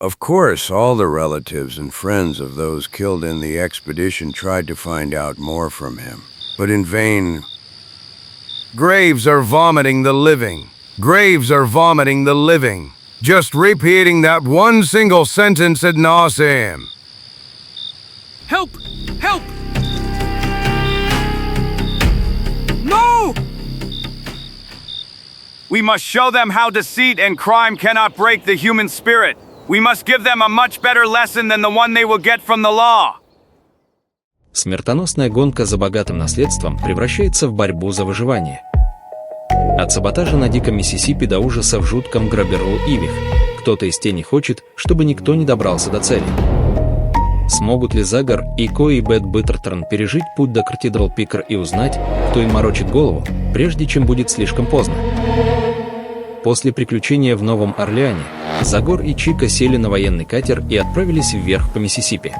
Of course, all the relatives and friends of those killed in the expedition tried to find out more from him, but in vain. Graves are vomiting the living. Graves are vomiting the living. Just repeating that one single sentence ad nauseam. Help! Help! No! We must show them how deceit and crime cannot break the human spirit. We must give them a much better lesson than the one they will get from the law. Смертоносная гонка за богатым наследством превращается в борьбу за выживание. От саботажа на диком Миссисипи до ужаса в жутком граберу Ивих. Кто-то из тени хочет, чтобы никто не добрался до цели. Смогут ли Загор и Бат Баттерton пережить путь до Cathedral Peaka и узнать, кто им морочит голову, прежде чем будет слишком поздно? После приключения в Новом Орлеане, Загор и Чика сели на военный катер и отправились вверх по Миссисипи.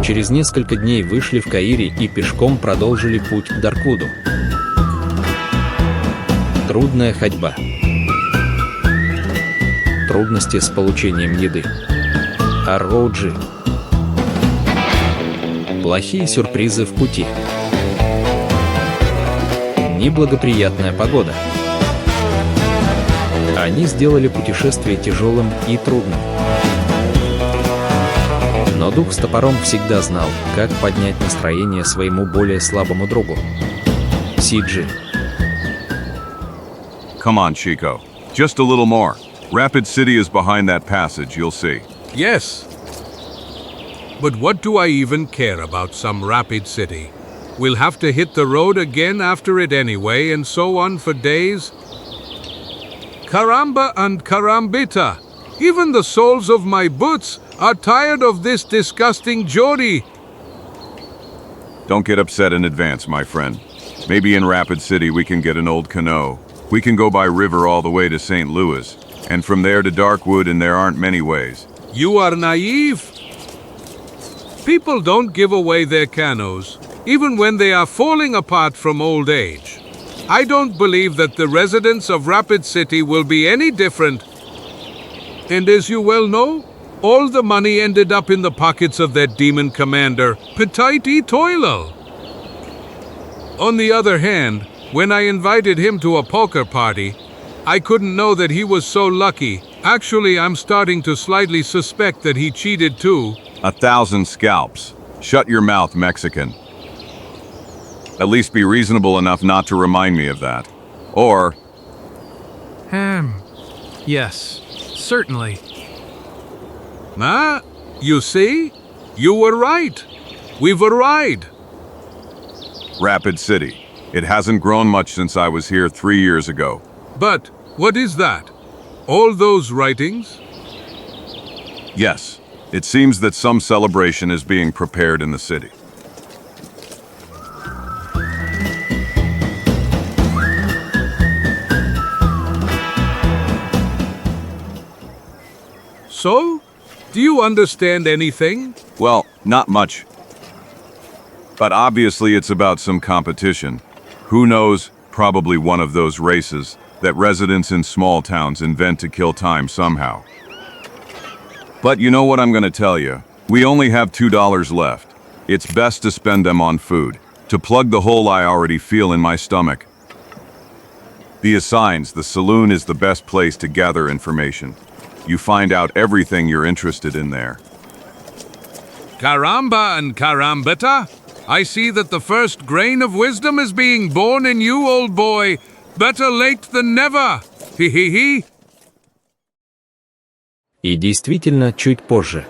Через несколько дней вышли в Каире и пешком продолжили путь к Дарквуду. Трудная ходьба. Трудности с получением еды. Роуджи. Плохие сюрпризы в пути. Неблагоприятная погода. Они сделали путешествие тяжелым и трудным. Но дух с топором всегда знал, как поднять настроение своему более слабому другу. Сиджи. Come on, Chico. Just a little more. Rapid City is behind that passage, you'll see. Yes. But what do I even care about some rapid city? We'll have to hit the road again after it anyway, and so on for days. Caramba and carambita. Even the soles of my boots are tired of this disgusting journey. Don't get upset in advance, my friend. Maybe in Rapid City we can get an old canoe. We can go by river all the way to St. Louis, and from there to Darkwood, and there aren't many ways. You are naive. People don't give away their canoes, even when they are falling apart from old age. I don't believe that the residents of Rapid City will be any different. And as you well know, all the money ended up in the pockets of that demon commander, Petit Toilo. On the other hand, when I invited him to a poker party, I couldn't know that he was so lucky. Actually, I'm starting to slightly suspect that he cheated too. 1,000 scalps. Shut your mouth, Mexican. At least be reasonable enough not to remind me of that. Or... Yes, certainly. Ah, you see? You were right. We've arrived. Rapid City. It hasn't grown much since I was here 3 years ago. But what is that? All those writings? Yes, it seems that some celebration is being prepared in the city. So, do you understand anything? Well, not much. But obviously it's about some competition. Who knows, probably one of those races that residents in small towns invent to kill time somehow. But you know what I'm going to tell you? We only have $2 left. It's best to spend them on food, to plug the hole I already feel in my stomach. The assigns, the saloon is the best place to gather information. You find out everything you're interested in there. Caramba and carambita? I see that the first grain of wisdom is being born in you, old boy. Better late than never. Hee. И действительно, чуть позже.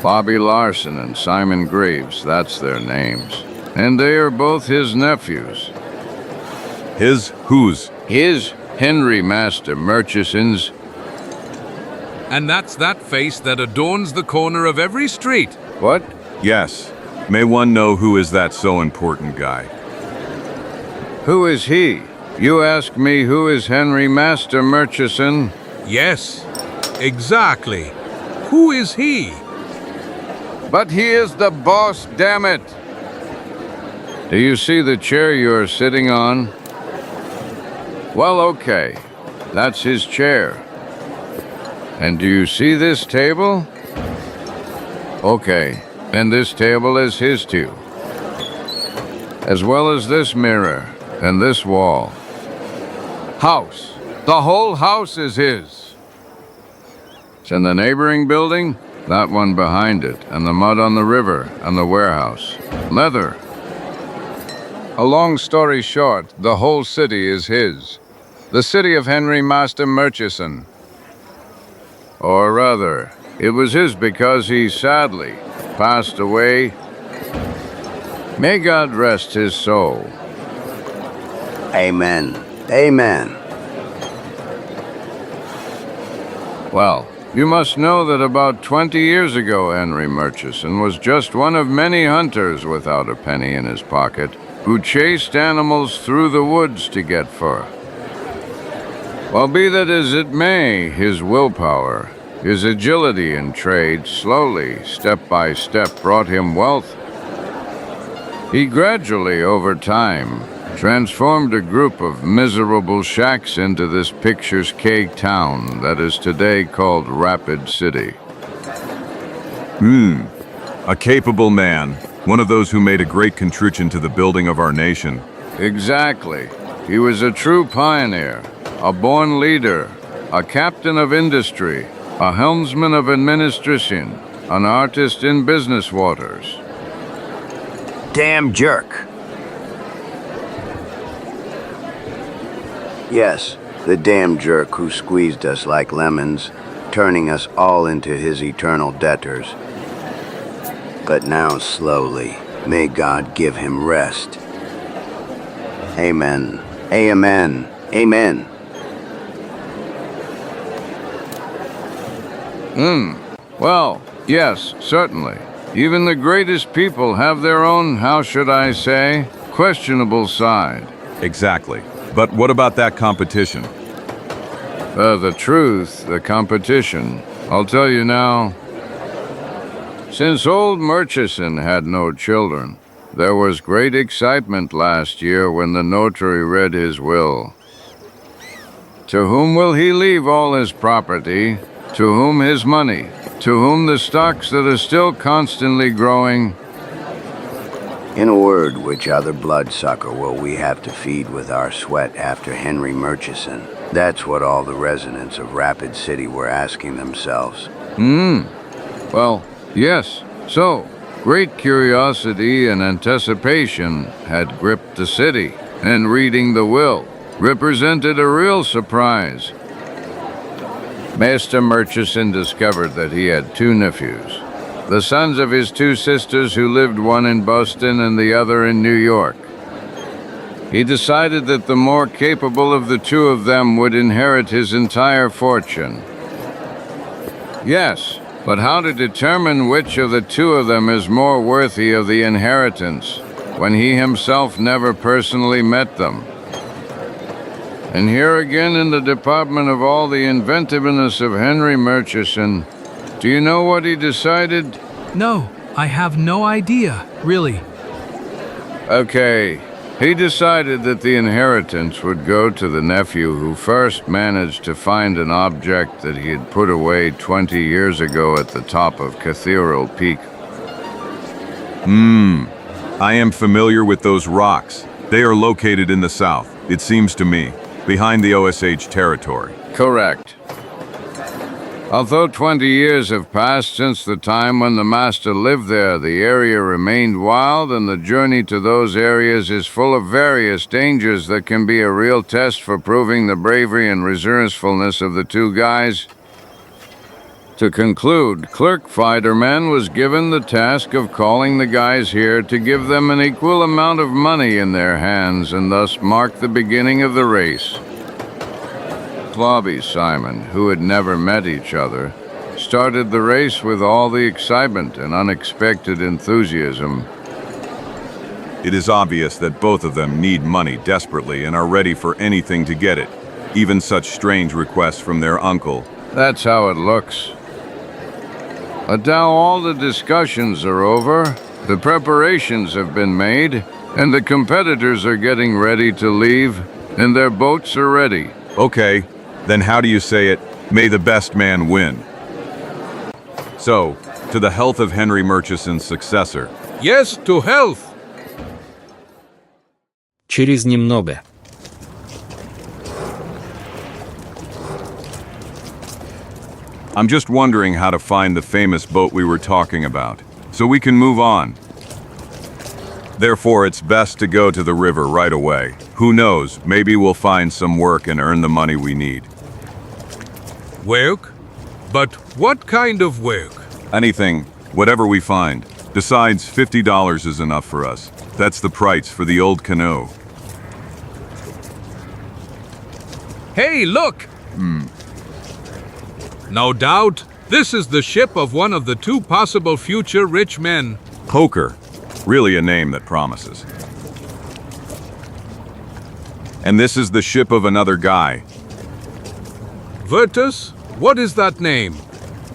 Bobby Larson and Simon Graves, that's their names. And they are both his nephews. His whose? His Henry Master Murchison's. And that's that face that adorns the corner of every street. What? Yes. May one know who is that so important guy? Who is he? You ask me who is Henry Master Murchison? Yes, exactly. Who is he? But he is the boss, damn it! Do you see the chair you are sitting on? Well, okay. That's his chair. And do you see this table? Okay, then this table is his too. As well as this mirror and this wall. House. The whole house is his. It's in the neighboring building, that one behind it, and the mud on the river and the warehouse. Leather. A long story short, the whole city is his. The city of Henry Master Murchison. Or rather, it was his because he sadly passed away. May God rest his soul. Amen. Amen. Well, you must know that about 20 years ago, Henry Murchison was just one of many hunters without a penny in his pocket who chased animals through the woods to get fur. Well, be that as it may, his willpower, his agility in trade slowly, step by step, brought him wealth. He gradually, over time, transformed a group of miserable shacks into this picturesque town that is today called Rapid City. A capable man, one of those who made a great contribution to the building of our nation. Exactly. He was a true pioneer, a born leader, a captain of industry, a helmsman of administration, an artist in business waters. Damn jerk. Yes, the damn jerk who squeezed us like lemons, turning us all into his eternal debtors. But now slowly, may God give him rest. Amen. Amen. Amen. Well, yes, certainly. Even the greatest people have their own, how should I say, questionable side. Exactly. But what about that competition? The truth, the competition, I'll tell you now. Since old Murchison had no children, there was great excitement last year when the notary read his will. To whom will he leave all his property? To whom his money? To whom the stocks that are still constantly growing? In a word, which other bloodsucker will we have to feed with our sweat after Henry Murchison? That's what all the residents of Rapid City were asking themselves. Well, yes. So, great curiosity and anticipation had gripped the city, and reading the will represented a real surprise. Master Murchison discovered that he had two nephews, the sons of his two sisters who lived one in Boston and the other in New York. He decided that the more capable of the two of them would inherit his entire fortune. Yes, but how to determine which of the two of them is more worthy of the inheritance when he himself never personally met them? And here again in the department of all the inventiveness of Henry Murchison, do you know what he decided? No, I have no idea, really. Okay, he decided that the inheritance would go to the nephew who first managed to find an object that he had put away 20 years ago at the top of Cathedral Peaka. I am familiar with those rocks. They are located in the south, it seems to me, behind the Osage territory. Correct. Although 20 years have passed since the time when the master lived there, the area remained wild, and the journey to those areas is full of various dangers that can be a real test for proving the bravery and resourcefulness of the two guys. To conclude, Clerk Fiderman was given the task of calling the guys here to give them an equal amount of money in their hands and thus mark the beginning of the race. Clobby Simon, who had never met each other, started the race with all the excitement and unexpected enthusiasm. It is obvious that both of them need money desperately and are ready for anything to get it, even such strange requests from their uncle. That's how it looks. But now all the discussions are over, the preparations have been made, and the competitors are getting ready to leave. And their boats are ready. Okay, then how do you say it? May the best man win. So, to the health of Henry Murchison's successor. Yes, to health. Через немного. I'm just wondering how to find the famous boat we were talking about, so we can move on. Therefore, it's best to go to the river right away. Who knows, maybe we'll find some work and earn the money we need. Work? But what kind of work? Anything, whatever we find. Besides, $50 is enough for us. That's the price for the old canoe. Hey, look! No doubt, this is the ship of one of the two possible future rich men. Poker. Really a name that promises. And this is the ship of another guy. Virtus? What is that name?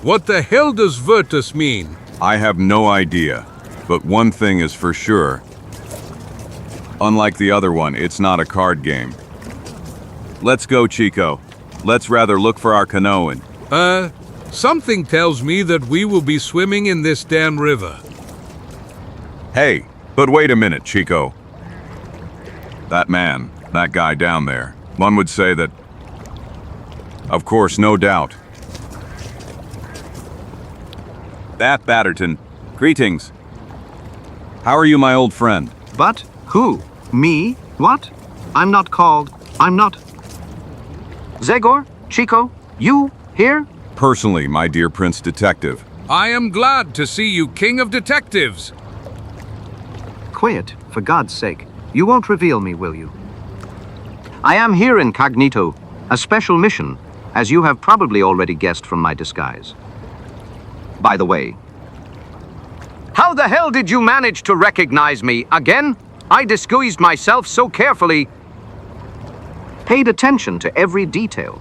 What the hell does Virtus mean? I have no idea, but one thing is for sure. Unlike the other one, it's not a card game. Let's go, Chico. Let's rather look for our canoe and... Something tells me that we will be swimming in this damn river. Hey, but wait a minute, Chico. That man, that guy down there, one would say that... Of course, no doubt. Bat Batterton, greetings. How are you, my old friend? But who? Me? What? I'm not called. I'm not. Zagor? Chico? You? Here? Personally, my dear Prince Detective. I am glad to see you, King of Detectives. Quiet, for God's sake. You won't reveal me, will you? I am here incognito, a special mission, as you have probably already guessed from my disguise. By the way, how the hell did you manage to recognize me again? I disguised myself so carefully, paid attention to every detail.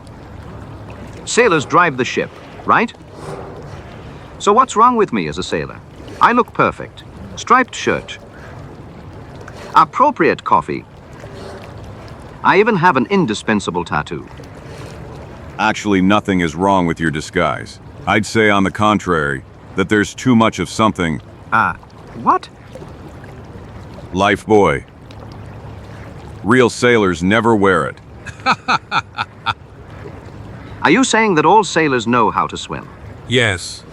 Sailors drive the ship, right? So what's wrong with me as a sailor? I look perfect. Striped shirt. Appropriate coffee. I even have an indispensable tattoo. Actually, nothing is wrong with your disguise. I'd say, on the contrary, that there's too much of something. What? Life buoy. Real sailors never wear it. Are you saying that all sailors know how to swim? Yes.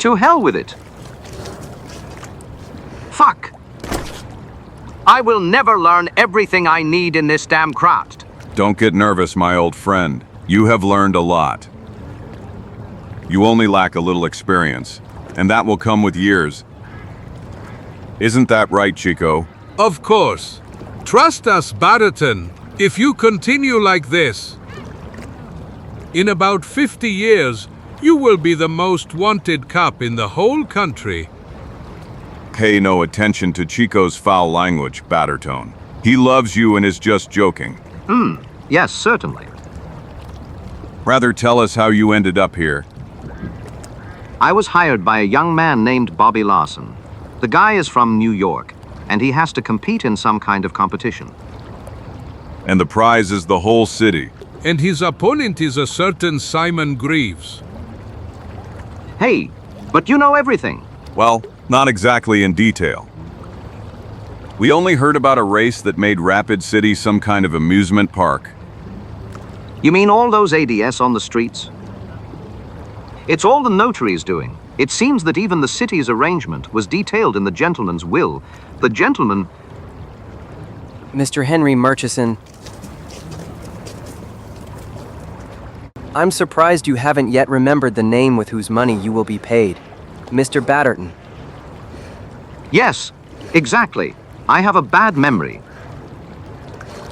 To hell with it. Fuck. I will never learn everything I need in this damn craft. Don't get nervous, my old friend. You have learned a lot. You only lack a little experience, and that will come with years. Isn't that right, Chico? Of course. Trust us, Batterton. If you continue like this, in about 50 years, you will be the most wanted cop in the whole country. Pay no attention to Chico's foul language, Batterton. He loves you and is just joking. Yes, certainly. Rather tell us how you ended up here. I was hired by a young man named Bobby Larson. The guy is from New York, and he has to compete in some kind of competition. And the prize is the whole city. And his opponent is a certain Simon Greaves. Hey, but you know everything. Well, not exactly in detail. We only heard about a race that made Rapid City some kind of amusement park. You mean all those ADS on the streets? It's all the notary's doing. It seems that even the city's arrangement was detailed in the gentleman's will. The gentleman... Mr. Henry Murchison, I'm surprised you haven't yet remembered the name with whose money you will be paid. Mr. Batterton. Yes, exactly. I have a bad memory.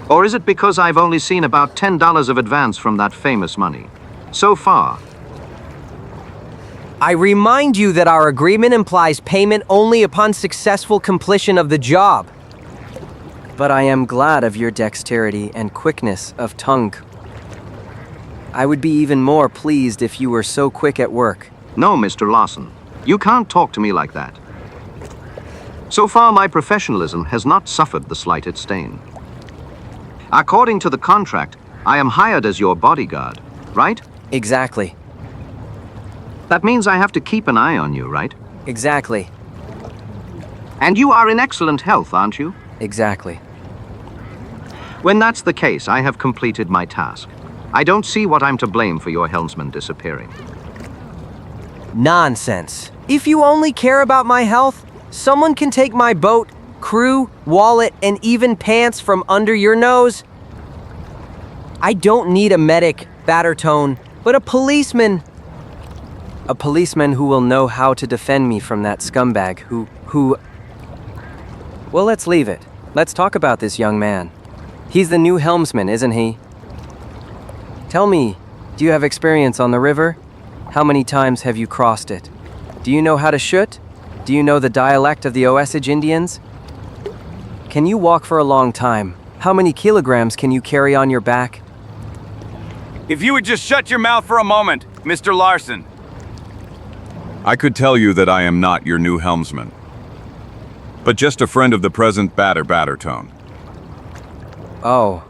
Or is it because I've only seen about $10 of advance from that famous money? So far. I remind you that our agreement implies payment only upon successful completion of the job. But I am glad of your dexterity and quickness of tongue. I would be even more pleased if you were so quick at work. No, Mr. Larson. You can't talk to me like that. So far, my professionalism has not suffered the slightest stain. According to the contract, I am hired as your bodyguard, right? Exactly. That means I have to keep an eye on you, right? Exactly. And you are in excellent health, aren't you? Exactly. When that's the case, I have completed my task. I don't see what I'm to blame for your helmsman disappearing. Nonsense. If you only care about my health, someone can take my boat, crew, wallet, and even pants from under your nose. I don't need a medic, Batterton, but a policeman. A policeman who will know how to defend me from that scumbag who... Well, let's leave it. Let's talk about this young man. He's the new helmsman, isn't he? Tell me, do you have experience on the river? How many times have you crossed it? Do you know how to shoot? Do you know the dialect of the Osage Indians? Can you walk for a long time? How many kilograms can you carry on your back? If you would just shut your mouth for a moment, Mr. Larson. I could tell you that I am not your new helmsman, but just a friend of the present Bat Batterton. Oh,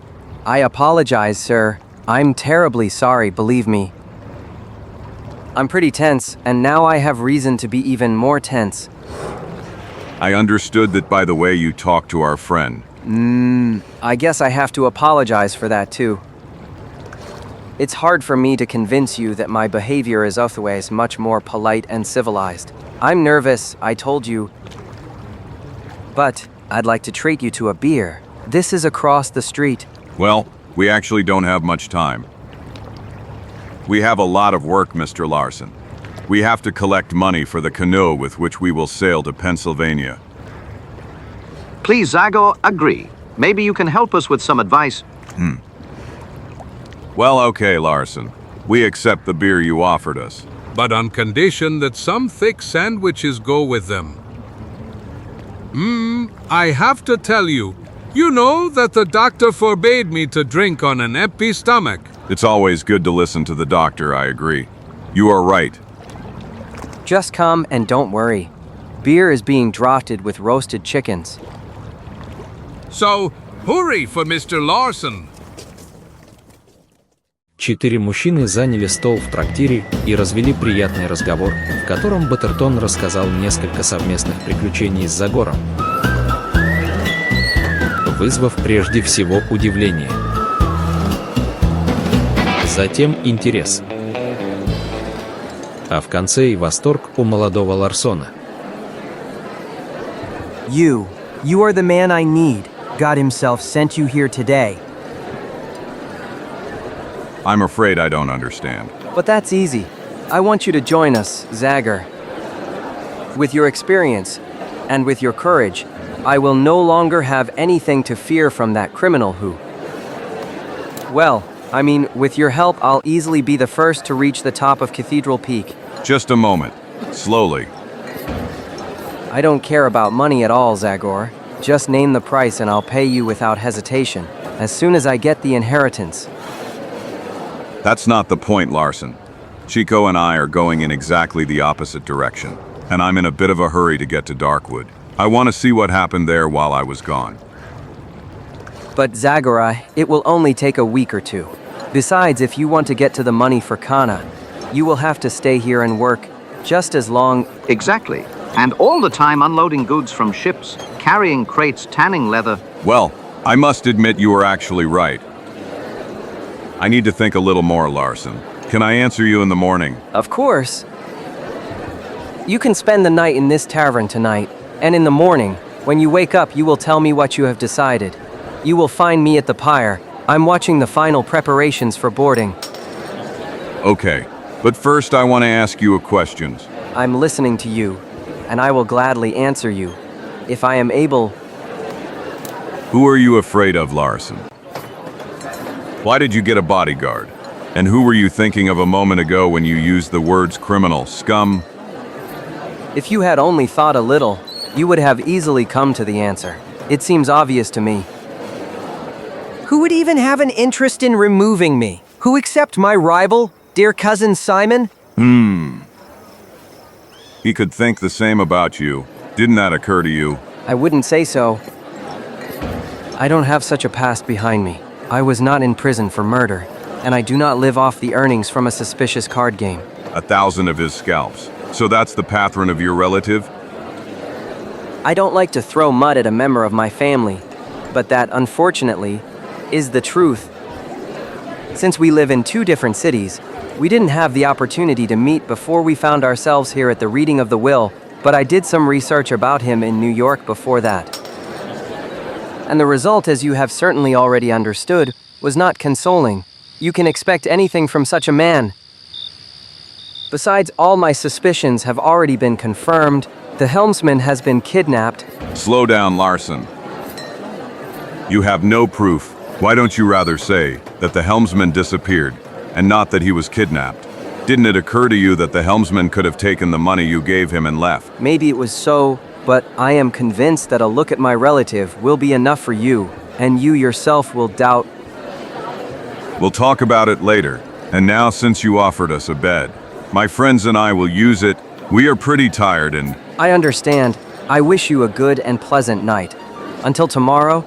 I apologize, sir. I'm terribly sorry, believe me. I'm pretty tense, and now I have reason to be even more tense. I understood that by the way you talked to our friend. I guess I have to apologize for that too. It's hard for me to convince you that my behavior is otherwise much more polite and civilized. I'm nervous, I told you. But I'd like to treat you to a beer. This is across the street. Well, we actually don't have much time. We have a lot of work, Mr. Larson. We have to collect money for the canoe with which we will sail to Pennsylvania. Please, Zagor, agree. Maybe you can help us with some advice. Well, okay, Larson. We accept the beer you offered us. But on condition that some thick sandwiches go with them. I have to tell you, you know that the doctor forbade me to drink on an empty stomach. It's always good to listen to the doctor, I agree. You are right. Just come and don't worry. Beer is being drafted with roasted chickens. So, hurry for Mr. Larson. 4 мужчины заняли стол в трактире и развели приятный разговор, в котором Баттерton рассказал несколько совместных приключений с Загором, вызвав прежде всего удивление. Затем интерес. А в конце и восторг у молодого Ларсона. You are the man I need. God himself sent you here today. I'm afraid I don't understand. But that's easy. I want you to join us, Zagor. With your experience, and with your courage, I will no longer have anything to fear from that criminal who... Well, I mean, with your help, I'll easily be the first to reach the top of Cathedral Peak. Just a moment. Slowly. I don't care about money at all, Zagor. Just name the price and I'll pay you without hesitation, as soon as I get the inheritance. That's not the point, Larson. Chico and I are going in exactly the opposite direction, and I'm in a bit of a hurry to get to Darkwood. I want to see what happened there while I was gone. But Zagor, it will only take a week or two. Besides, if you want to get to the money for Kana, you will have to stay here and work just as long... Exactly. And all the time unloading goods from ships, carrying crates, tanning leather. Well, I must admit you are actually right. I need to think a little more, Larson. Can I answer you in the morning? Of course. You can spend the night in this tavern tonight, and in the morning, when you wake up, you will tell me what you have decided. You will find me at the pier. I'm watching the final preparations for boarding. Okay, but first I want to ask you a question. I'm listening to you, and I will gladly answer you, if I am able. Who are you afraid of, Larson? Why did you get a bodyguard? And who were you thinking of a moment ago when you used the words criminal, scum? If you had only thought a little, you would have easily come to the answer. It seems obvious to me. Who would even have an interest in removing me? Who except my rival, dear cousin Simon? He could think the same about you. Didn't that occur to you? I wouldn't say so. I don't have such a past behind me. I was not in prison for murder, and I do not live off the earnings from a suspicious card game. 1,000 of his scalps. So that's the patron of your relative? I don't like to throw mud at a member of my family, but that, unfortunately, is the truth. Since we live in two different cities, we didn't have the opportunity to meet before we found ourselves here at the reading of the will, but I did some research about him in New York before that. And the result, as you have certainly already understood, was not consoling. You can expect anything from such a man. Besides, all my suspicions have already been confirmed. The helmsman has been kidnapped. Slow down, Larson. You have no proof. Why don't you rather say that the helmsman disappeared, and not that he was kidnapped? Didn't it occur to you that the helmsman could have taken the money you gave him and left? Maybe it was so, but I am convinced that a look at my relative will be enough for you, and you yourself will doubt. We'll talk about it later. And now, since you offered us a bed, my friends and I will use it. We are pretty tired and... I understand. I wish you a good and pleasant night. Until tomorrow.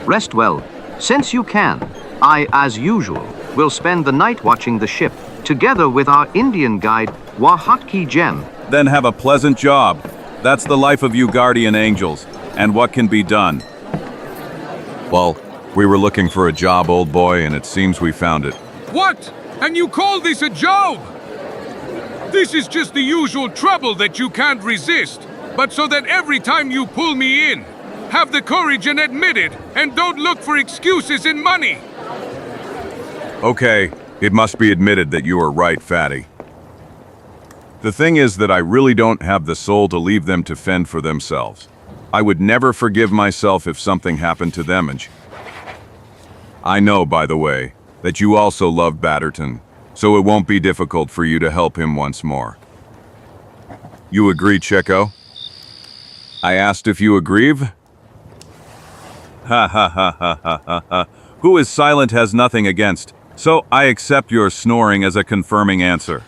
Rest well. Since you can, I, as usual, will spend the night watching the ship, together with our Indian guide, Wahatki Jem. Then have a pleasant job. That's the life of you guardian angels. And what can be done? Well, we were looking for a job, old boy, and it seems we found it. What? And you call this a job? This is just the usual trouble that you can't resist. But so that every time you pull me in, have the courage and admit it, and don't look for excuses in money. Okay, it must be admitted that you are right, Fatty. The thing is that I really don't have the soul to leave them to fend for themselves. I would never forgive myself if something happened to them and I know, by the way, that you also love Batterton, so it won't be difficult for you to help him once more. You agree, Checo? I asked if you agree? Ha ha ha ha ha ha ha. Who is silent has nothing against, so I accept your snoring as a confirming answer.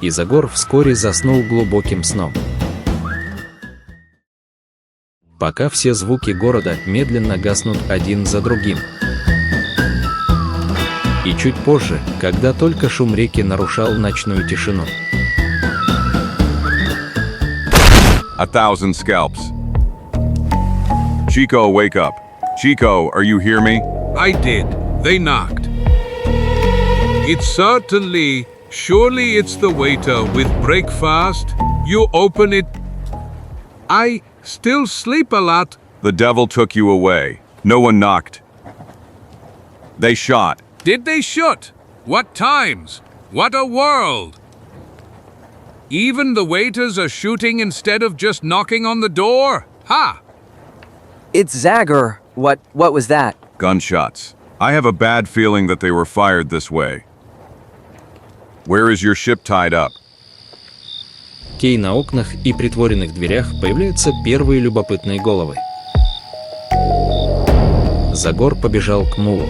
И Загор вскоре заснул глубоким сном. Пока все звуки города медленно гаснут один за другим. И чуть позже, когда только шум реки нарушал ночную тишину. 1,000 scalps. Chico, wake up. Chico, are you hear me? I did. They knocked. It's surely it's the waiter with breakfast. You open it. I still sleep a lot. The devil took you away. No one knocked. They shot. Did they shoot? What times? What a world! Even the waiters are shooting instead of just knocking on the door? Ha! It's Zagor. What was that? Gunshots. I have a bad feeling that they were fired this way. Where is your ship tied up? Кей на окнах и притворенных дверях появляются первые любопытные головы. Загор побежал к мулу.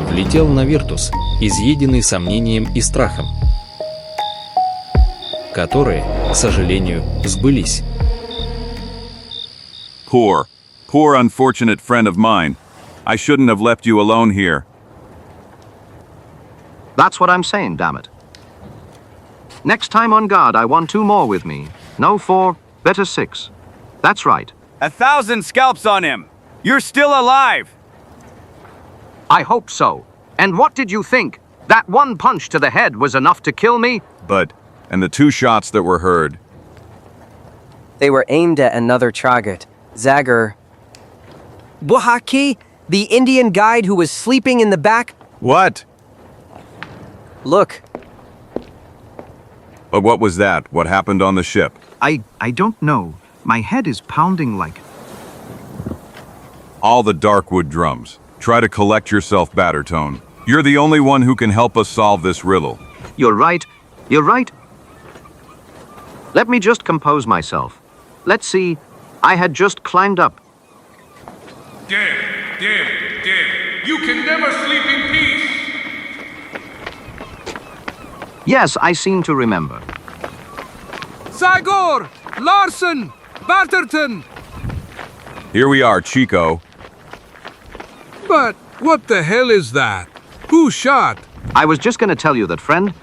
Влетел на Виртус, изъеденный сомнением и страхом, которые, к сожалению, сбылись. Poor unfortunate friend of mine. I shouldn't have left you alone here. That's what I'm saying, damn it. Next time on guard, I want 2 more with me. No 4, better 6. That's right. 1,000 scalps on him. You're still alive. I hope so. And what did you think? That one punch to the head was enough to kill me? And the 2 shots that were heard. They were aimed at another target. Zagor. Buhaki, the Indian guide who was sleeping in the back. What? Look. But what was that? What happened on the ship? I don't know. My head is pounding like... All the Darkwood drums. Try to collect yourself, Batterton. You're the only one who can help us solve this riddle. You're right. You're right. Let me just compose myself. Let's see. I had just climbed up. Damn. You can never sleep in peace. Yes, I seem to remember. Zagor! Larson! Batterton! Here we are, Chico. But what the hell is that? Who shot? I was just going to tell you that, friend.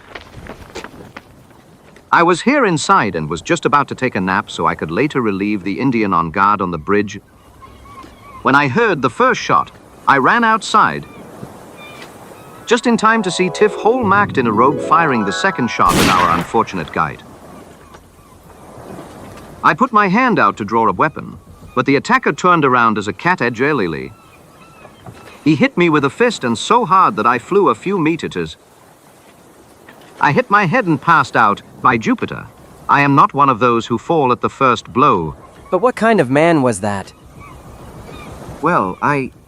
I was here inside and was just about to take a nap so I could later relieve the Indian on guard on the bridge. When I heard the first shot, I ran outside, just in time to see Tiff whole-macked in a robe firing the second shot at our unfortunate guide. I put my hand out to draw a weapon, but the attacker turned around as a cat edge-lily. He hit me with a fist and so hard that I flew a few meters. I hit my head and passed out. By Jupiter, I am not one of those who fall at the first blow. But what kind of man was that? Well,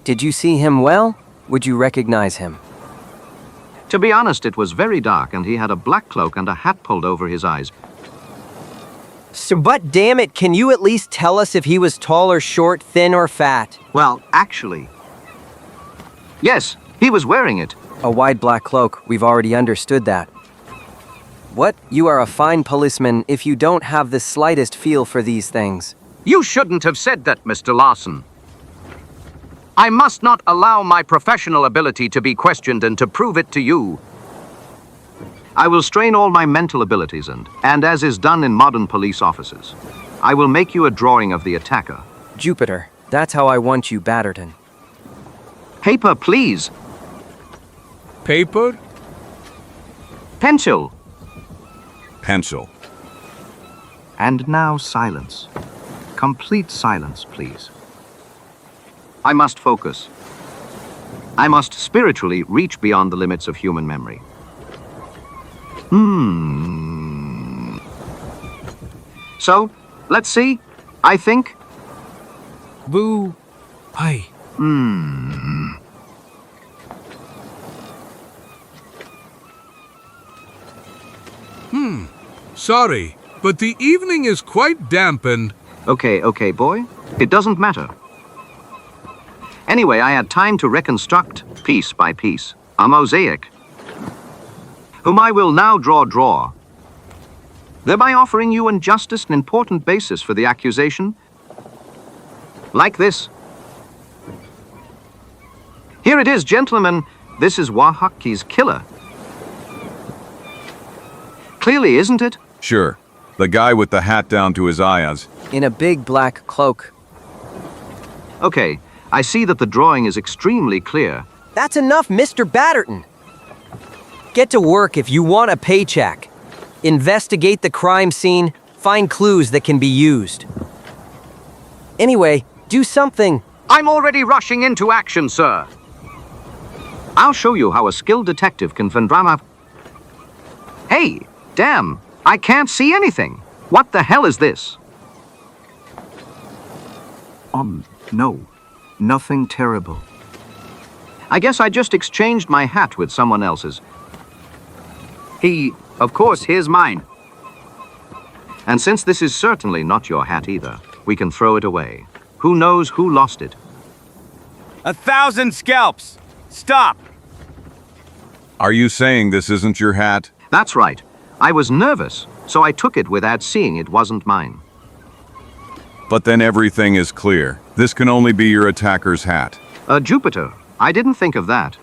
Did you see him well? Would you recognize him? To be honest, it was very dark and he had a black cloak and a hat pulled over his eyes. So, but damn it, can you at least tell us if he was tall or short, thin or fat? Well, actually, yes, he was wearing it. A wide black cloak, we've already understood that. What? You are a fine policeman if you don't have the slightest feel for these things. You shouldn't have said that, Mr. Larson. I must not allow my professional ability to be questioned and to prove it to you. I will strain all my mental abilities and as is done in modern police offices, I will make you a drawing of the attacker. Jupiter, that's how I want you, Batterton. Paper, please. Paper? Pencil. Pencil. and now silence. Complete silence, please. I must focus. I must spiritually reach beyond the limits of human memory. So, let's see. I think. Boo. Hi. Sorry, but the evening is quite dampened. Okay, boy. It doesn't matter. Anyway, I had time to reconstruct, piece by piece, a mosaic, whom I will now draw, thereby offering you in justice an important basis for the accusation. Like this. Here it is, gentlemen. This is Wahaki's killer. Clearly, isn't it? Sure. The guy with the hat down to his eyes. In a big black cloak. Okay, I see that the drawing is extremely clear. That's enough, Mr. Batterton. Get to work if you want a paycheck. Investigate the crime scene, find clues that can be used. Anyway, do something. I'm already rushing into action, sir. I'll show you how a skilled detective can find drama. Hey, damn, I can't see anything. What the hell is this? No. Nothing terrible. I guess I just exchanged my hat with someone else's. Of course, here's mine. And since this is certainly not your hat either, we can throw it away. Who knows who lost it? 1,000 scalps! Stop! Are you saying this isn't your hat? That's right. I was nervous, so I took it without seeing it wasn't mine. But then everything is clear. This can only be your attacker's hat. Jupiter. I didn't think of that.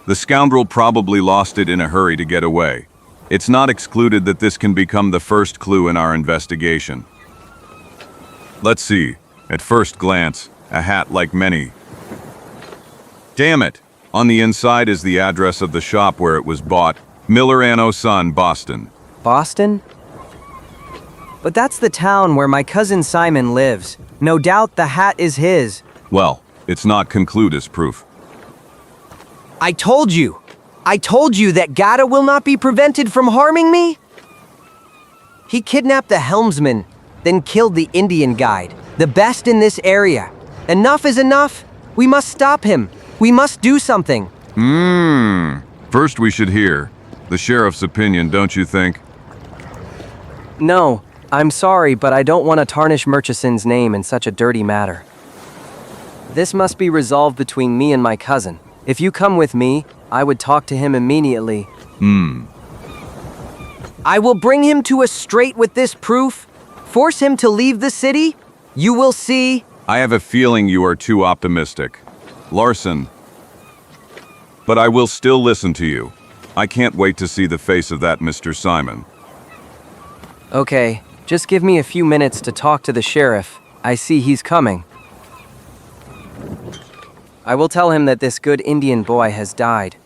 The scoundrel probably lost it in a hurry to get away. It's not excluded that this can become the first clue in our investigation. Let's see. At first glance, a hat like many. Damn it! On the inside is the address of the shop where it was bought. Miller & Son, Boston. Boston? But that's the town where my cousin Simon lives. No doubt the hat is his. Well, it's not conclude as proof. I told you that Gata will not be prevented from harming me. He kidnapped the helmsman, then killed the Indian guide, the best in this area. Enough is enough. We must stop him. We must do something. First we should hear the sheriff's opinion, don't you think? No, I'm sorry, but I don't want to tarnish Murchison's name in such a dirty matter. This must be resolved between me and my cousin. If you come with me, I would talk to him immediately. I will bring him to a straight with this proof. Force him to leave the city. You will see. I have a feeling you are too optimistic. Larson. But I will still listen to you. I can't wait to see the face of that Mr. Simon. Okay, just give me a few minutes to talk to the sheriff. I see he's coming. I will tell him that this good Indian boy has died.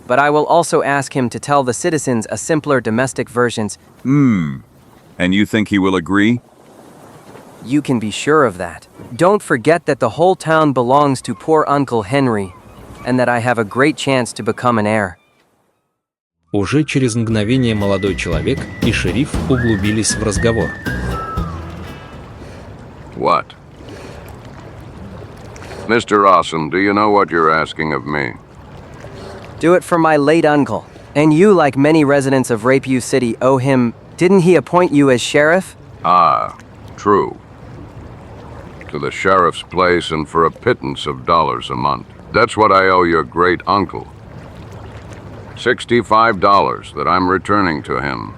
But I will also ask him to tell the citizens a simpler domestic versions. And you think he will agree? You can be sure of that. Don't forget that the whole town belongs to poor Uncle Henry, and that I have a great chance to become an heir. Уже через мгновение молодой человек и шериф углубились в разговор. What? Mr. Rawson, do you know what you're asking of me? Do it for my late uncle. And you, like many residents of Rapiu City, owe him. Didn't he appoint you as sheriff? Ah, true. To the sheriff's place and for a pittance of dollars a month. That's what I owe your great uncle. $65 that I'm returning to him,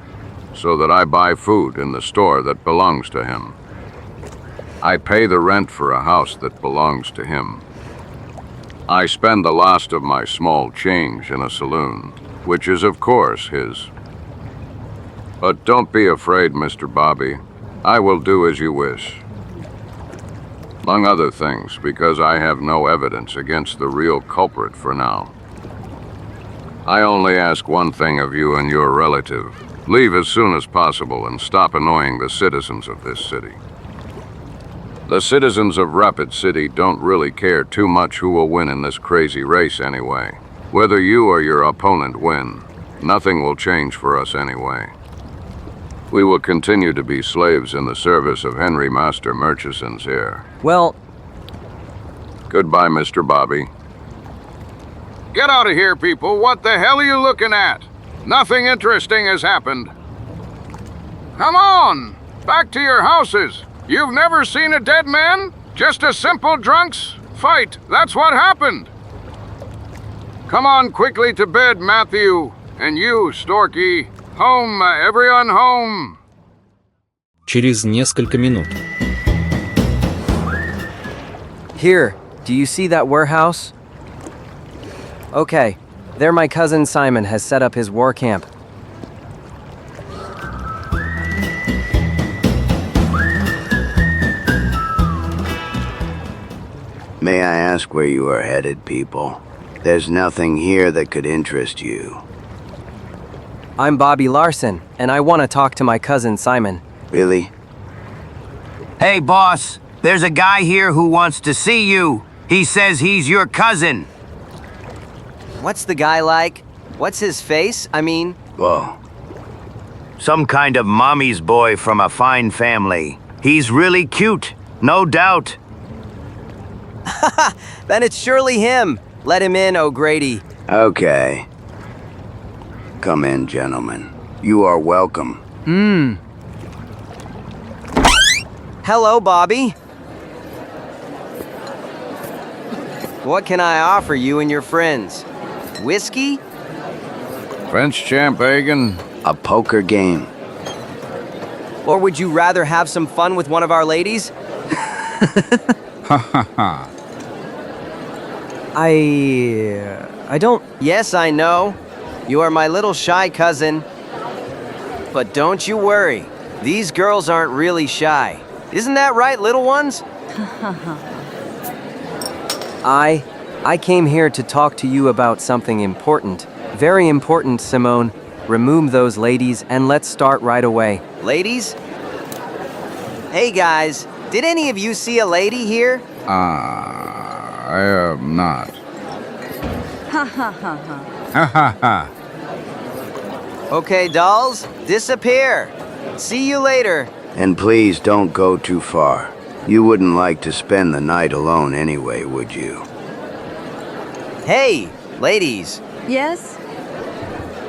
so that I buy food in the store that belongs to him. I pay the rent for a house that belongs to him. I spend the last of my small change in a saloon, which is of course his. But don't be afraid, Mr. Bobby. I will do as you wish. Among other things, because I have no evidence against the real culprit for now. I only ask one thing of you and your relative. Leave as soon as possible and stop annoying the citizens of this city. The citizens of Rapid City don't really care too much who will win in this crazy race anyway. Whether you or your opponent win, nothing will change for us anyway. We will continue to be slaves in the service of Henry Master Murchison's heir. Well... Goodbye, Mr. Bobby. Get out of here, people. What the hell are you looking at? Nothing interesting has happened. Come on! Back to your houses. You've never seen a dead man? Just a simple drunks fight. That's what happened. Come on quickly to bed, Matthew. And you, Storky. Home, everyone home. Через несколько минут. Here, do you see that warehouse? Okay, there my cousin Simon has set up his war camp. May I ask where you are headed, people? There's nothing here that could interest you. I'm Bobby Larson, and I want to talk to my cousin Simon. Really? Hey, boss. There's a guy here who wants to see you. He says he's your cousin. What's the guy like? What's his face? I mean... Whoa. Some kind of mommy's boy from a fine family. He's really cute, no doubt. Then it's surely him. Let him in, O'Grady. Okay. Come in, gentlemen. You are welcome. Hello, Bobby. What can I offer you and your friends? Whiskey? French champagne? A poker game. Or would you rather have some fun with one of our ladies? Ha ha ha. I don't... Yes, I know. You are my little shy cousin. But don't you worry. These girls aren't really shy. Isn't that right, little ones? I came here to talk to you about something important. Very important, Simone. Remove those ladies and let's start right away. Ladies? Hey guys, did any of you see a lady here? I have not. Ha ha ha ha. Ha ha ha. Okay, dolls, disappear. See you later. And please don't go too far. You wouldn't like to spend the night alone anyway, would you? Hey, ladies. Yes?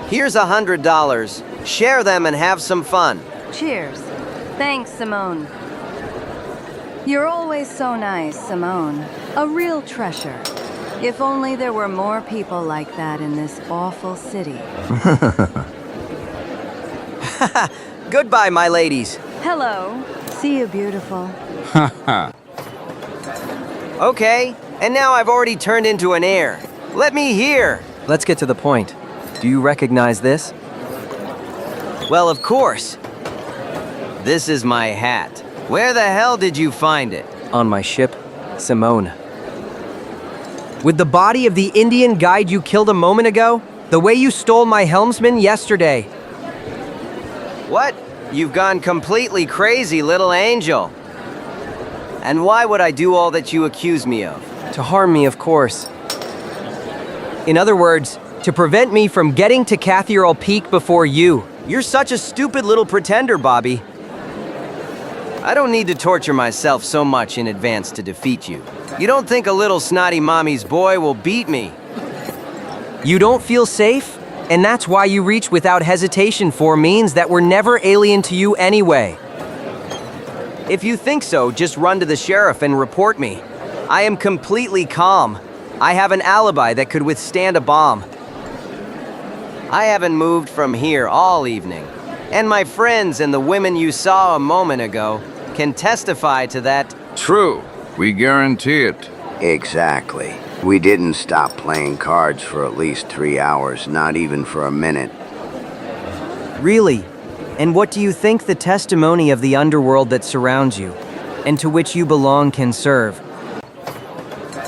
Here's $100. Share them and have some fun. Cheers. Thanks, Simone. You're always so nice, Simone. A real treasure. If only there were more people like that in this awful city. Goodbye, my ladies. Hello. See you, beautiful. Ha ha. Okay, and now I've already turned into an heir. Let me hear. Let's get to the point. Do you recognize this? Well, of course. This is my hat. Where the hell did you find it? On my ship, Simone. With the body of the Indian guide you killed a moment ago? The way you stole my helmsman yesterday. What? You've gone completely crazy, little angel. And why would I do all that you accuse me of? To harm me, of course. In other words, to prevent me from getting to Cathedral Peaka before you. You're such a stupid little pretender, Bobby. I don't need to torture myself so much in advance to defeat you. You don't think a little snotty mommy's boy will beat me? You don't feel safe? And that's why you reach without hesitation for means that were never alien to you anyway. If you think so, just run to the sheriff and report me. I am completely calm. I have an alibi that could withstand a bomb. I haven't moved from here all evening. And my friends and the women you saw a moment ago can testify to that. True. We guarantee it. Exactly. We didn't stop playing cards for at least 3 hours, not even for a minute. Really? And what do you think the testimony of the underworld that surrounds you, and to which you belong, can serve?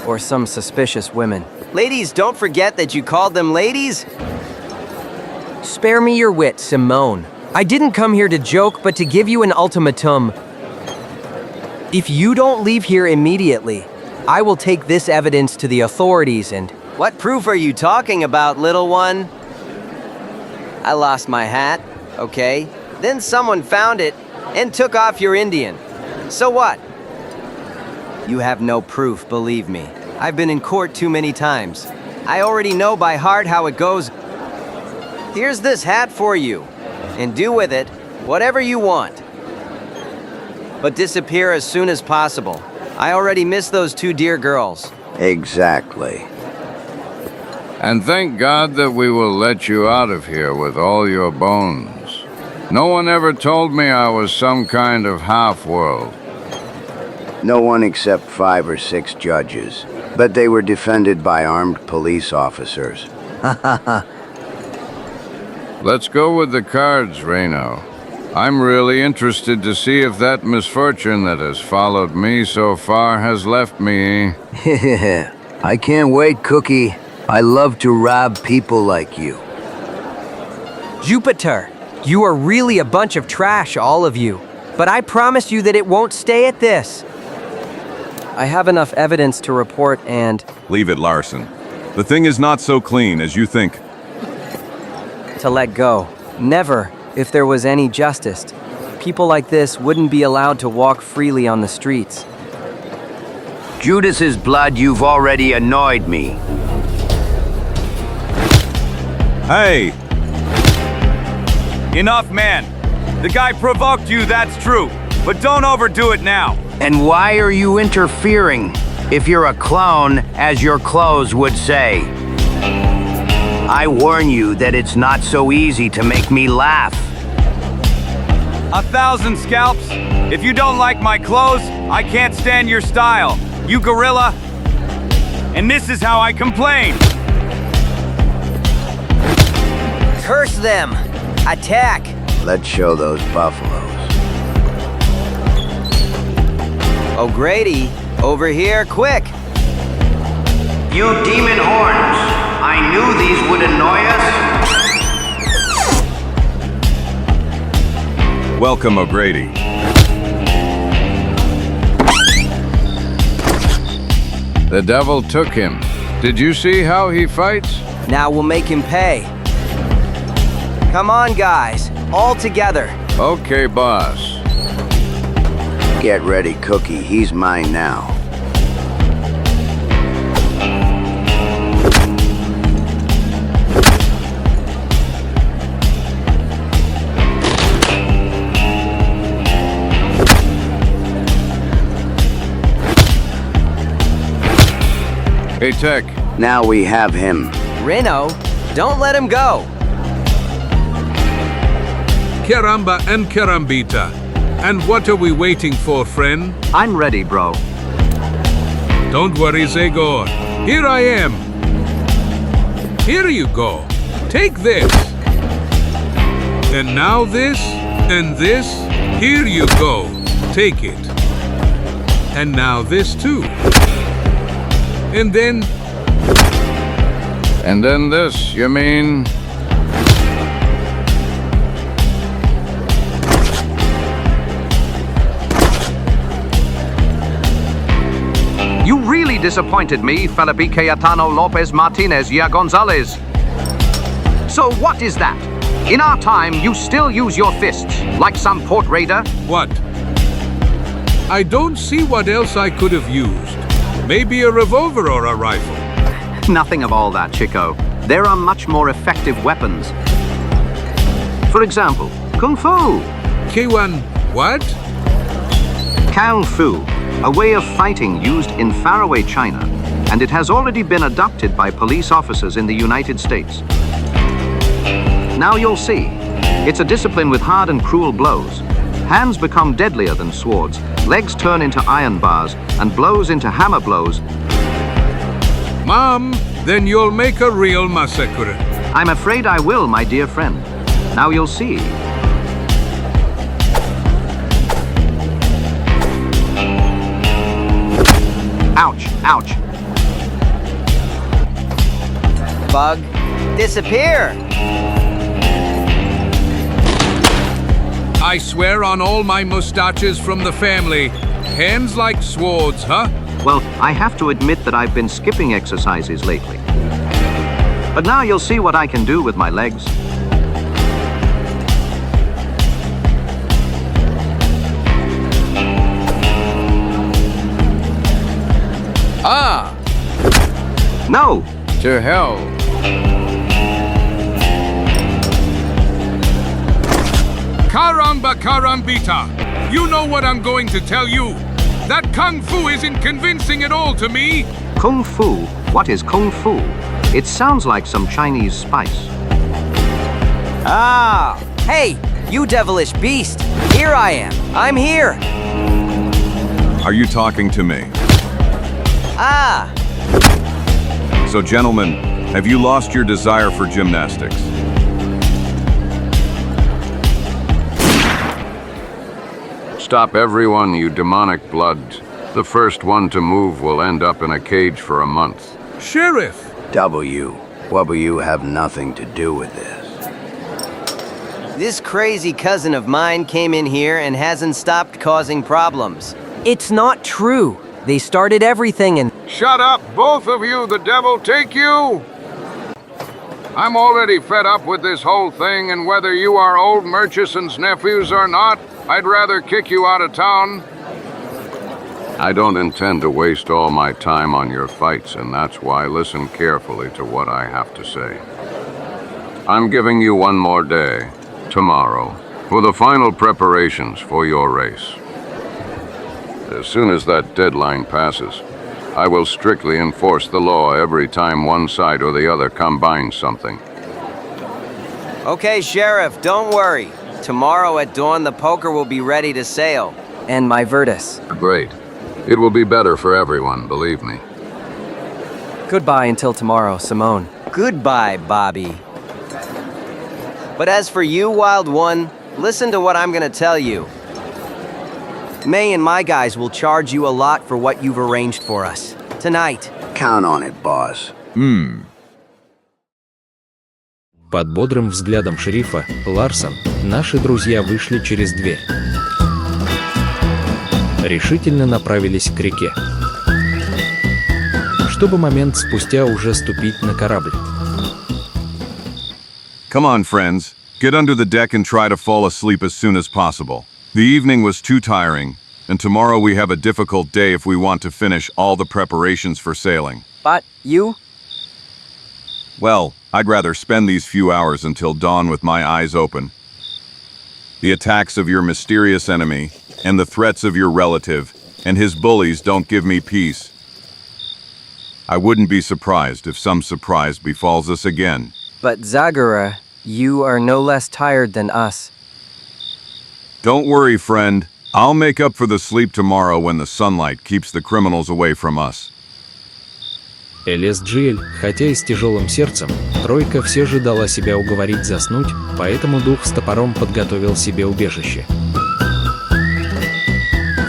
Or some suspicious women? Ladies, don't forget that you called them ladies? Spare me your wit, Simone. I didn't come here to joke, but to give you an ultimatum. If you don't leave here immediately, I will take this evidence to the authorities and... What proof are you talking about, little one? I lost my hat, okay? Then someone found it and took off your Indian. So what? You have no proof, believe me. I've been in court too many times. I already know by heart how it goes. Here's this hat for you, and do with it whatever you want. But disappear as soon as possible. I already miss those two dear girls. Exactly. And thank God that we will let you out of here with all your bones. No one ever told me I was some kind of half-world. No one except 5 or 6 judges, but they were defended by armed police officers. Let's go with the cards, Reno. I'm really interested to see if that misfortune that has followed me so far has left me. I can't wait, Cookie. I love to rob people like you. Jupiter, you are really a bunch of trash, all of you. But I promise you that it won't stay at this. I have enough evidence to report and... Leave it, Larson. The thing is not so clean as you think. To let go. Never, if there was any justice. People like this wouldn't be allowed to walk freely on the streets. Judas's blood, you've already annoyed me. Hey! Enough, man! The guy provoked you, that's true. But don't overdo it now. And why are you interfering? If you're a clone, as your clothes would say. I warn you that it's not so easy to make me laugh. 1,000 scalps? If you don't like my clothes, I can't stand your style. You gorilla. And this is how I complain. Curse them! Attack! Let's show those buffaloes. O'Grady, over here, quick! You demon horns! I knew these would annoy us. Welcome, O'Grady. The devil took him. Did you see how he fights? Now we'll make him pay. Come on, guys. All together. Okay, boss. Get ready, Cookie. He's mine now. Hey, Tech. Now we have him. Reno, don't let him go. Caramba and carambita. And what are we waiting for, friend? I'm ready, bro. Don't worry, Zagor. Here I am. Here you go. Take this. And now this, and this. Here you go. Take it. And now this too. And then... And then this, you mean? You really disappointed me, Felipe Cayetano Lopez Martinez Ya Gonzalez. So what is that? In our time, you still use your fists, like some port raider? What? I don't see what else I could have used. Maybe a revolver or a rifle. Nothing of all that, Chico. There are much more effective weapons. For example, Kung Fu. K1, what? Kung Fu, a way of fighting used in faraway China, and it has already been adopted by police officers in the United States. Now you'll see. It's a discipline with hard and cruel blows. Hands become deadlier than swords, legs turn into iron bars, and blows into hammer blows. Mom, then you'll make a real massacre. I'm afraid I will, my dear friend. Now you'll see. Ouch, ouch. Bug, disappear! I swear on all my mustaches from the family. Hands like swords, huh? Well, I have to admit that I've been skipping exercises lately. But now you'll see what I can do with my legs. Ah! No! To hell. Caramba carambita! You know what I'm going to tell you. That Kung Fu isn't convincing at all to me. Kung Fu? What is Kung Fu? It sounds like some Chinese spice. Ah! Hey, you devilish beast! Here I am. I'm here. Are you talking to me? Ah! So gentlemen, have you lost your desire for gymnastics? Stop everyone, you demonic bloods. The first one to move will end up in a cage for a month. Sheriff! W have nothing to do with this. This crazy cousin of mine came in here and hasn't stopped causing problems. It's not true. They started everything and... Shut up, both of you, the devil take you! I'm already fed up with this whole thing, and whether you are old Murchison's nephews or not, I'd rather kick you out of town. I don't intend to waste all my time on your fights, and that's why listen carefully to what I have to say. I'm giving you one more day, tomorrow, for the final preparations for your race. As soon as that deadline passes, I will strictly enforce the law every time one side or the other combines something. Okay, Sheriff, don't worry. Tomorrow at dawn, the poker will be ready to sail. And my Virtus. Great. It will be better for everyone, believe me. Goodbye until tomorrow, Simone. Goodbye, Bobby. But as for you, Wild One, listen to what I'm gonna tell you. May and my guys will charge you a lot for what you've arranged for us. Tonight. Count on it, boss. Под бодрым взглядом шерифа, Ларсон, наши друзья вышли через дверь. Решительно направились к реке, чтобы момент спустя уже ступить на корабль. Come on, friends. Get under the deck and try to fall asleep as soon as possible. The evening was too tiring, and tomorrow we have a difficult day if we want to finish all the preparations for sailing. But you? Well, I'd rather spend these few hours until dawn with my eyes open. The attacks of your mysterious enemy, and the threats of your relative, and his bullies don't give me peace. I wouldn't be surprised if some surprise befalls us again. But Zagor, you are no less tired than us. Don't worry, friend. I'll make up for the sleep tomorrow when the sunlight keeps the criminals away from us. ЛСГЛ, хотя и с тяжелым сердцем, тройка все же дала себя уговорить заснуть, поэтому дух с топором подготовил себе убежище,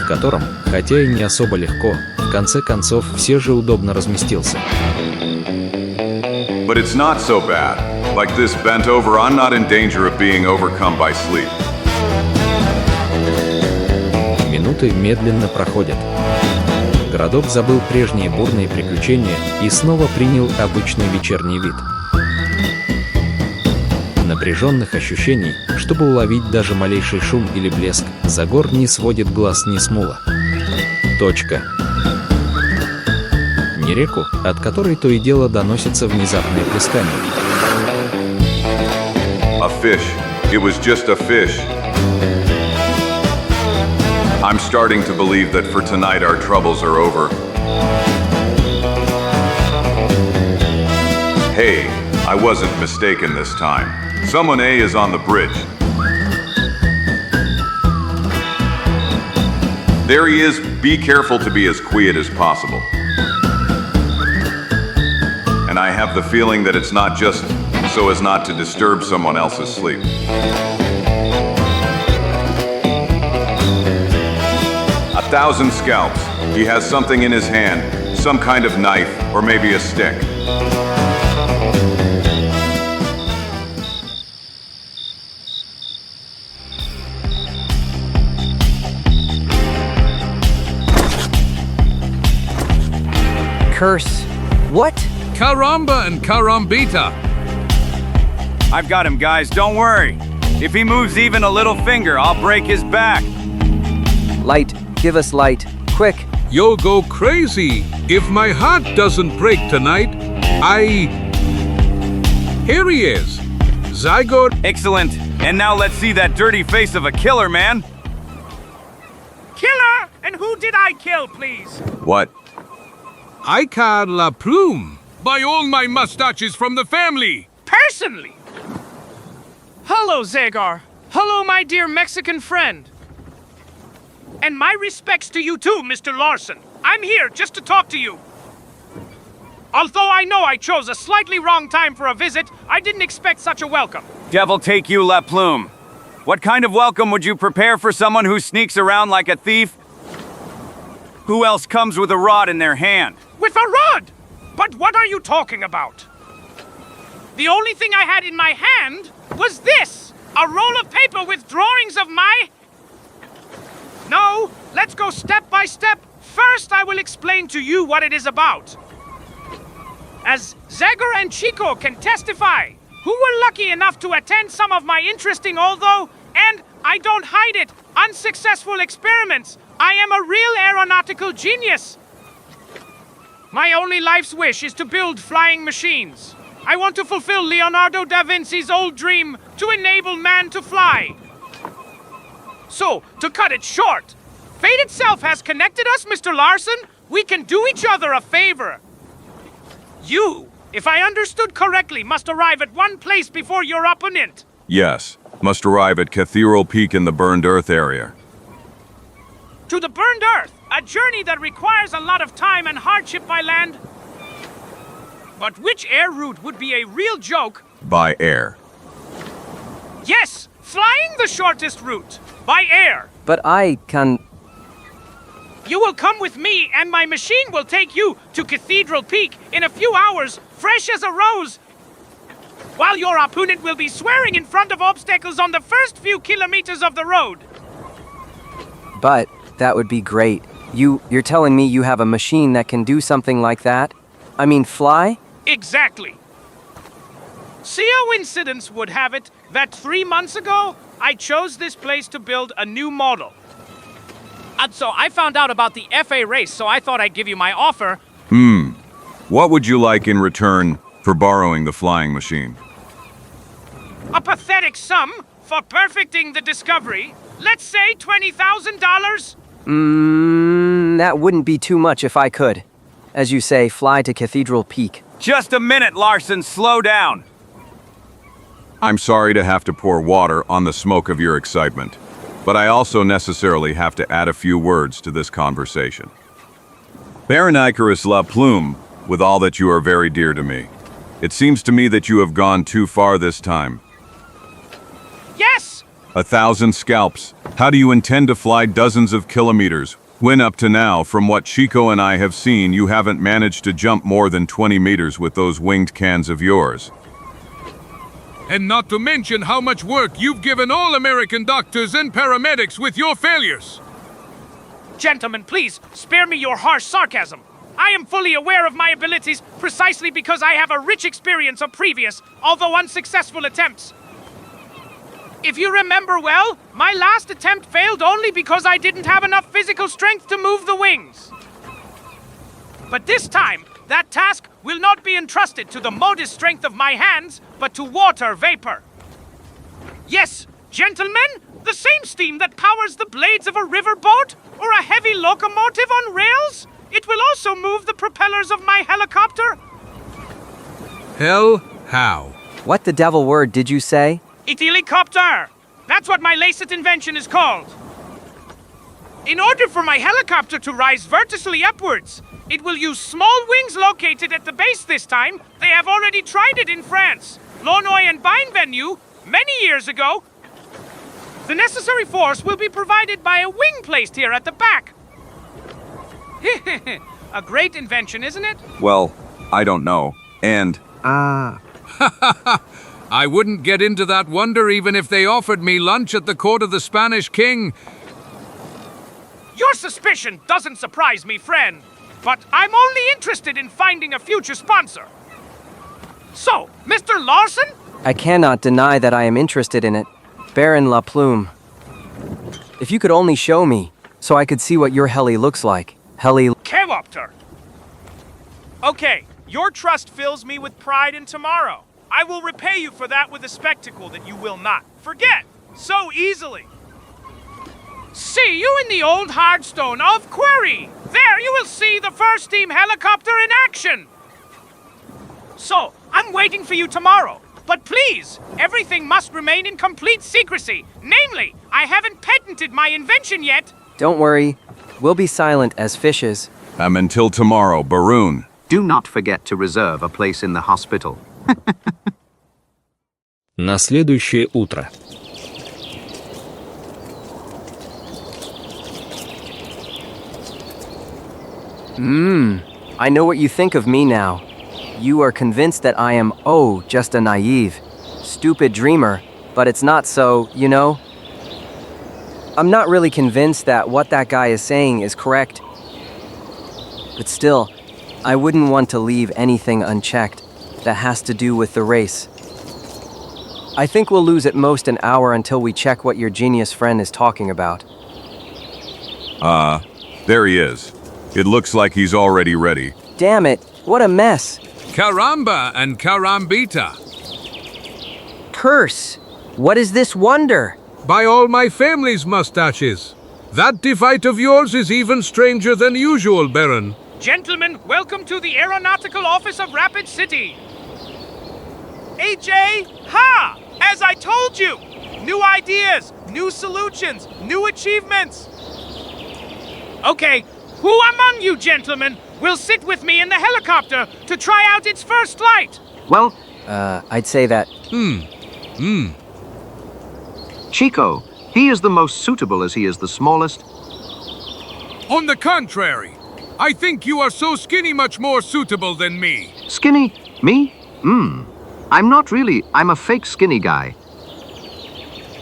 в котором, хотя и не особо легко, в конце концов все же удобно разместился. But it's not so bad. Like this bent over, I'm not in danger of being overcome by sleep. Минуты медленно проходят. Городок забыл прежние бурные приключения и снова принял обычный вечерний вид. Напряженных ощущений, чтобы уловить даже малейший шум или блеск, Загор не сводит глаз ни с мула. Точка. Не реку, от которой то и дело доносится внезапное плескание. A fish. It was just a fish. I'm starting to believe that for tonight our troubles are over. Hey, I wasn't mistaken this time. Someone A is on the bridge. There he is. Be careful to be as quiet as possible. And I have the feeling that it's not just so as not to disturb someone else's sleep. 1,000 scalps. He has something in his hand, some kind of knife, or maybe a stick. Curse. What? Caramba and carambita. I've got him, guys, don't worry. If he moves even a little finger, I'll break his back. Light. Give us light. Quick. You'll go crazy. If my heart doesn't break tonight, Here he is. Zagor. Excellent. And now let's see that dirty face of a killer, man. Killer? And who did I kill, please? What? Icar la plume. By all my mustaches from the family. Personally. Hello, Zagor. Hello, my dear Mexican friend. And my respects to you too, Mr. Larson. I'm here just to talk to you. Although I know I chose a slightly wrong time for a visit, I didn't expect such a welcome. Devil take you, La Plume. What kind of welcome would you prepare for someone who sneaks around like a thief? Who else comes with a rod in their hand? With a rod? But what are you talking about? The only thing I had in my hand was this! A roll of paper with drawings of my... No, let's go step by step. First, I will explain to you what it is about. As Zagor and Chico can testify, who were lucky enough to attend some of my interesting, although, and I don't hide it, unsuccessful experiments, I am a real aeronautical genius. My only life's wish is to build flying machines. I want to fulfill Leonardo da Vinci's old dream to enable man to fly. So, to cut it short, fate itself has connected us, Mr. Larson. We can do each other a favor. You, if I understood correctly, must arrive at one place before your opponent. Yes. Must arrive at Cathedral Peaka in the burned earth area. To the burned earth, a journey that requires a lot of time and hardship by land. But which air route would be a real joke? By air. Yes, flying the shortest route. By air. But I can... You will come with me, and my machine will take you to Cathedral Peaka in a few hours, fresh as a rose, while your opponent will be swearing in front of obstacles on the first few kilometers of the road. But that would be great. You're telling me you have a machine that can do something like that? I mean, fly? Exactly. Coincidence would have it that 3 months ago, I chose this place to build a new model. And so I found out about the FA race, so I thought I'd give you my offer. What would you like in return for borrowing the flying machine? A pathetic sum for perfecting the discovery. Let's say $20,000. That wouldn't be too much if I could. As you say, fly to Cathedral Peaka. Just a minute, Larson, slow down. I'm sorry to have to pour water on the smoke of your excitement, but I also necessarily have to add a few words to this conversation. Baron Icarus La Plume with all that you are very dear to me. It seems to me that you have gone too far this time. Yes! 1,000 scalps. How do you intend to fly dozens of kilometers, when up to now, from what Chico and I have seen, you haven't managed to jump more than 20 meters with those winged cans of yours? And not to mention how much work you've given all American doctors and paramedics with your failures. Gentlemen, please, spare me your harsh sarcasm. I am fully aware of my abilities precisely because I have a rich experience of previous, although unsuccessful attempts. If you remember well, my last attempt failed only because I didn't have enough physical strength to move the wings. But this time, that task will not be entrusted to the modest strength of my hands, but to water vapor. Yes, gentlemen, the same steam that powers the blades of a riverboat or a heavy locomotive on rails, it will also move the propellers of my helicopter. Hell, how? What the devil word did you say? Helicopter! That's what my latest invention is called. In order for my helicopter to rise vertically upwards, it will use small wings located at the base this time. They have already tried it in France, Launoy and Bienvenue, many years ago. The necessary force will be provided by a wing placed here at the back. A great invention, isn't it? Well, I don't know. And... I wouldn't get into that wonder even if they offered me lunch at the court of the Spanish king. Your suspicion doesn't surprise me, friend. But I'm only interested in finding a future sponsor. So, Mr. Larson? I cannot deny that I am interested in it. Baron La Plume. If you could only show me, so I could see what your heli looks like. Kewopter. Okay, your trust fills me with pride in tomorrow. I will repay you for that with a spectacle that you will not forget so easily. See you in the old Hardstone of Quarry. There you will see the first steam helicopter in action. So, I'm waiting for you tomorrow. But please, everything must remain in complete secrecy. Namely, I haven't patented my invention yet. Don't worry, we'll be silent as fishes. until tomorrow, Baroon. Do not forget to reserve a place in the hospital. На следующее утро. I know what you think of me now. You are convinced that I am, just a naive, stupid dreamer, but it's not so, you know? I'm not really convinced that what that guy is saying is correct. But still, I wouldn't want to leave anything unchecked that has to do with the race. I think we'll lose at most an hour until we check what your genius friend is talking about. There he is. It looks like he's already ready. Damn it, what a mess. Caramba and carambita. Curse! What is this wonder? By all my family's mustaches. That device of yours is even stranger than usual, Baron. Gentlemen, welcome to the Aeronautical Office of Rapid City. AJ, ha! As I told you! New ideas, new solutions, new achievements. Okay, who among you gentlemen will sit with me in the helicopter to try out its first flight? Well, I'd say that. Chico, he is the most suitable as he is the smallest. On the contrary, I think you are so skinny much more suitable than me. Skinny? Me? I'm not really. I'm a fake skinny guy.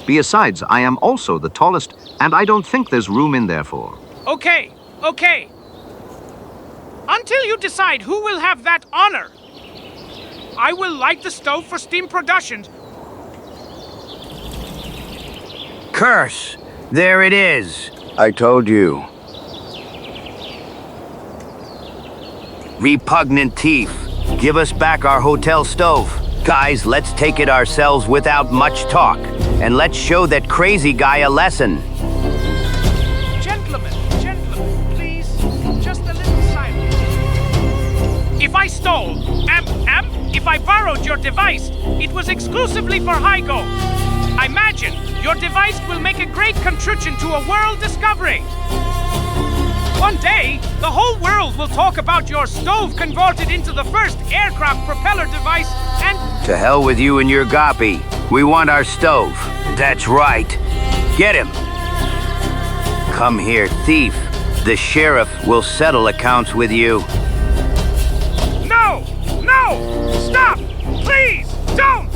Besides, I am also the tallest, and I don't think there's room in there for. Okay. Until you decide who will have that honor, I will light the stove for steam production. Curse! There it is. I told you. Repugnant thief. Give us back our hotel stove. Guys, let's take it ourselves without much talk. And let's show that crazy guy a lesson. Gentlemen, please, just a little silence. If I stole, if I borrowed your device, it was exclusively for Hygo. I imagine your device will make a great contribution to a world discovery. One day, the whole world will talk about your stove converted into the first aircraft propeller device and... To hell with you and your goppy. We want our stove. That's right. Get him. Come here, thief. The sheriff will settle accounts with you. No! No! Stop! Please, don't!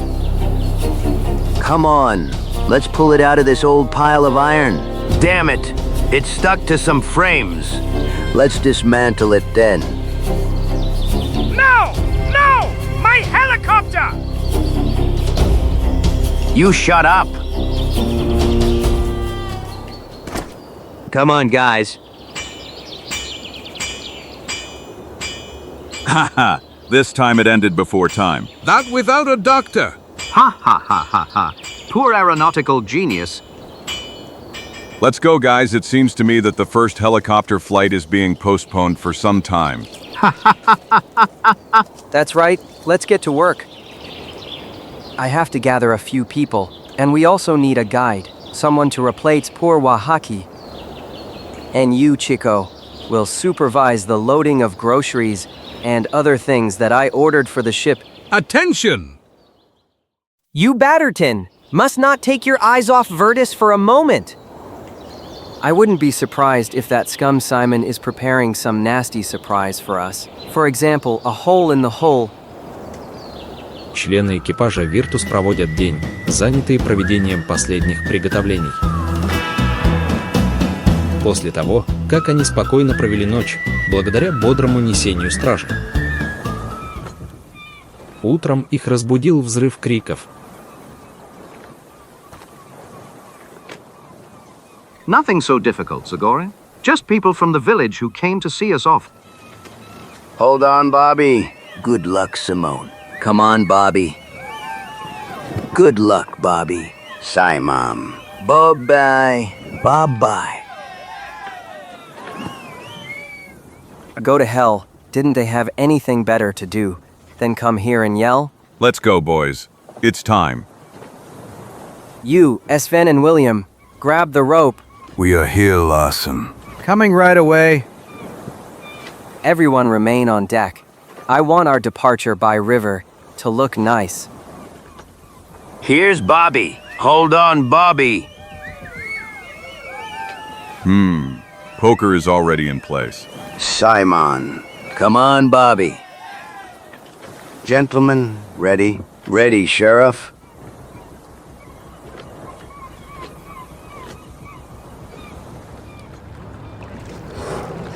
Come on. Let's pull it out of this old pile of iron. Damn it. It's stuck to some frames. Let's dismantle it then. No! No! My helicopter! You shut up. Come on, guys. Haha, this time it ended before time. That without a doctor. Ha ha ha ha ha. Poor aeronautical genius. Let's go, guys. It seems to me that the first helicopter flight is being postponed for some time. That's right. Let's get to work. I have to gather a few people, and we also need a guide, someone to replace poor Wahaki. And you, Chico, will supervise the loading of groceries and other things that I ordered for the ship. Attention! You, Batterton, must not take your eyes off Virtus for a moment. I wouldn't be surprised if that scum Simon is preparing some nasty surprise for us. For example, a hole in the hull. Члены экипажа Virtus проводят день, занятые проведением последних приготовлений. После того, как они спокойно провели ночь, благодаря бодрому несению стражи. Утром их разбудил взрыв криков. Nothing so difficult, Zagor. Just people from the village who came to see us off. Hold on, Bobby. Good luck, Simone. Come on, Bobby. Good luck, Bobby. Simon. Bye-bye. Bye-bye. Go to hell. Didn't they have anything better to do than come here and yell? Let's go, boys. It's time. You, Sven and William, grab the rope. We are here, Lawson. Coming right away. Everyone remain on deck. I want our departure by river to look nice. Here's Bobby. Hold on, Bobby. Poker is already in place. Simon. Come on, Bobby. Gentlemen, ready? Ready, Sheriff?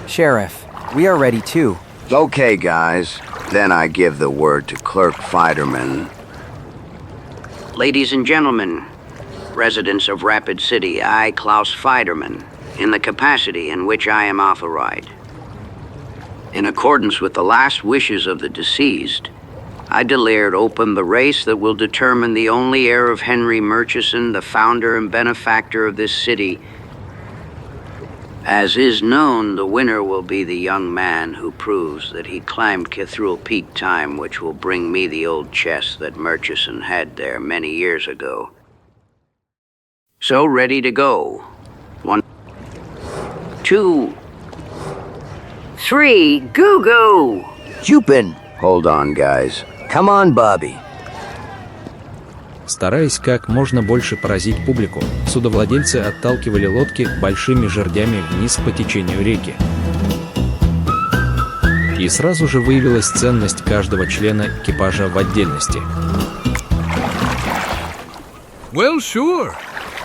Sheriff, we are ready too. Okay, guys. Then I give the word to Clerk Fiderman. Ladies and gentlemen, residents of Rapid City, I, Klaus Fiderman, in the capacity in which I am authorized. In accordance with the last wishes of the deceased, I declared open the race that will determine the only heir of Henry Murchison, the founder and benefactor of this city. As is known, the winner will be the young man who proves that he climbed Cathedral Peaka time, which will bring me the old chest that Murchison had there many years ago. So ready to go. 1, 2, 3, goo-goo! Jupin! Hold on, guys. Come on, Bobby. Стараясь как можно больше поразить публику, судовладельцы отталкивали лодки большими жердями вниз по течению реки. И сразу же выявилась ценность каждого члена экипажа в отдельности. Well, sure.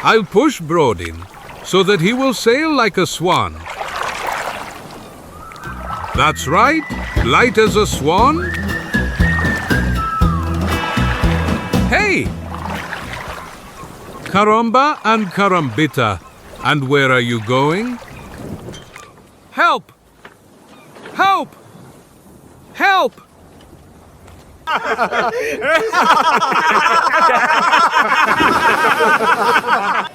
I'll push Brodin so that he will sail like a swan. That's right, light as a swan. Hey! Caramba and Carambita. And where are you going? Help! Help! Help!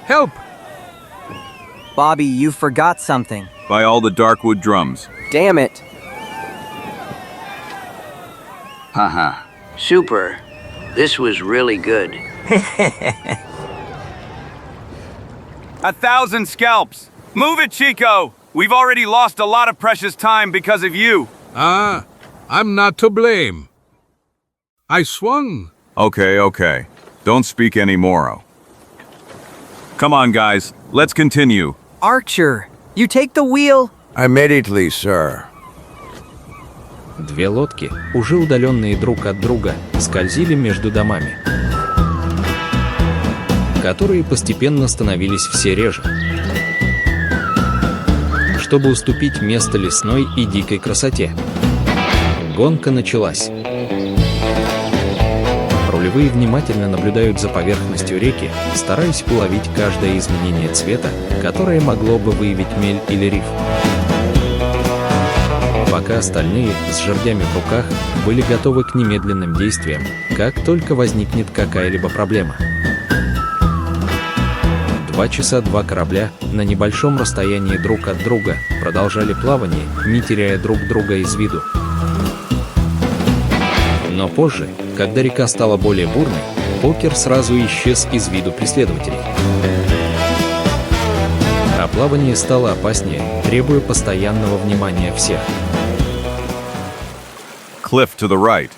Help! Bobby, you forgot something. By all the Darkwood drums. Damn it. Haha. Super. This was really good. 1,000 scalps. Move it, Chico. We've already lost a lot of precious time because of you. I'm not to blame. I swung. Okay. Don't speak anymore. Come on, guys. Let's continue. Archer, you take the wheel? Immediately, sir. Две лодки, уже удаленные друг от друга, скользили между домами, которые постепенно становились все реже, чтобы уступить место лесной и дикой красоте. Гонка началась. Рулевые внимательно наблюдают за поверхностью реки, стараясь уловить каждое изменение цвета, которое могло бы выявить мель или риф. Пока остальные, с жердями в руках, были готовы к немедленным действиям, как только возникнет какая-либо проблема. 2 часа 2 корабля на небольшом расстоянии друг от друга продолжали плавание, не теряя друг друга из виду. Но позже, когда река стала более бурной, Покер сразу исчез из виду преследователей. А плавание стало опаснее, требуя постоянного внимания всех. Cliff to the right.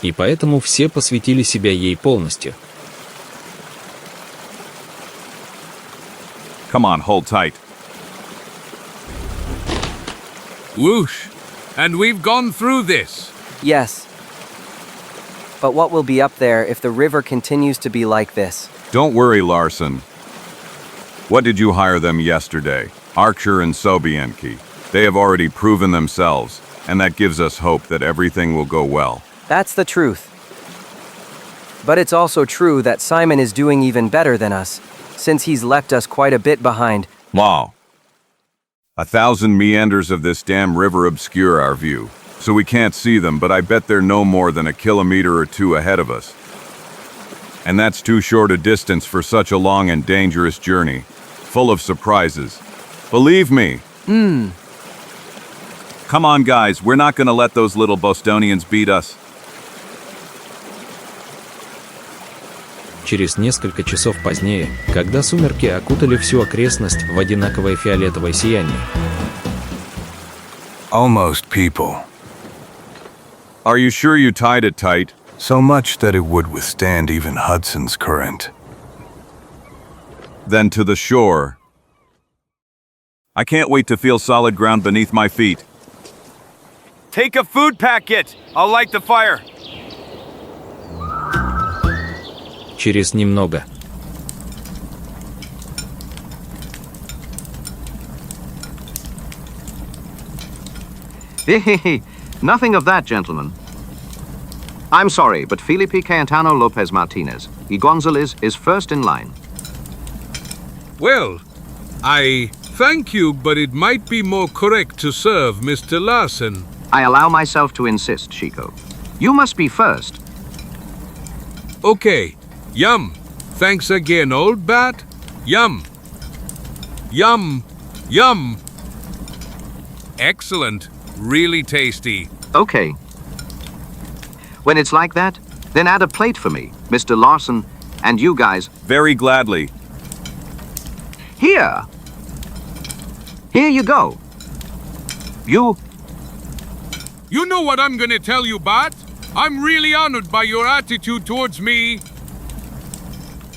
И поэтому все посвятили себя ей полностью. Come on, hold tight. Whoosh! And we've gone through this. Yes. But what will be up there if the river continues to be like this? Don't worry, Larson. What did you hire them yesterday? Archer and Sobienki. They have already proven themselves, and that gives us hope that everything will go well. That's the truth. But it's also true that Simon is doing even better than us, since he's left us quite a bit behind. Wow. 1,000 meanders of this damn river obscure our view, so we can't see them, but I bet they're no more than a kilometer or two ahead of us. And that's too short a distance for such a long and dangerous journey, full of surprises. Believe me. Come on, guys, we're not gonna let those little Bostonians beat us. Через несколько часов позднее, когда сумерки окутали всю окрестность в одинаковое фиолетовое сияние. Almost people. Are you sure you tied it tight? So much that it would withstand even Hudson's current. Then to the shore. I can't wait to feel solid ground beneath my feet. Take a food packet. I'll light the fire. Через немного. Nothing of that, gentlemen. I'm sorry, but Felipe Cayetano Lopez Martinez, y Gonzalez, is first in line. Well, I thank you, but it might be more correct to serve Mr. Larson. I allow myself to insist, Chico. You must be first. Okay. Yum. Thanks again, old bat. Yum. Yum. Yum. Excellent. Really tasty. Okay. When it's like that, then add a plate for me, Mr. Larson, and you guys. Very gladly. Here. Here you go. You know what I'm gonna tell you, Bat? I'm really honored by your attitude towards me.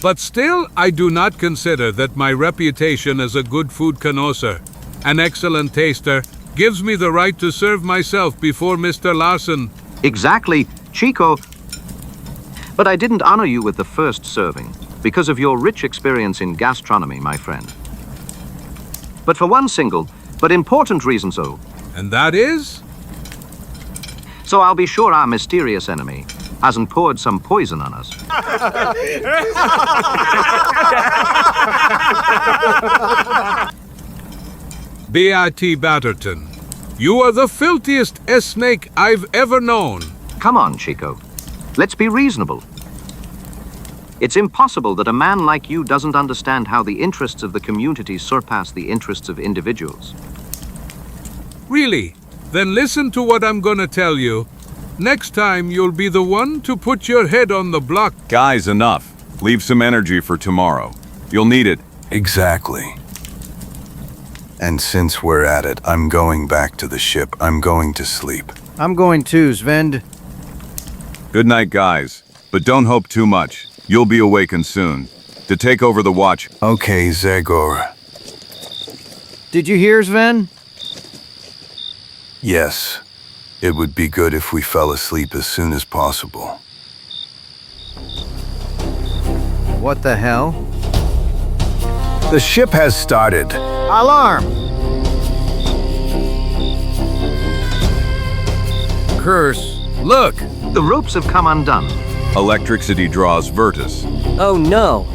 But still, I do not consider that my reputation as a good food connoisseur, an excellent taster, gives me the right to serve myself before Mr. Larson. Exactly, Chico. But I didn't honor you with the first serving, because of your rich experience in gastronomy, my friend. But for one single, but important reason so. And that is? So I'll be sure our mysterious enemy hasn't poured some poison on us. Bat Batterton, you are the filthiest snake I've ever known. Come on, Chico. Let's be reasonable. It's impossible that a man like you doesn't understand how the interests of the community surpass the interests of individuals. Really? Then listen to what I'm gonna tell you. Next time, you'll be the one to put your head on the block. Guys, enough. Leave some energy for tomorrow. You'll need it. Exactly. And since we're at it, I'm going back to the ship. I'm going to sleep. I'm going too, Sven. Good night, guys. But don't hope too much. You'll be awakened soon. To take over the watch. Okay, Zagor. Did you hear, Sven? Yes. It would be good if we fell asleep as soon as possible. What the hell? The ship has started. Alarm! Curse. Look! The ropes have come undone. Electricity draws Virtus. Oh no!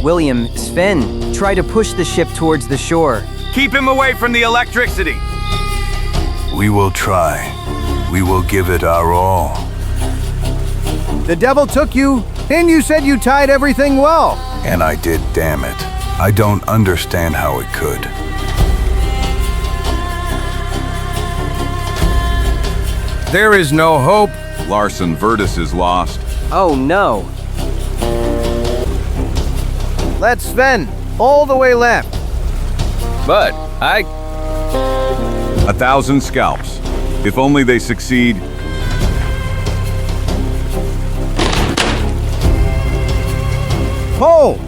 William, Sven, try to push the ship towards the shore. Keep him away from the electricity. We will try. We will give it our all. The devil took you, and you said you tied everything well. And I did, damn it. I don't understand how it could. There is no hope. Larson, Virtus is lost. Oh no! Let's Sven, all the way left. But 1,000 scalps. If only they succeed. Pole!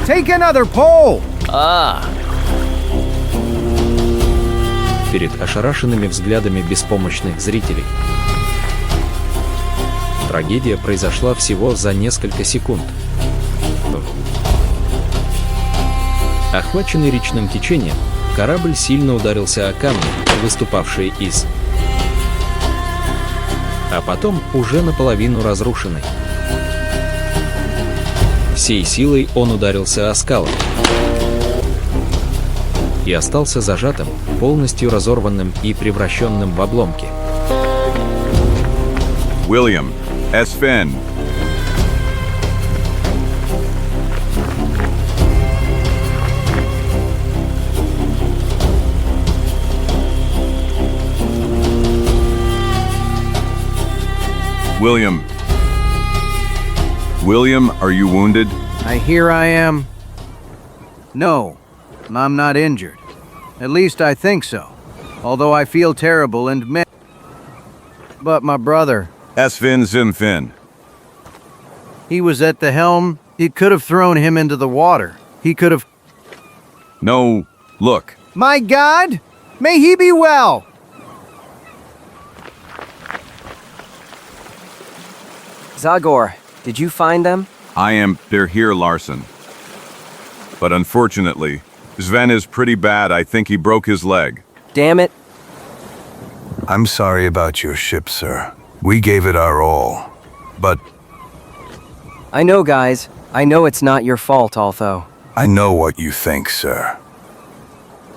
Take another pole! Перед ошарашенными взглядами беспомощных зрителей. Трагедия произошла всего за несколько секунд. Охваченный речным течением, корабль сильно ударился о камни, выступавшие из... А потом уже наполовину разрушенный. Всей силой он ударился о скалы и остался зажатым, полностью разорванным и превращенным в обломки. William, Sven. William. William, are you wounded? I hear I am. No, I'm not injured. At least I think so. Although I feel terrible and But my brother, Sven Zimfin. he was at the helm. It could have thrown him into the water. He could have... No, look. My God! May he be well! Zagor, did you find them? They're here, Larson. But unfortunately, Sven is pretty bad. I think he broke his leg. Damn it. I'm sorry about your ship, sir. We gave it our all. But I know, guys. I know it's not your fault, although. I know what you think, sir.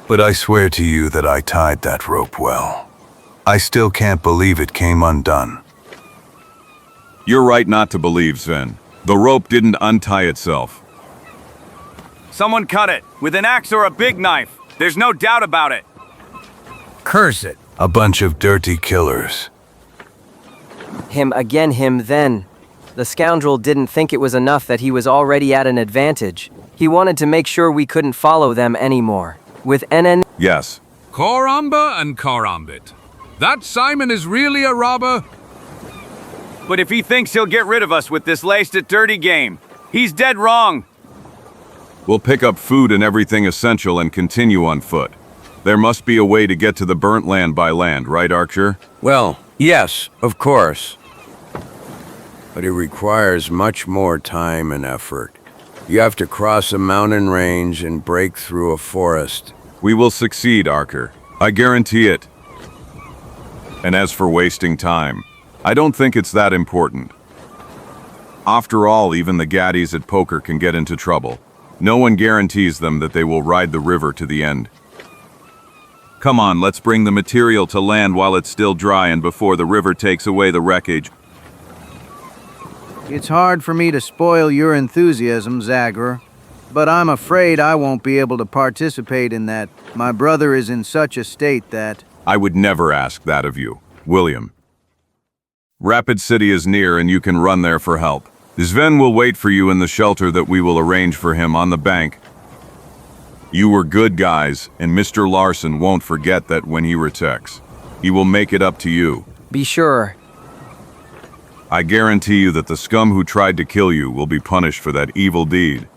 But I swear to you that I tied that rope well. I still can't believe it came undone. You're right not to believe, Sven. The rope didn't untie itself. someone cut it with an axe or a big knife. There's no doubt about it. Curse it. A bunch of dirty killers. Him again, him then. The scoundrel didn't think it was enough that he was already at an advantage. He wanted to make sure we couldn't follow them anymore. With NN... Yes. Koramba and Korambit. That Simon is really a robber? But if he thinks he'll get rid of us with this laced at dirty game, he's dead wrong. We'll pick up food and everything essential and continue on foot. There must be a way to get to the burnt land by land, right, Archer? Well, yes, of course. But it requires much more time and effort. You have to cross a mountain range and break through a forest. We will succeed, Archer. I guarantee it. And as for wasting time, I don't think it's that important. After all, even the gaddies at poker can get into trouble. No one guarantees them that they will ride the river to the end. Come on, let's bring the material to land while it's still dry and before the river takes away the wreckage. It's hard for me to spoil your enthusiasm, Zagor, but I'm afraid I won't be able to participate in that. My brother is in such a state that... I would never ask that of you, William. Rapid City is near and you can run there for help. Sven will wait for you in the shelter that we will arrange for him on the bank. You were good guys, and Mr. Larson won't forget that when he returns. He will make it up to you. Be sure. I guarantee you that the scum who tried to kill you will be punished for that evil deed.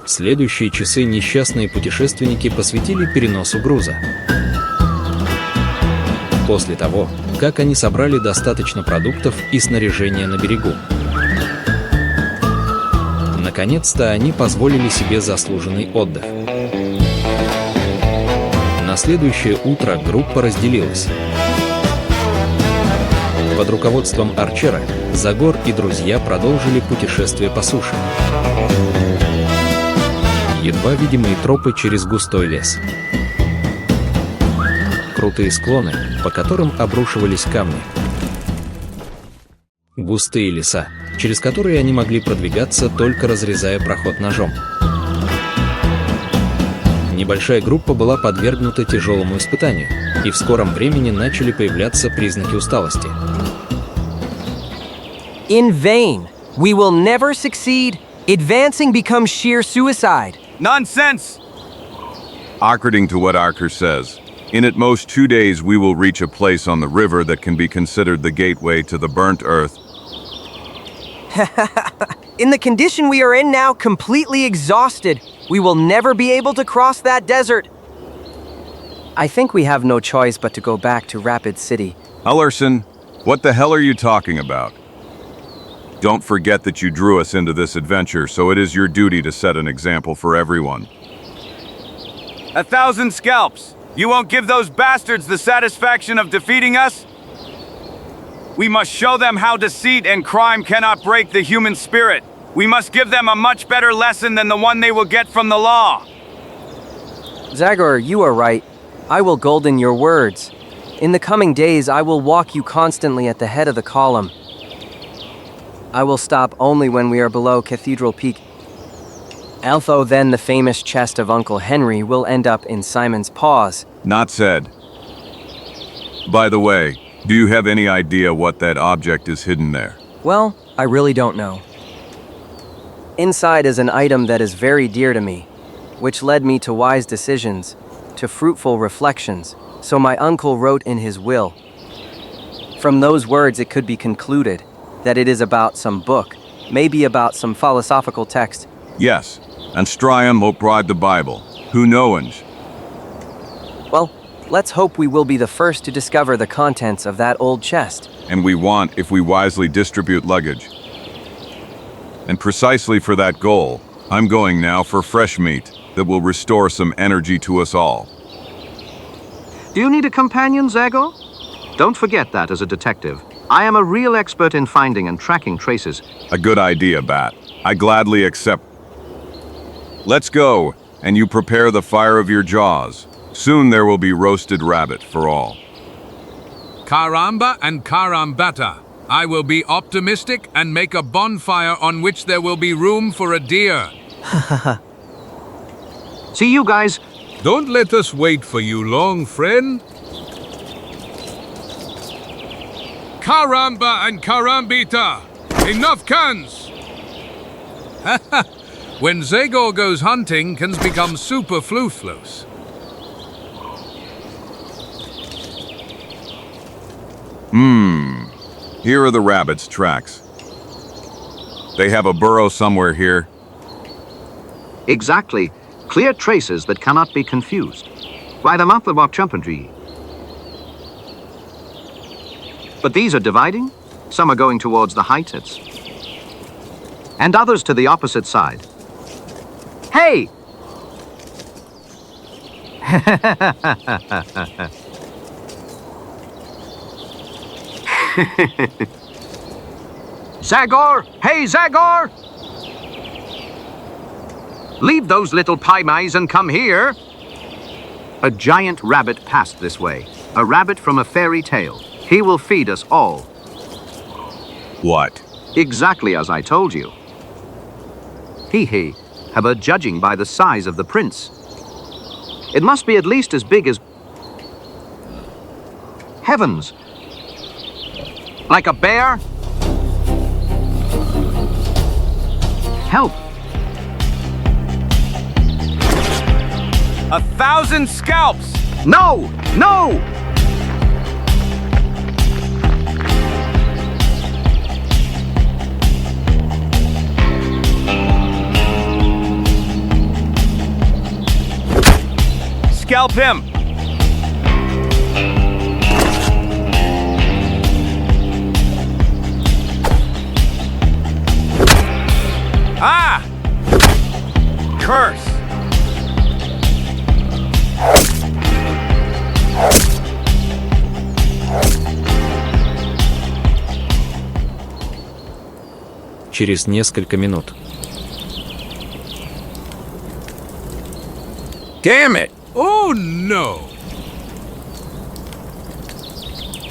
В следующие часы несчастные путешественники посвятили переносу груза. После того, как они собрали достаточно продуктов и снаряжения на берегу. Наконец-то они позволили себе заслуженный отдых. На следующее утро группа разделилась. Под руководством Арчера Загор и друзья продолжили путешествие по суше. Едва видимые тропы через густой лес. Крутые склоны, по которым обрушивались камни. Густые леса, через которые они могли продвигаться, только разрезая проход ножом. Небольшая группа была подвергнута тяжелому испытанию, и в скором времени начали появляться признаки усталости. In vain. We will never succeed. Advancing becomes sheer suicide. Nonsense! According to what Archer says, in at most 2 days we will reach a place on the river that can be considered the gateway to the burnt earth. In the condition we are in now, completely exhausted, we will never be able to cross that desert. I think we have no choice but to go back to Rapid City. Ellerson, what the hell are you talking about? Don't forget that you drew us into this adventure, so it is your duty to set an example for everyone. 1,000 scalps! You won't give those bastards the satisfaction of defeating us? We must show them how deceit and crime cannot break the human spirit. We must give them a much better lesson than the one they will get from the law. Zagor, you are right. I will golden your words. In the coming days, I will walk you constantly at the head of the column. I will stop only when we are below Cathedral Peaka. Although then the famous chest of Uncle Henry will end up in Simon's paws. Not said. By the way, do you have any idea what that object is hidden there? Well, I really don't know. Inside is an item that is very dear to me, which led me to wise decisions, to fruitful reflections, so my uncle wrote in his will. From those words it could be concluded that it is about some book, maybe about some philosophical text. Yes, and Strium will pride the Bible. Who knows? Well, let's hope we will be the first to discover the contents of that old chest. And we want if we wisely distribute luggage. And precisely for that goal, I'm going now for fresh meat that will restore some energy to us all. Do you need a companion, Zagor? Don't forget that as a detective. I am a real expert in finding and tracking traces. A good idea, Bat. I gladly accept. Let's go, and you prepare the fire of your jaws. Soon there will be roasted rabbit for all. Caramba and carambata. I will be optimistic and make a bonfire on which there will be room for a deer. See you guys. Don't let us wait for you long, friend. Caramba and carambita. Enough cans. When Zagor goes hunting, cans become super fluflus. Here are the rabbit's tracks. They have a burrow somewhere here. Exactly. Clear traces that cannot be confused. By the mouth of our tree. But these are dividing. Some are going towards the heights. And others to the opposite side. Hey! Zagor! Hey, Zagor! Leave those little pie-mice and come here. A giant rabbit passed this way. A rabbit from a fairy tale. He will feed us all. What? Exactly as I told you. Hee, but judging by the size of the prince. It must be at least as big as... Heavens! Like a bear? Help! 1,000 scalps! No! No! Scalp him! Ah! Curse! Через несколько минут. Damn it! Oh no!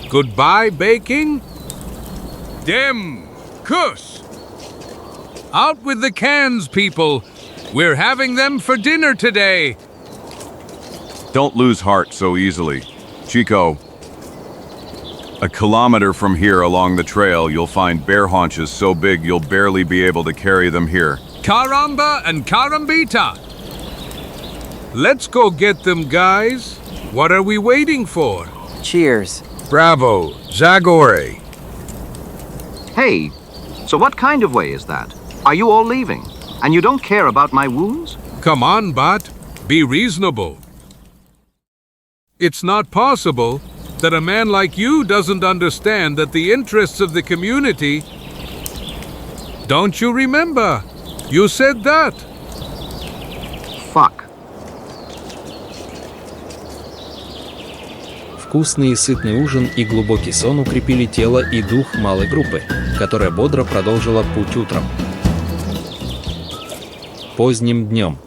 Goodbye, baking? Dem Kuss! Out with the cans, people! We're having them for dinner today! Don't lose heart so easily. Chico, a kilometer from here along the trail, you'll find bear haunches so big you'll barely be able to carry them here. Caramba and carambita! Let's go get them, guys. What are we waiting for? Cheers. Bravo, Zagor EN. Hey, so what kind of way is that? Are you all leaving? And you don't care about my wounds? Come on, Bat. Be reasonable. It's not possible that a man like you doesn't understand that the interests of the community... Don't you remember? You said that. Fuck. Вкусный и сытный ужин и глубокий сон укрепили тело и дух малой группы, которая бодро продолжила путь утром. Поздним днем.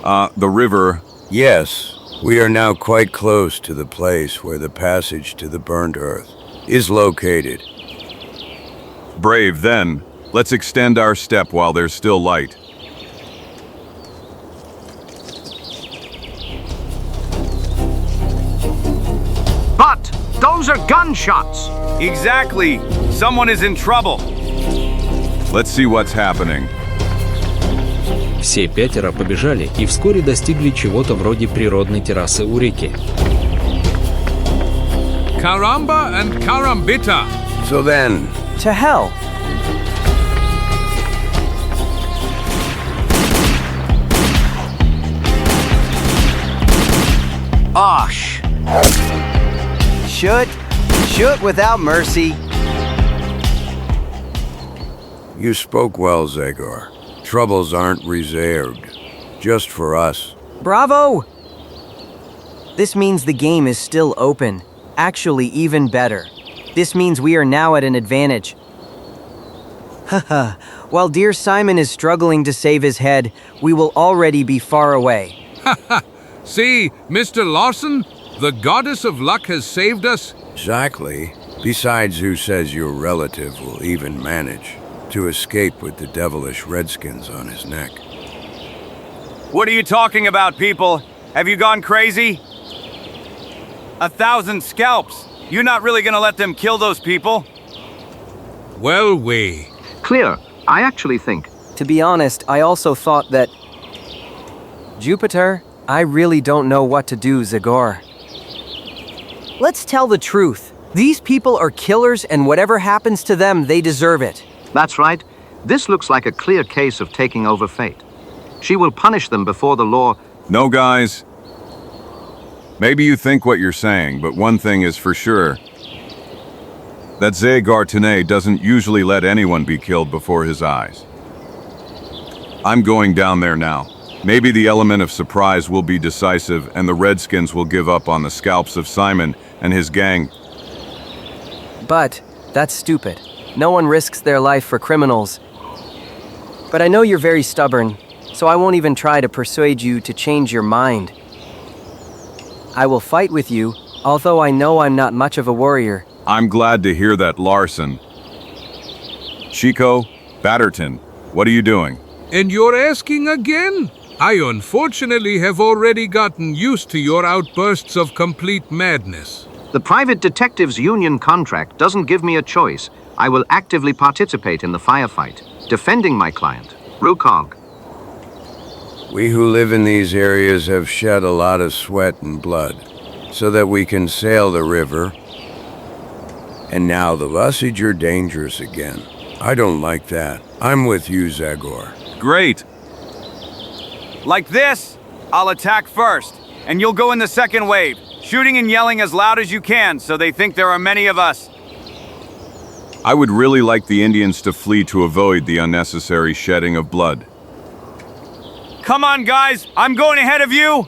The river. Yes, we are now quite close to the place where the passage to the burnt earth is located. Brave, then. Let's extend our step while there's still light. But those are gunshots! Exactly! Someone is in trouble! Let's see what's happening. Все пятеро побежали и вскоре достигли чего-то вроде природной террасы у реки. Caramba and carambita! So then, To hell. Osh! Shoot without mercy. you spoke well, Zagor. Troubles aren't reserved, just for us. Bravo! This means the game is still open. Actually, even better. This means we are now at an advantage. Haha, while dear Simon is struggling to save his head, we will already be far away. See, Mr. Lawson, the goddess of luck has saved us. Exactly. Besides, who says your relative will even manage to escape with the devilish redskins on his neck? What are you talking about, people? Have you gone crazy? 1,000 scalps. You're not really gonna let them kill those people? Well, we. Clear. I actually think. To be honest, I also thought that... Jupiter, I really don't know what to do, Zagor. Let's tell the truth. These people are killers, and whatever happens to them, they deserve it. That's right. This looks like a clear case of taking over fate. She will punish them before the law. No, guys. Maybe you think what you're saying, but one thing is for sure. That Zagor EN doesn't usually let anyone be killed before his eyes. I'm going down there now. Maybe the element of surprise will be decisive and the Redskins will give up on the scalps of Simon and his gang. But that's stupid. No one risks their life for criminals. But I know you're very stubborn, so I won't even try to persuade you to change your mind. I will fight with you, although I know I'm not much of a warrior. I'm glad to hear that, Larson. Chico, Batterton, what are you doing? And you're asking again? I unfortunately have already gotten used to your outbursts of complete madness. The Private Detectives Union contract doesn't give me a choice. I will actively participate in the firefight, defending my client, Rukog. We who live in these areas have shed a lot of sweat and blood so that we can sail the river. And now the Lusage are dangerous again. I don't like that. I'm with you, Zagor. Great. Like this, I'll attack first, and you'll go in the second wave, shooting and yelling as loud as you can so they think there are many of us. I would really like the Indians to flee to avoid the unnecessary shedding of blood. Come on, guys, I'm going ahead of you.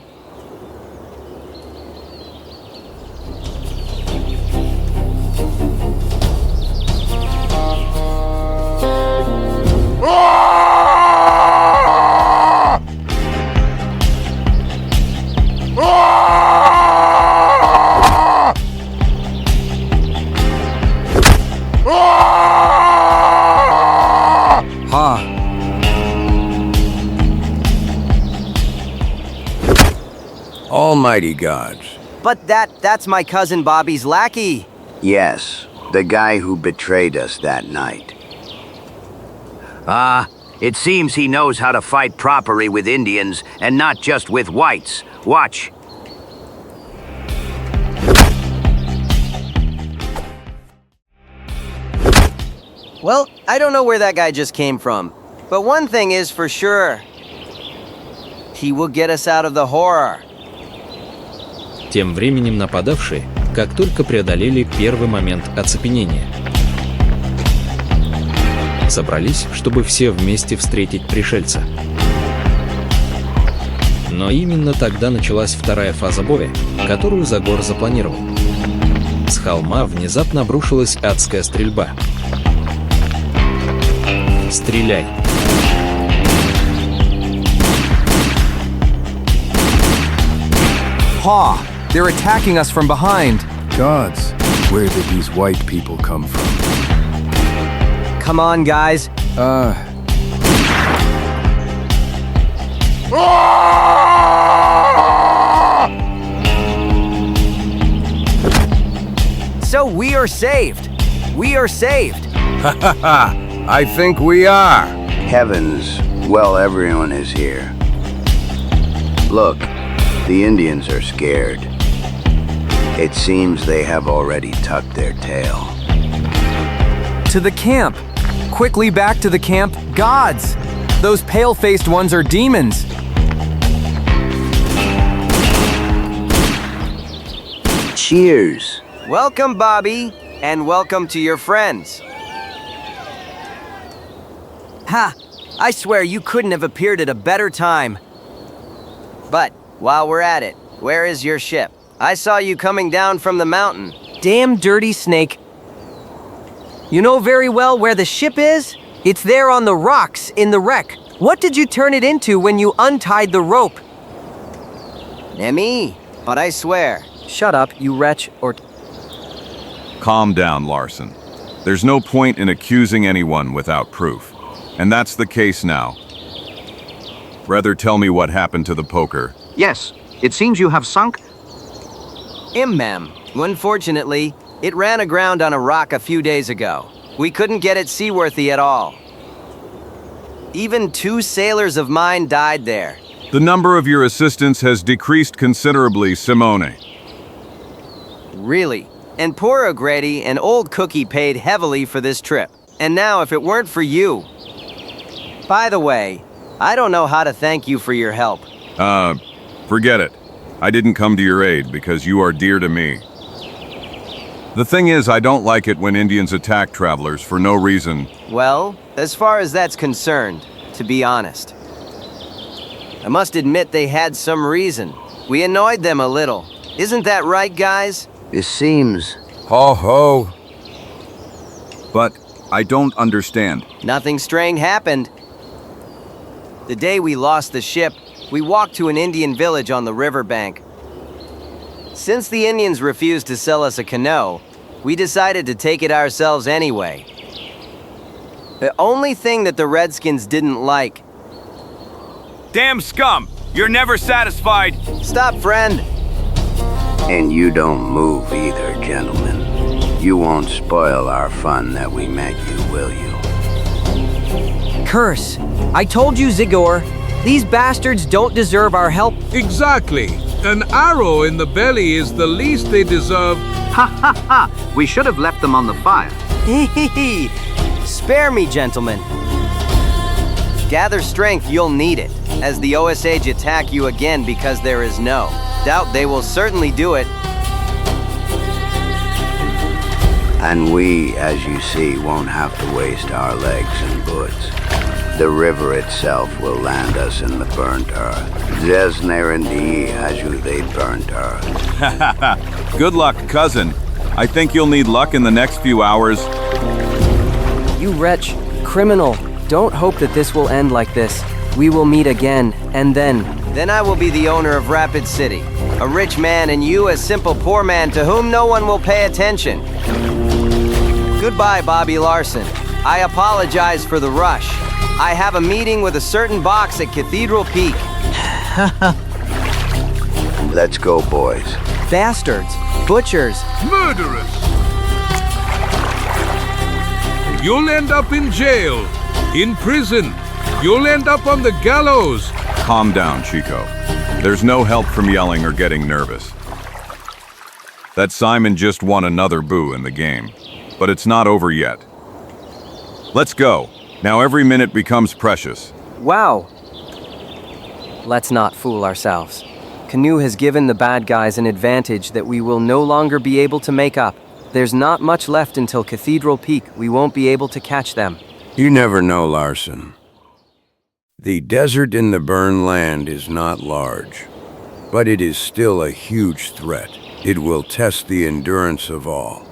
Almighty gods. But that's my cousin Bobby's lackey. Yes, the guy who betrayed us that night. It seems he knows how to fight properly with Indians and not just with whites. Watch. Well, I don't know where that guy just came from, but one thing is for sure. He will get us out of the horror. Тем временем нападавшие, как только преодолели первый момент оцепенения, собрались, чтобы все вместе встретить пришельца. Но именно тогда началась вторая фаза боя, которую Загор запланировал. С холма внезапно обрушилась адская стрельба. Стреляй! Ha! They're attacking us from behind. Gods, where did these white people come from? Come on, guys. So we are saved. We are saved. Ha ha ha! I think we are. Heavens, well, everyone is here. Look, the Indians are scared. It seems they have already tucked their tail. To the camp! Quickly back to the camp! Gods! Those pale-faced ones are demons! Cheers! Welcome, Bobby, and welcome to your friends. Ha! I swear you couldn't have appeared at a better time. But, while we're at it, where is your ship? I saw you coming down from the mountain. Damn dirty snake. You know very well where the ship is? It's there on the rocks in the wreck. What did you turn it into when you untied the rope? Nemi, but I swear. Shut up, you wretch, or... Calm down, Larson. There's no point in accusing anyone without proof. And that's the case now. Rather tell me what happened to the poker. Yes, it seems you have sunk. Ma'am. Unfortunately, it ran aground on a rock a few days ago. We couldn't get it seaworthy at all. Even 2 sailors of mine died there. The number of your assistants has decreased considerably, Simone. Really? And poor O'Grady and old Cookie paid heavily for this trip. And now if it weren't for you... By the way, I don't know how to thank you for your help. Forget it. I didn't come to your aid because you are dear to me. The thing is, I don't like it when Indians attack travelers for no reason. Well, as far as that's concerned, to be honest, I must admit they had some reason. We annoyed them a little. Isn't that right, guys? It seems... Ho ho! But I don't understand. Nothing strange happened. The day we lost the ship, we walked to an Indian village on the riverbank. Since the Indians refused to sell us a canoe, we decided to take it ourselves anyway. The only thing that the Redskins didn't like... Damn scum! You're never satisfied! Stop, friend! And you don't move either, gentlemen. You won't spoil our fun that we met you, will you? Curse! I told you, Zagor. These bastards don't deserve our help. Exactly. An arrow in the belly is the least they deserve. Ha ha ha! We should have left them on the fire. Hee hee hee. Spare me, gentlemen. Gather strength, you'll need it, as the Osage attack you again because there is no doubt they will certainly do it. And we, as you see, won't have to waste our legs and boots. The river itself will land us in the burnt earth. Desnerindi as you they burnt earth. Good luck, cousin. I think you'll need luck in the next few hours. You wretch, criminal, don't hope that this will end like this. We will meet again, and then I will be the owner of Rapid City. A rich man and you a simple poor man to whom no one will pay attention. Goodbye, Bobby Larson. I apologize for the rush. I have a meeting with a certain box at Cathedral Peaka. Let's go, boys. Bastards, butchers, Murderers! You'll end up in jail, in prison. You'll end up on the gallows. Calm down, Chico. There's no help from yelling or getting nervous. That Simon just won another boo in the game, but it's not over yet. Let's go. Now every minute becomes precious. Wow. Let's not fool ourselves. Canoe has given the bad guys an advantage that we will no longer be able to make up. There's not much left until Cathedral Peaka. We won't be able to catch them. You never know, Larson. The desert in the burned land is not large, but it is still a huge threat. It will test the endurance of all.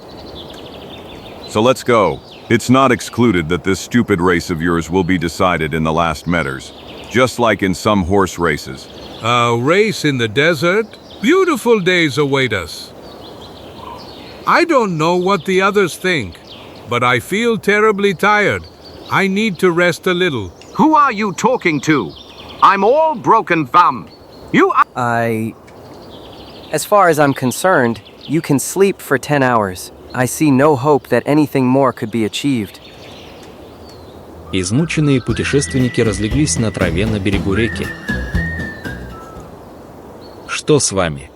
So let's go. It's not excluded that this stupid race of yours will be decided in the last meters, just like in some horse races. A race in the desert? Beautiful days await us. I don't know what the others think, but I feel terribly tired. I need to rest a little. Who are you talking to? I'm all broken, fam. You are... As far as I'm concerned, you can sleep for 10 hours. I see no hope that anything more could be achieved. Измученные путешественники разлеглись на траве на берегу реки. Что с вами?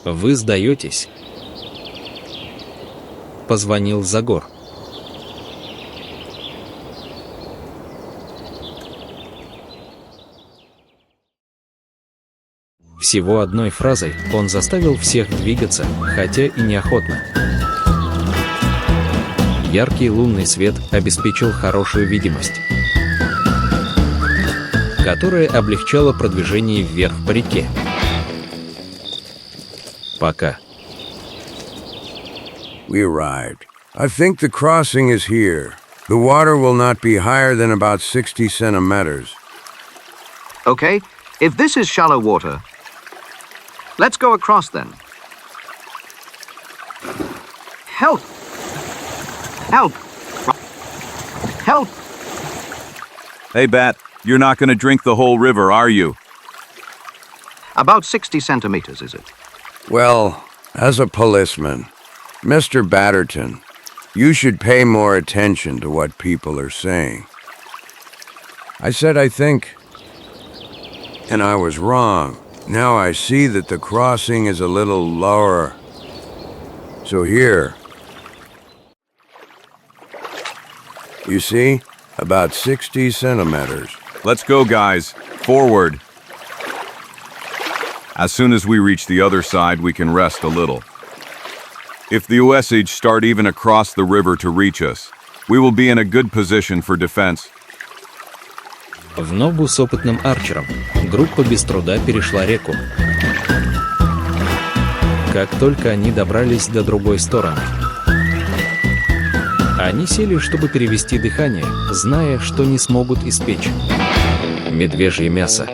Вы сдаетесь? Позвонил Загор. Всего одной фразой он заставил всех двигаться, хотя и неохотно. Яркий лунный свет обеспечил хорошую видимость, которая облегчала продвижение вверх по реке. Пока. We arrived. I think the crossing is here. The water will not be higher than about 60 centimeters. Okay, if this is shallow water, let's go across then. Help! Help! Help! Hey, Bat, you're not going to drink the whole river, are you? About 60 centimeters, is it? Well, as a policeman, Mr. Batterton, you should pay more attention to what people are saying. I said I think, and I was wrong. Now I see that the crossing is a little lower. So here, you see, about 60 centimeters. Let's go, guys. Forward. As soon as we reach the other side, we can rest a little. If the Osage start even across the river to reach us, we will be in a good position for defense. В ногу с опытным арчером группа без труда перешла реку. Как только они добрались до другой стороны, они сели, чтобы перевести дыхание, зная, что не смогут испечь медвежье мясо.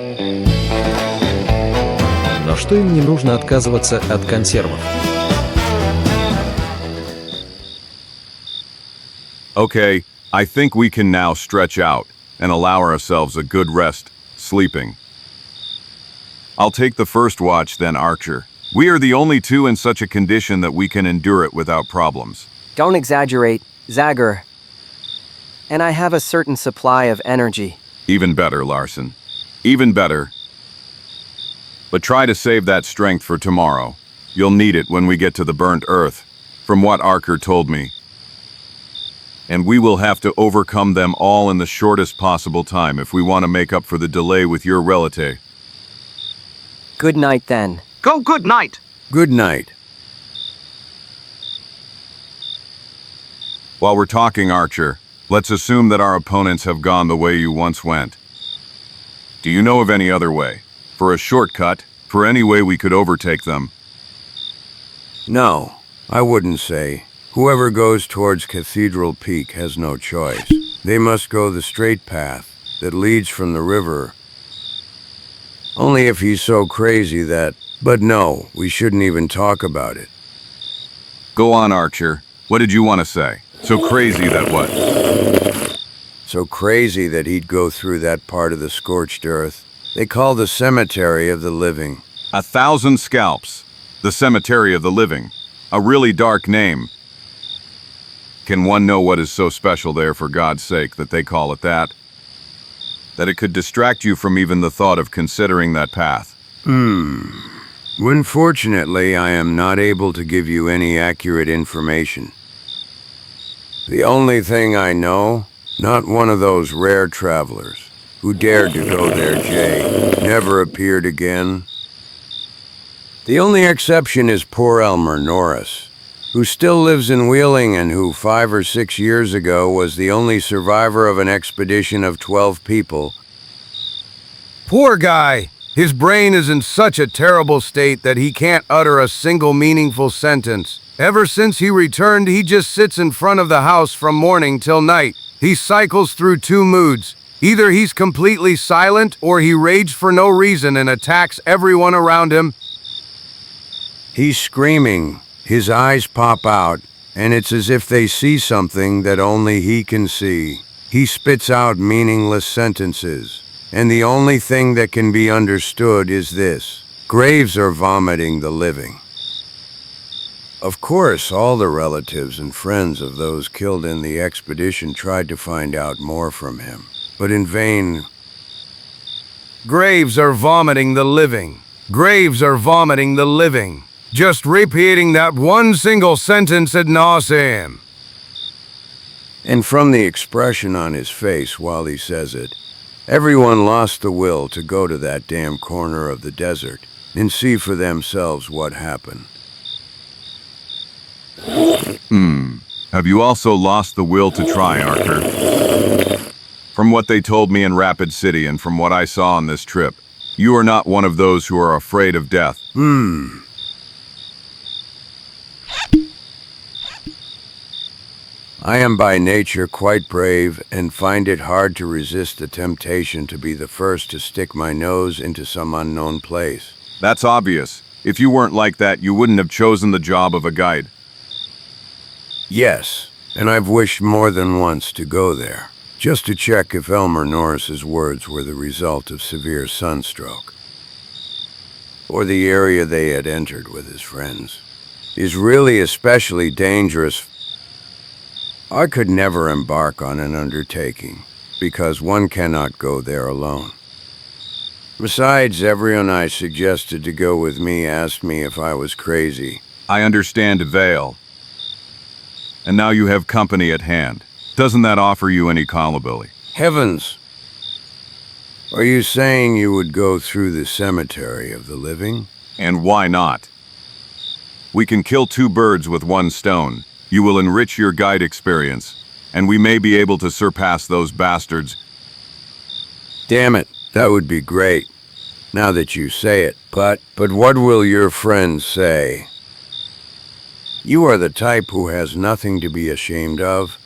Но что им не нужно отказываться от консервов? Okay, I think we can now stretch out and allow ourselves a good rest, sleeping. I'll take the first watch, then Archer. We are the only two in such a condition that we can endure it without problems. Don't exaggerate, Zagor. And I have a certain supply of energy. Even better, Larson. Even better. But try to save that strength for tomorrow. You'll need it when we get to the burnt earth, from what Archer told me. And we will have to overcome them all in the shortest possible time if we want to make up for the delay with your relative. Good night then. Go good night. Good night. While we're talking, Archer, let's assume that our opponents have gone the way you once went. Do you know of any other way? For a shortcut? For any way we could overtake them? No, I wouldn't say. Whoever goes towards Cathedral Peak has no choice. They must go the straight path that leads from the river. Only if he's so crazy that... But no, we shouldn't even talk about it. Go on, Archer. What did you want to say? So crazy that what? So crazy that he'd go through that part of the scorched earth they call the cemetery of the living. 1,000 scalps. The cemetery of the living. A really dark name. Can one know what is so special there, for God's sake, that they call it that? That it could distract you from even the thought of considering that path. Unfortunately, I am not able to give you any accurate information. The only thing I know, not one of those rare travelers who dared to go there, Jay, never appeared again. The only exception is poor Elmer Norris, who still lives in Wheeling and who 5 or 6 years ago was the only survivor of an expedition of 12 people. Poor guy! His brain is in such a terrible state that he can't utter a single meaningful sentence. Ever since he returned, he just sits in front of the house from morning till night. He cycles through 2 moods. Either he's completely silent or he rages for no reason and attacks everyone around him. He's screaming, his eyes pop out, and it's as if they see something that only he can see. He spits out meaningless sentences, and the only thing that can be understood is this: graves are vomiting the living. Of course, all the relatives and friends of those killed in the expedition tried to find out more from him, but in vain. Graves are vomiting the living. Graves are vomiting the living. Just repeating that one single sentence ad nauseam. And from the expression on his face while he says it, everyone lost the will to go to that damn corner of the desert and see for themselves what happened. Have you also lost the will to try, Archer? From what they told me in Rapid City and from what I saw on this trip, you are not one of those who are afraid of death. I am by nature quite brave and find it hard to resist the temptation to be the first to stick my nose into some unknown place. That's obvious. If you weren't like that, you wouldn't have chosen the job of a guide. Yes, and I've wished more than once to go there, just to check if Elmer Norris's words were the result of severe sunstroke, or the area they had entered with his friends is really especially dangerous. I could never embark on an undertaking, because one cannot go there alone. Besides, everyone I suggested to go with me asked me if I was crazy. I understand, Vale. And now you have company at hand. Doesn't that offer you any culpability? Heavens! Are you saying you would go through the cemetery of the living? And why not? We can kill 2 birds with 1 stone. You will enrich your guide experience, and we may be able to surpass those bastards. Damn it, that would be great, now that you say it. But what will your friends say? You are the type who has nothing to be ashamed of,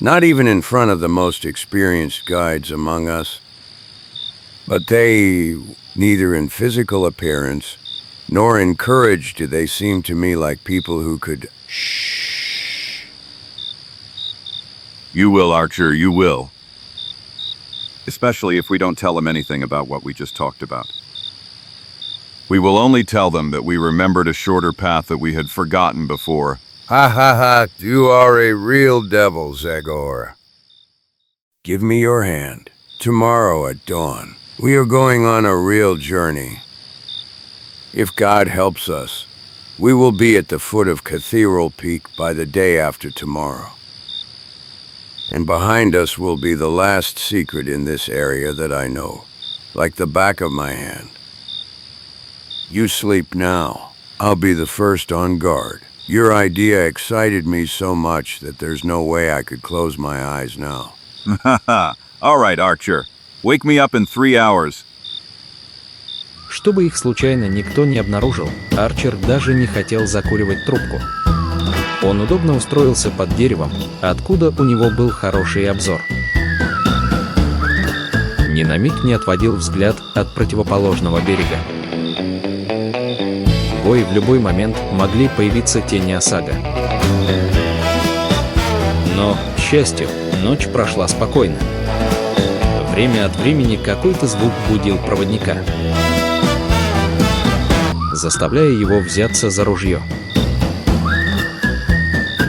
not even in front of the most experienced guides among us. But they, neither in physical appearance, nor in courage do they seem to me like people who could... You will, Archer, you will. Especially if we don't tell them anything about what we just talked about. We will only tell them that we remembered a shorter path that we had forgotten before. Ha ha ha, you are a real devil, Zagor. Give me your hand. Tomorrow at dawn, We are going on a real journey. If God helps us, we will be at the foot of Cathedral Peaka by the day after tomorrow. And behind us will be the last secret in this area that I know, like the back of my hand. You sleep now. I'll be the first on guard. Your idea excited me so much that there's no way I could close my eyes now. All right, Archer. Wake me up in 3 hours. Чтобы их случайно никто не обнаружил, Арчер даже не хотел закуривать трубку. Он удобно устроился под деревом, откуда у него был хороший обзор. Ни на миг не отводил взгляд от противоположного берега. В бой в любой момент могли появиться тени осага. Но, к счастью, ночь прошла спокойно. Время от времени какой-то звук будил проводника, заставляя его взяться за ружье.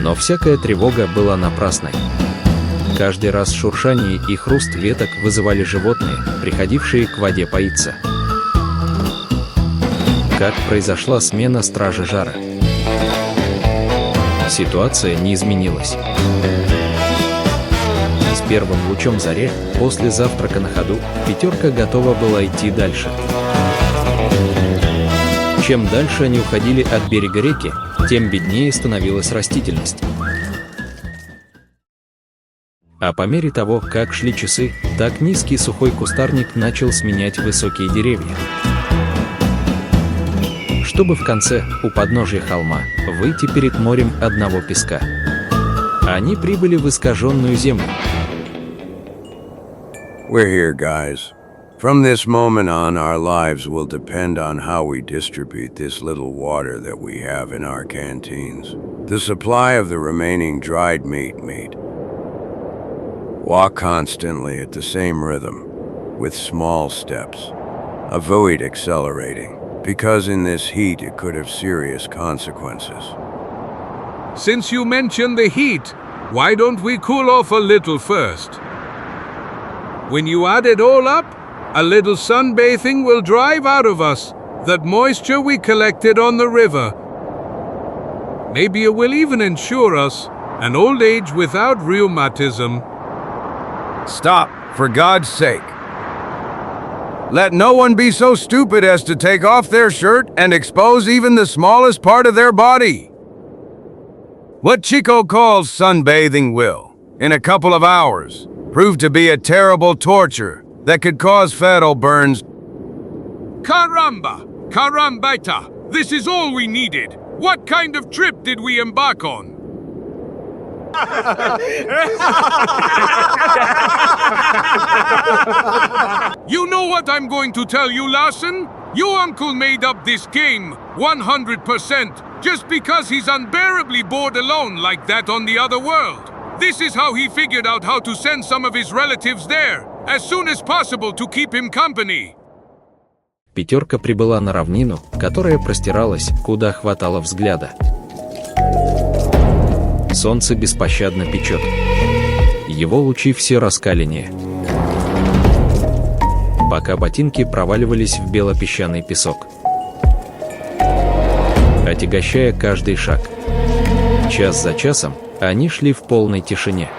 Но всякая тревога была напрасной. Каждый раз шуршание и хруст веток вызывали животные, приходившие к воде поиться. Как произошла смена стражи жара. Ситуация не изменилась. С первым лучом зари, после завтрака на ходу, пятерка готова была идти дальше. Чем дальше они уходили от берега реки, тем беднее становилась растительность. А по мере того, как шли часы, так низкий сухой кустарник начал сменять высокие деревья. Чтобы в конце, у подножия холма, выйти перед морем одного песка. Они прибыли в искаженную землю. We're here, guys. From this moment on, our lives will depend on how we distribute this little water that we have in our canteens. The supply of the remaining dried meat. Walk constantly at the same rhythm, with small steps. Avoid accelerating, because in this heat it could have serious consequences. Since you mentioned the heat, why don't we cool off a little first? When you add it all up, a little sunbathing will drive out of us that moisture we collected on the river. Maybe it will even ensure us an old age without rheumatism. Stop, for God's sake. Let no one be so stupid as to take off their shirt and expose even the smallest part of their body. What Chico calls sunbathing will, in a couple of hours, prove to be a terrible torture that could cause fatal burns. Caramba! Carambita! This is all we needed! What kind of trip did we embark on? You know what I'm going to tell you, Larson? Your uncle made up this game 100% just because he's unbearably bored alone like that on the other world. This is how he figured out how to send some of his relatives there as soon as possible to keep him company. Пятерка прибыла на равнину, которая простиралась, куда хватало взгляда. Солнце беспощадно печет. Его лучи все раскаленнее. Пока ботинки проваливались в белопесчаный песок, отягощая каждый шаг. Час за часом они шли в полной тишине,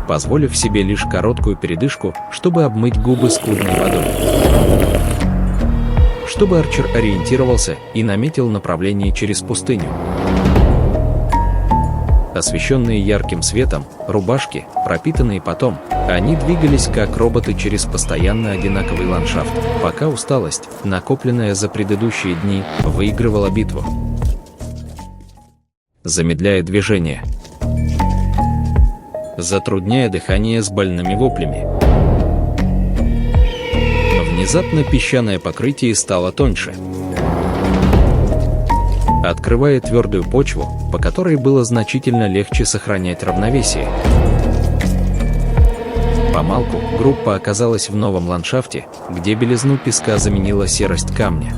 позволив себе лишь короткую передышку, чтобы обмыть губы скудной водой. Чтобы Арчер ориентировался и наметил направление через пустыню. Освещенные ярким светом, рубашки, пропитанные потом, они двигались как роботы через постоянно одинаковый ландшафт, пока усталость, накопленная за предыдущие дни, выигрывала битву. Замедляя движение, затрудняя дыхание с больными воплями. Внезапно песчаное покрытие стало тоньше, открывая твердую почву, по которой было значительно легче сохранять равновесие. Помалку группа оказалась в новом ландшафте, где белизну песка заменила серость камня.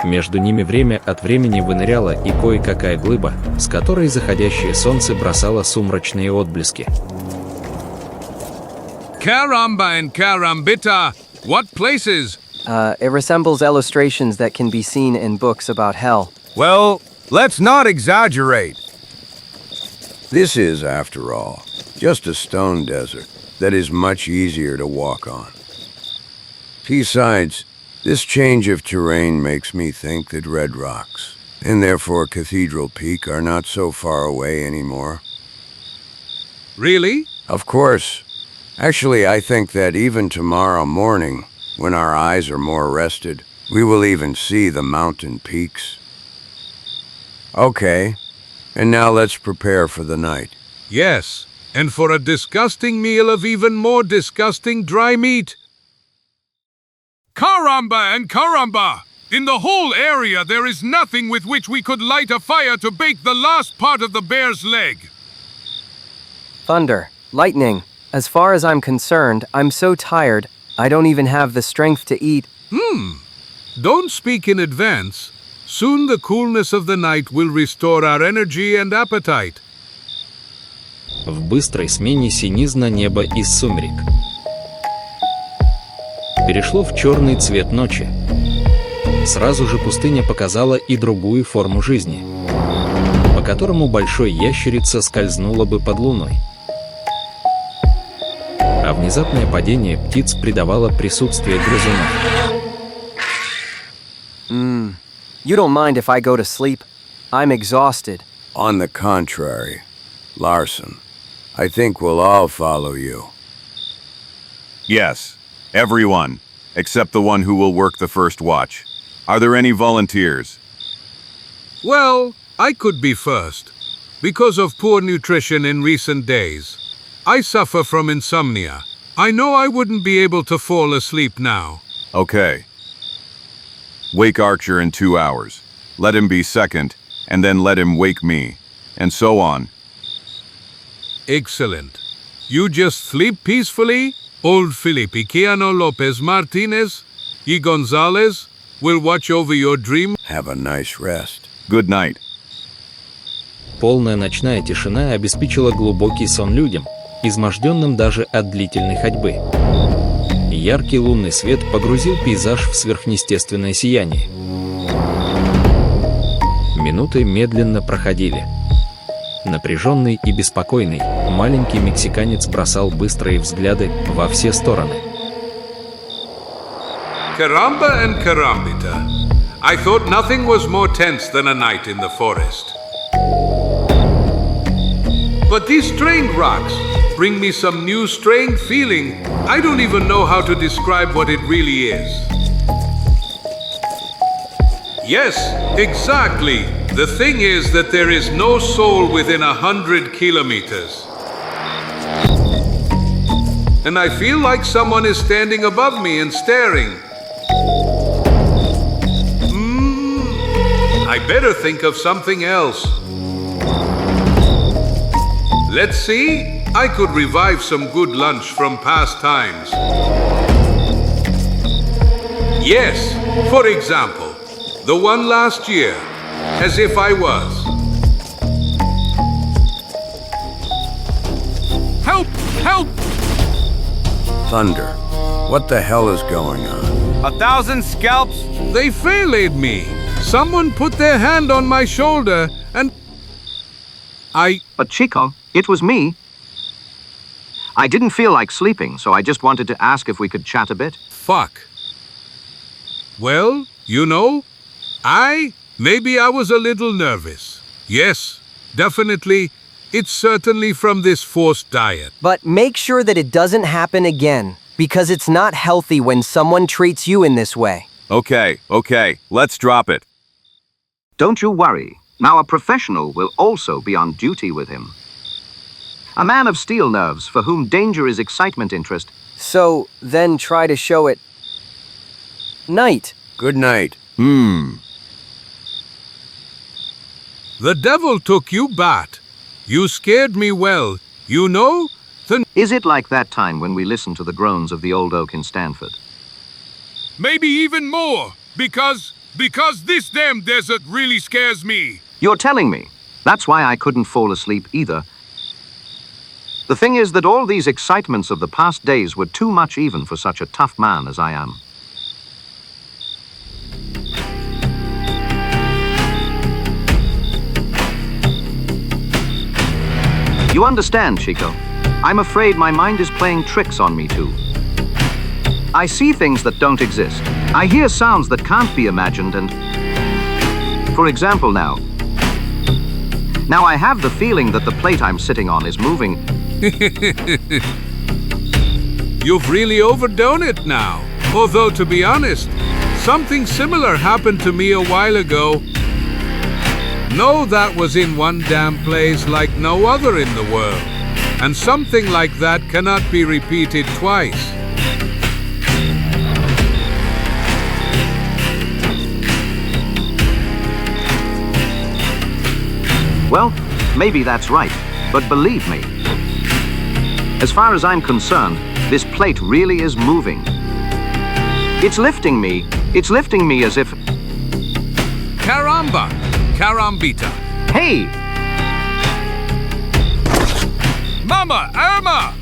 Между ними время от времени выныряла и кое-какая глыба, с которой заходящее солнце бросало сумрачные отблески. Caramba and carambita! What places? It resembles illustrations that can be seen in books about hell. Well, let's not exaggerate. This is, after all, just a stone desert that is much easier to walk on. Besides, this change of terrain makes me think that Red Rocks, and therefore Cathedral Peak, are not so far away anymore. Really? Of course. Actually, I think that even tomorrow morning, when our eyes are more rested, we will even see the mountain peaks. Okay, and now let's prepare for the night. Yes, and for a disgusting meal of even more disgusting dry meat. Caramba and caramba! In the whole area there is nothing with which we could light a fire to bake the last part of the bear's leg. Thunder, lightning. As far as I'm concerned, I'm so tired, I don't even have the strength to eat. Don't speak in advance. Soon the coolness of the night will restore our energy and appetite. В быстрой смене синизна неба из сумерек перешло в черный цвет ночи. Сразу же пустыня показала и другую форму жизни, по которому большой ящерица скользнула бы под луной. А внезапное падение птиц придавало присутствие грызунов. You don't mind if I go to sleep? I'm exhausted. On the contrary, Larson, I think we'll all follow you. Yes, everyone, except the one who will work the first watch. Are there any volunteers? Well, I could be first. Because of poor nutrition in recent days, I suffer from insomnia. I know I wouldn't be able to fall asleep now. Okay. Wake Archer in 2 hours. Let him be second, and then let him wake me. And so on. Excellent. You just sleep peacefully. Old Feliciano Lopez Martinez, y Gonzalez, will watch over your dream. Have a nice rest. Good night. Полная ночная тишина обеспечила глубокий сон людям, изможденным даже от длительной ходьбы. Яркий лунный свет погрузил пейзаж в сверхъестественное сияние. Минуты медленно проходили. Напряженный и беспокойный, маленький мексиканец бросал быстрые взгляды во все стороны. Caramba and carambita. I thought nothing was more tense than a night in the forest. But these strange rocks bring me some new strange feeling. I don't even know how to describe what it really is. Yes, exactly. The thing is that there is no soul within 100 kilometers. And I feel like someone is standing above me and staring. I better think of something else. Let's see, I could revive some good lunch from past times. Yes, for example, the one last year, as if I was. Help! Help! Thunder, what the hell is going on? 1,000 scalps? They faylaid me. Someone put their hand on my shoulder and But Chico, it was me. I didn't feel like sleeping, so I just wanted to ask if we could chat a bit. Fuck. Well, you know, maybe I was a little nervous. Yes, definitely. It's certainly from this forced diet. But make sure that it doesn't happen again, because it's not healthy when someone treats you in this way. Okay, let's drop it. Don't you worry. Now a professional will also be on duty with him. A man of steel nerves for whom danger is excitement interest. So, then try to show it. Night. Good night. The devil took you, Bat. You scared me well. You know, Is it like that time when we listened to the groans of the old oak in Stanford? maybe even more. Because this damn desert really scares me. You're telling me. That's why I couldn't fall asleep either. The thing is that all these excitements of the past days were too much even for such a tough man as I am. You understand, Chico? I'm afraid my mind is playing tricks on me too. I see things that don't exist. I hear sounds that can't be imagined and... For example now I have the feeling that the plate I'm sitting on is moving. You've really overdone it now. Although, to be honest, something similar happened to me a while ago. No, that was in one damn place like no other in the world. And something like that cannot be repeated twice. Well, maybe that's right, but believe me, as far as I'm concerned, this plate really is moving. It's lifting me as if... Caramba! Carambita! Hey! Mama! Irma!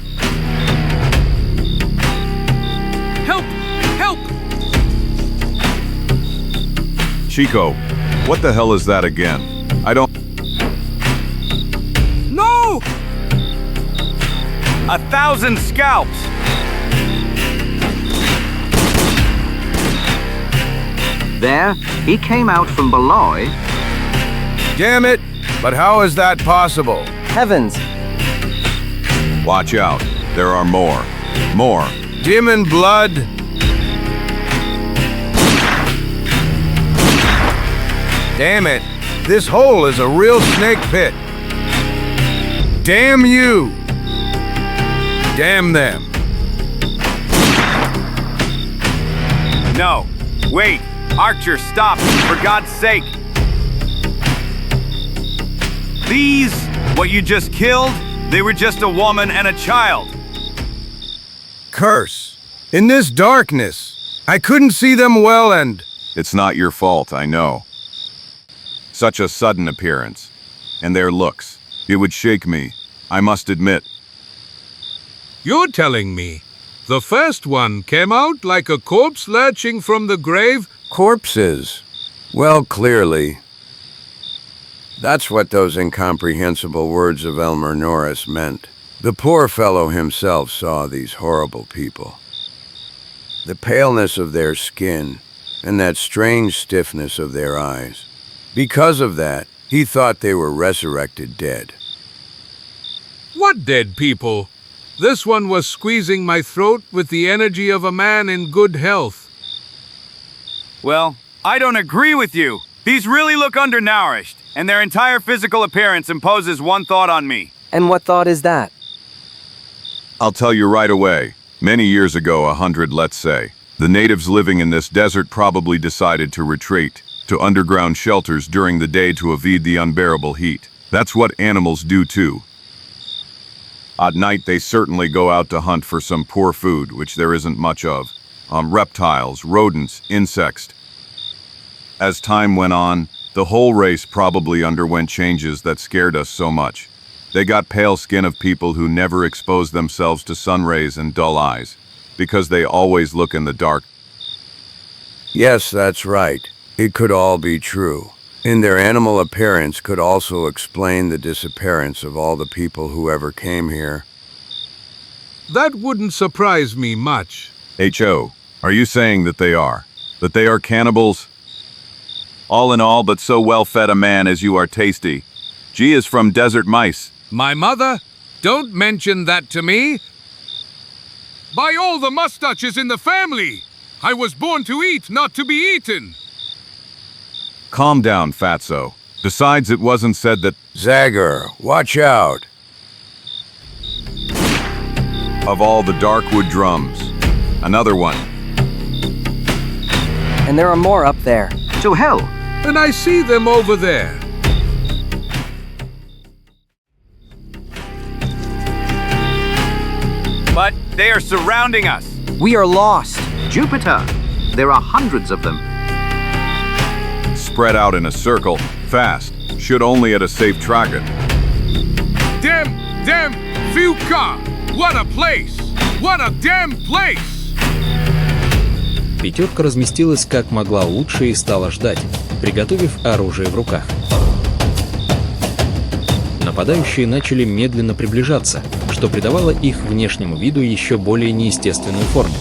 Help! Help! Chico, what the hell is that again? I don't... No! 1,000 scalps! There, he came out from below. Damn it! But how is that possible? Heavens! Watch out. There are more. More. Dim in blood. Damn it! This hole is a real snake pit. Damn you! Damn them. No. Wait. Archer, stop. For God's sake. These, what you just killed, they were just a woman and a child. Curse. In this darkness, I couldn't see them well and... It's not your fault, I know. Such a sudden appearance. And their looks. It would shake me, I must admit. You're telling me the first one came out like a corpse lurching from the grave? Corpses. Well, clearly. That's what those incomprehensible words of Elmer Norris meant. The poor fellow himself saw these horrible people. The paleness of their skin and that strange stiffness of their eyes. Because of that, he thought they were resurrected dead. What dead people? This one was squeezing my throat with the energy of a man in good health. Well, I don't agree with you. These really look undernourished, and their entire physical appearance imposes one thought on me. And what thought is that? I'll tell you right away. Many years ago, 100, let's say, the natives living in this desert probably decided to retreat to underground shelters during the day to evade the unbearable heat. That's what animals do too. At night, they certainly go out to hunt for some poor food, which there isn't much of. Reptiles, rodents, insects. As time went on, the whole race probably underwent changes that scared us so much. They got pale skin of people who never exposed themselves to sun rays and dull eyes, because they always look in the dark. Yes, that's right. It could all be true. And their animal appearance could also explain the disappearance of all the people who ever came here. That wouldn't surprise me much. H.O., are you saying that they are? That they are cannibals? All in all, but so well-fed a man as you are tasty. G is from desert mice. My mother? Don't mention that to me. By all the mustaches in the family! I was born to eat, not to be eaten. Calm down, Fatso. Besides, it wasn't said that... Zagor, watch out. Of all the Darkwood drums. Another one. And there are more up there. To hell! And I see them over there. But they are surrounding us. We are lost. Jupiter! There are hundreds of them. Spread out in a circle, fast. Should only at a safe target. Them! Fuka! What a place! What a damn place! Пятерка разместилась как могла лучше и стала ждать, приготовив оружие в руках. Нападающие начали медленно приближаться, что придавало их внешнему виду еще более неестественную форму.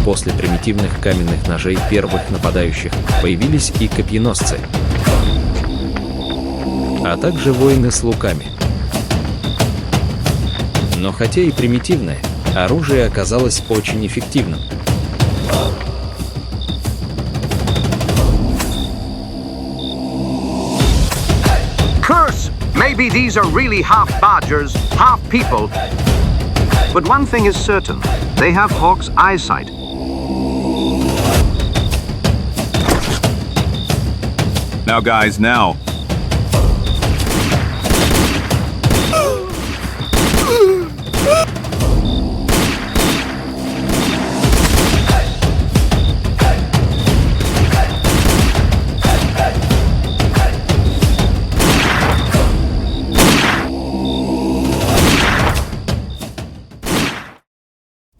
После примитивных каменных ножей первых нападающих появились и копьеносцы, а также воины с луками. Но хотя и примитивное, оружие оказалось очень эффективным. Curse! Maybe these are really half badgers, half people. But one thing is certain, they have hawk's eyesight. Now guys, now.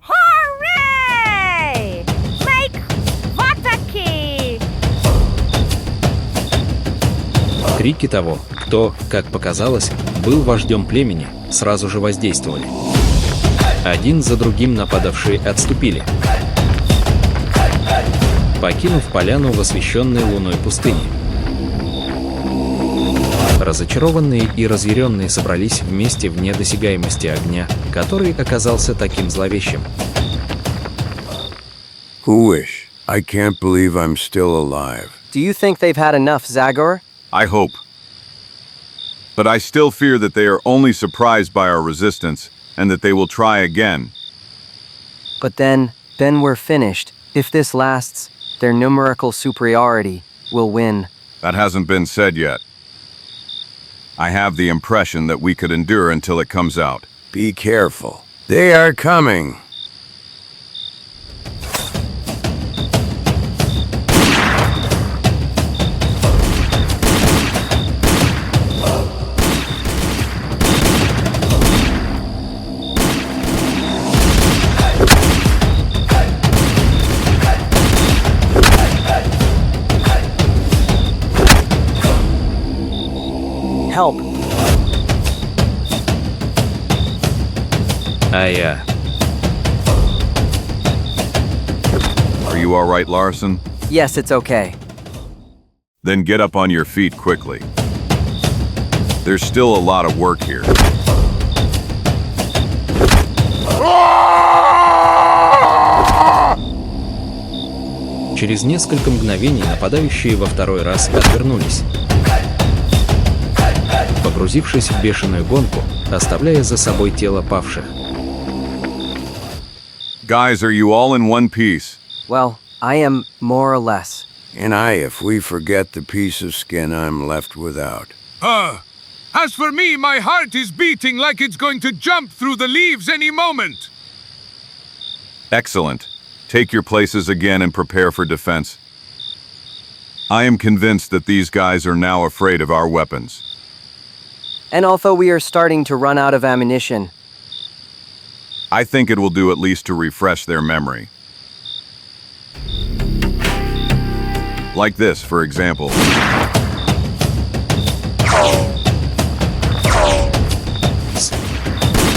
Hooray! Make Vataki! Крики того, кто, как показалось, был вождем племени, сразу же воздействовали. Один за другим нападавшие отступили, покинув поляну в освещенной луной пустыне. Разочарованные и разъяренные собрались вместе в недосягаемости огня, который оказался таким зловещим. Who-ish. I can't believe I'm still alive. Do you think they've had enough, Zagor? I hope. But I still fear that they are only surprised by our resistance, and that they will try again. But then we're finished. If this lasts, their numerical superiority will win. That hasn't been said yet. I have the impression that we could endure until it comes out. Be careful. They are coming. Help. Are you all right, Larson? Yes, it's okay. Then get up on your feet quickly. There's still a lot of work here. Через несколько мгновений нападающие во второй раз отвернулись, погрузившись в бешеную гонку, оставляя за собой тело павших. Guys, are you all in one piece? Well, I am more or less. And if we forget the piece of skin I'm left without. As for me, my heart is beating like it's going to jump through the leaves any moment. Excellent. Take your places again and prepare for defense. I am convinced that these guys are now afraid of our weapons. And although we are starting to run out of ammunition, I think it will do at least to refresh their memory. Like this, for example.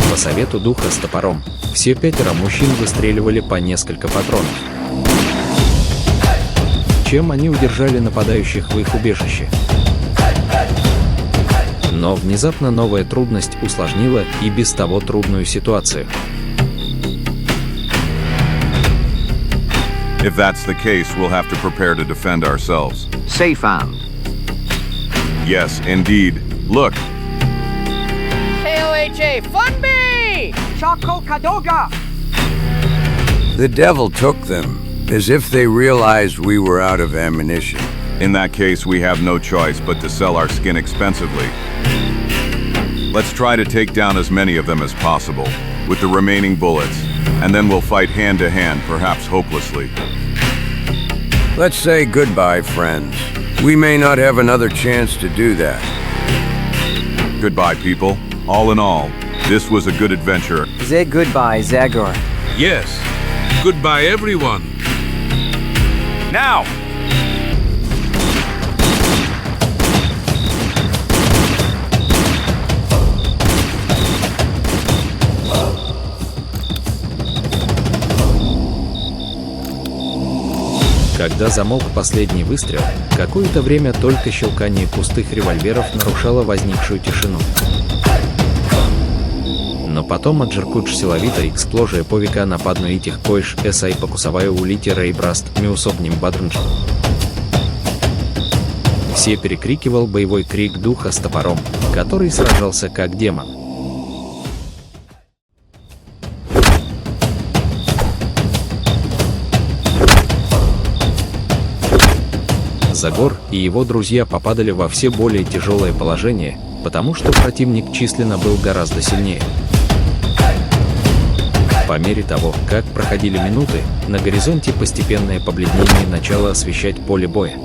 По совету духа с топором, все пятеро мужчин выстреливали по несколько патронов, чем они удержали нападающих в их убежище. Но внезапно новая трудность усложнила и без того трудную ситуацию. If that's the case, we'll have to prepare to defend ourselves. Safe and. Yes, indeed. Look, KOHA, Funby! Shako Kadoga! The devil took them, as if they realized we were out of ammunition. in that case, we have no choice but to sell our skin expensively. Let's try to take down as many of them as possible, with the remaining bullets, and then we'll fight hand to hand, perhaps hopelessly. Let's say goodbye, friends. We may not have another chance to do that. Goodbye, people. All in all, this was a good adventure. Goodbye, Zagor. Yes. Goodbye, everyone. Now! Когда замолк последний выстрел, какое-то время только щелкание пустых револьверов нарушало возникшую тишину. Но потом Аджеркудж силовита экспложия повика нападну этих коиш эсай покусовая улити рейбраст миусобним бадрнж. Все перекрикивал боевой крик духа с топором, который сражался как демон. Загор и его друзья попадали во все более тяжелое положение, потому что противник численно был гораздо сильнее. По мере того, как проходили минуты, на горизонте постепенное побледнение начало освещать поле боя,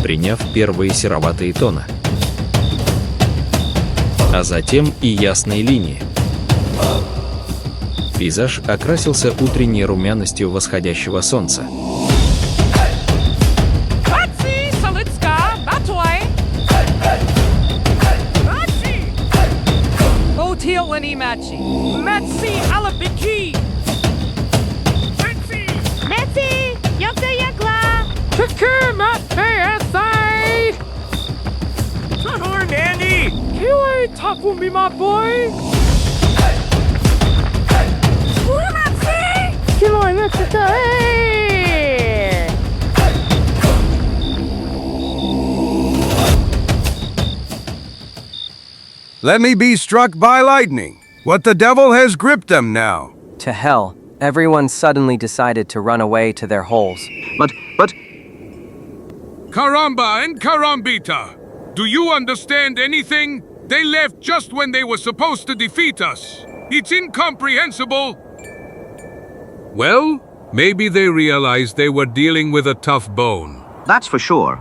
приняв первые сероватые тона, а затем и ясные линии. Пейзаж окрасился утренней румяностью восходящего солнца. Metsi alabiki. Metsi, yakta yakla. Chaka mat PSI. Horn, Andy! Kiwi tapu me, my boy. Metsi. Kiwi next Let me be struck by lightning. What the devil has gripped them now? To hell, everyone suddenly decided to run away to their holes. But Caramba and Carambita! Do you understand anything? They left just when they were supposed to defeat us. It's incomprehensible. Well, maybe they realized they were dealing with a tough bone. that's for sure.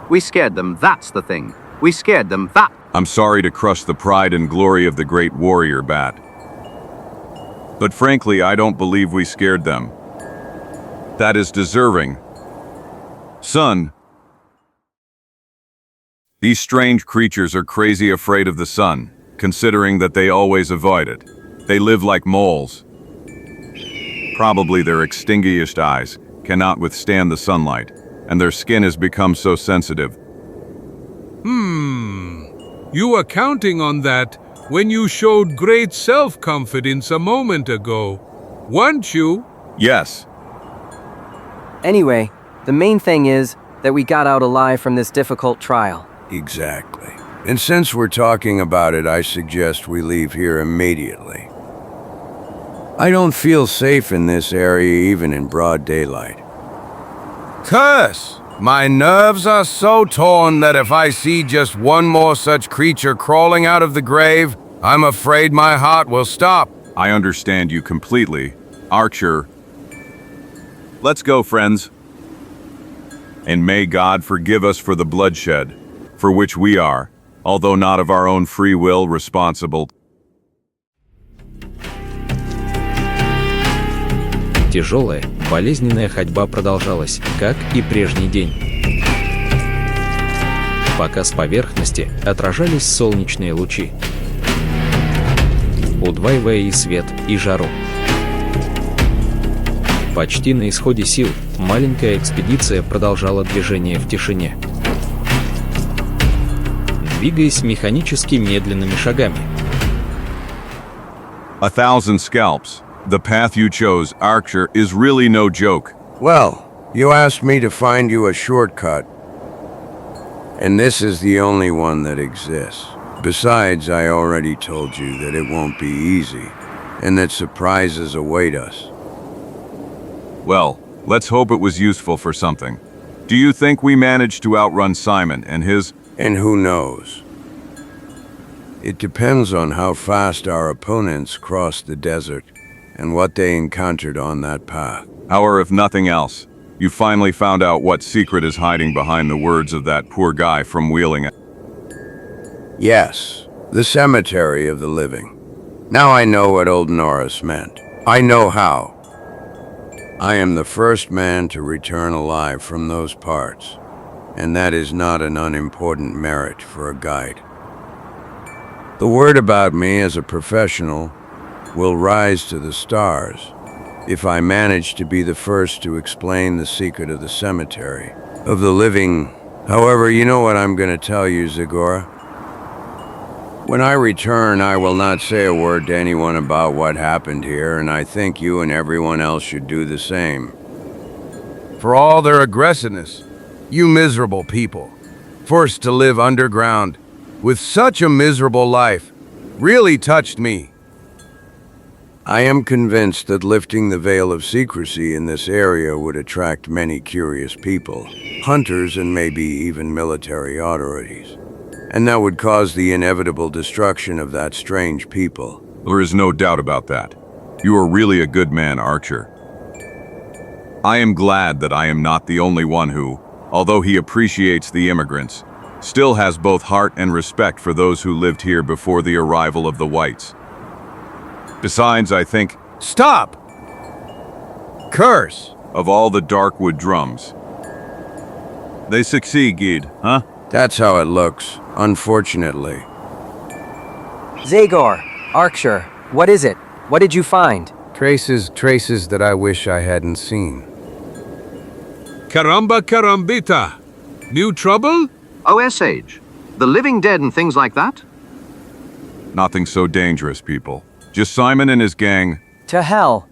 We scared them, that's the thing. We scared them, that. I'm sorry to crush the pride and glory of the great warrior Bat. But frankly, I don't believe we scared them. That is deserving. Son, these strange creatures are crazy afraid of the sun, considering that they always avoid it. They live like moles. Probably their extinguished eyes cannot withstand the sunlight, and their skin has become so sensitive. You were counting on that when you showed great self-confidence a moment ago, weren't you? Yes. Anyway, the main thing is that we got out alive from this difficult trial. Exactly. And since we're talking about it, I suggest we leave here immediately. I don't feel safe in this area even in broad daylight. Curse! My nerves are so torn that if I see just one more such creature crawling out of the grave, I'm afraid my heart will stop. I understand you completely, Archer. Let's go, friends. And may God forgive us for the bloodshed, for which we are, although not of our own free will, responsible. Тяжелая, болезненная ходьба продолжалась, как и прежний день. Пока с поверхности отражались солнечные лучи, удваивая и свет, и жару. Почти на исходе сил, маленькая экспедиция продолжала движение в тишине, двигаясь механически медленными шагами. 1,000 scalps. The path you chose, Archer, is really no joke. Well, you asked me to find you a shortcut. And this is the only one that exists. Besides, I already told you that it won't be easy, and that surprises await us. Well, let's hope it was useful for something. Do you think we managed to outrun Simon and his... And who knows? It depends on how fast our opponents crossed the desert and what they encountered on that path. Or if nothing else, you finally found out what secret is hiding behind the words of that poor guy from Wheeling. Yes, the cemetery of the living. Now I know what old Norris meant. I know how. I am the first man to return alive from those parts, and that is not an unimportant merit for a guide. The word about me as a professional will rise to the stars if I manage to be the first to explain the secret of the cemetery of the living. However, you know what I'm going to tell you, Zagor? When I return, I will not say a word to anyone about what happened here, and I think you and everyone else should do the same. For all their aggressiveness, you miserable people, forced to live underground with such a miserable life, really touched me. I am convinced that lifting the veil of secrecy in this area would attract many curious people, hunters and maybe even military authorities. And that would cause the inevitable destruction of that strange people. There is no doubt about that. You are really a good man, Archer. I am glad that I am not the only one who, although he appreciates the immigrants, still has both heart and respect for those who lived here before the arrival of the whites. Besides, I think... Stop! Curse! Of all the Darkwood drums. They succeed, huh? That's how it looks, unfortunately. Zagor, Archer, what is it? What did you find? Traces that I wish I hadn't seen. Caramba carambita! New trouble? OSH. The living dead and things like that? Nothing so dangerous, people. Just Simon and his gang. To hell.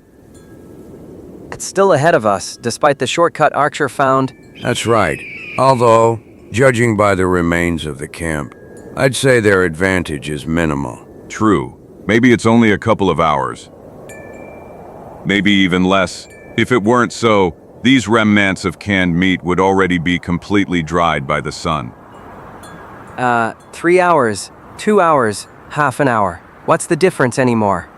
It's still ahead of us, despite the shortcut Archer found. That's right. Although, judging by the remains of the camp, I'd say their advantage is minimal. True. Maybe it's only a couple of hours. Maybe even less. If it weren't so, these remnants of canned meat would already be completely dried by the sun. 3 hours, 2 hours, half an hour. What's the difference anymore?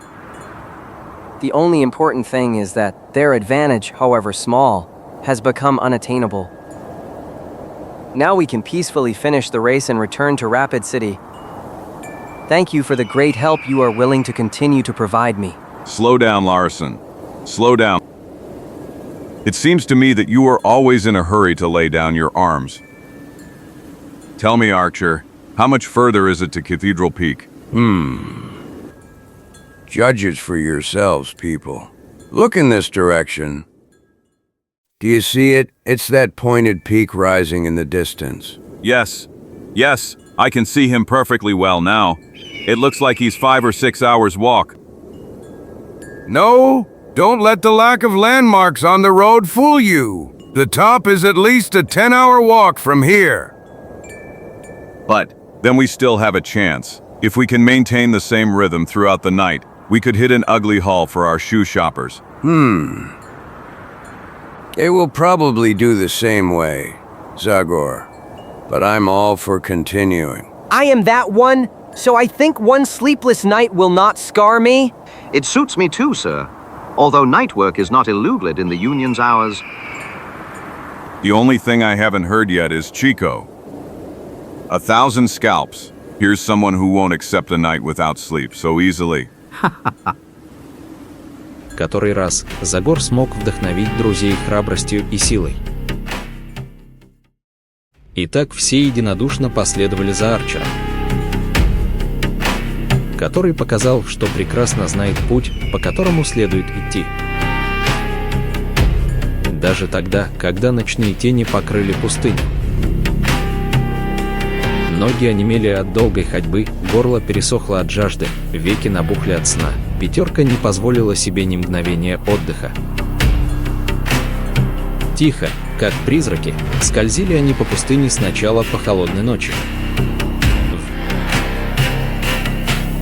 The only important thing is that their advantage, however small, has become unattainable. Now we can peacefully finish the race and return to Rapid City. Thank you for the great help you are willing to continue to provide me. Slow down, Larson. Slow down. It seems to me that you are always in a hurry to lay down your arms. Tell me, Archer, how much further is it to Cathedral Peak? Judge it for yourselves, people. Look in this direction. Do you see it? It's that pointed peak rising in the distance. Yes. Yes, I can see him perfectly well now. It looks like he's 5 or 6 hours walk. No, don't let the lack of landmarks on the road fool you. The top is at least a 10-hour walk from here. But then we still have a chance. If we can maintain the same rhythm throughout the night, we could hit an ugly haul for our shoe shoppers. They will probably do the same way, Zagor. But I'm all for continuing. I am that one, so I think one sleepless night will not scar me. It suits me too, sir. Although night work is not illegal in the union's hours. The only thing I haven't heard yet is Chico. 1,000 scalps. Here's someone who won't accept a night without sleep so easily. Который раз Загор смог вдохновить друзей храбростью и силой. Итак, все единодушно последовали за Арчером, который показал, что прекрасно знает путь, по которому следует идти. Даже тогда, когда ночные тени покрыли пустыню. Ноги онемели от долгой ходьбы, горло пересохло от жажды, веки набухли от сна. Пятерка не позволила себе ни мгновения отдыха. Тихо, как призраки, скользили они по пустыне сначала по холодной ночи.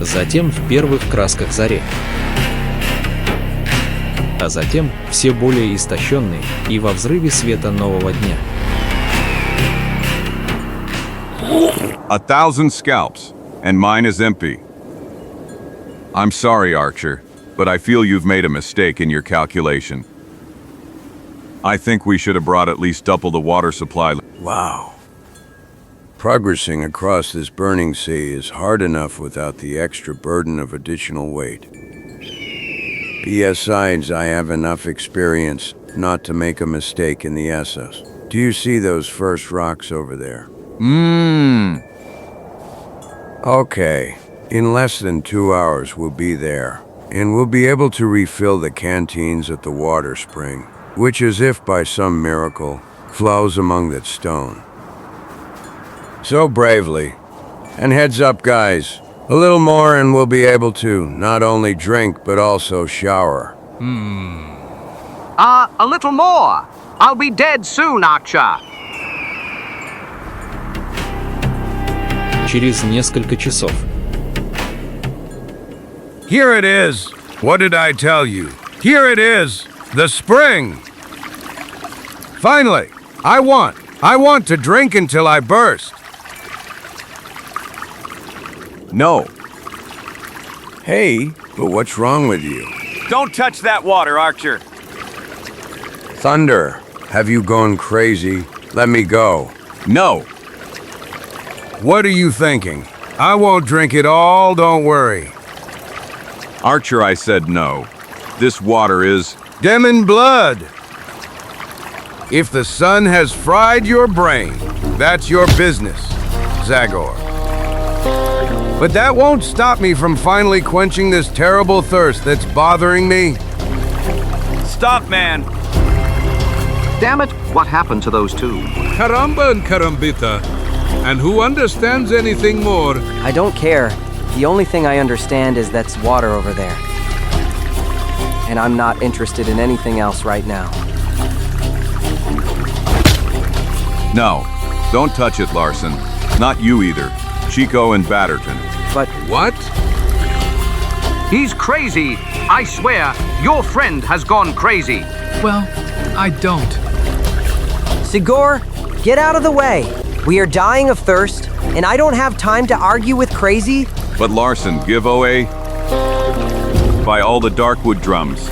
Затем в первых красках зари. А затем все более истощенные и во взрыве света нового дня. 1,000 scalps, and mine is empty. I'm sorry, Archer, but I feel you've made a mistake in your calculation. I think we should have brought at least double the water supply. Wow. Progressing across this burning sea is hard enough without the extra burden of additional weight. Besides, I have enough experience not to make a mistake in the essence. Do you see those first rocks over there? Okay, in less than 2 hours we'll be there, and we'll be able to refill the canteens at the water spring, which, as if by some miracle, flows among that stone. So bravely. And heads up, guys. A little more and we'll be able to not only drink, but also shower. A little more. I'll be dead soon, Archer. Через несколько часов. Here it is. What did I tell you? Here it is. The spring. Finally, I want to drink until I burst. No. Hey, but what's wrong with you? Don't touch that water, Archer. Thunder, have you gone crazy? Let me go. No. What are you thinking? I won't drink it all, don't worry. Archer, I said no. This water is... Demon blood. If the sun has fried your brain, that's your business, Zagor. But that won't stop me from finally quenching this terrible thirst that's bothering me. Stop, man. Damn it, what happened to those two? Caramba and Carambita. And who understands anything more? I don't care. The only thing I understand is that's water over there. And I'm not interested in anything else right now. No. Don't touch it, Larson. Not you either. Chico and Batterton. But what? He's crazy. I swear, your friend has gone crazy. Well, I don't. Zagor, get out of the way. We are dying of thirst, and I don't have time to argue with crazy. But Larson, give away by all the Darkwood drums.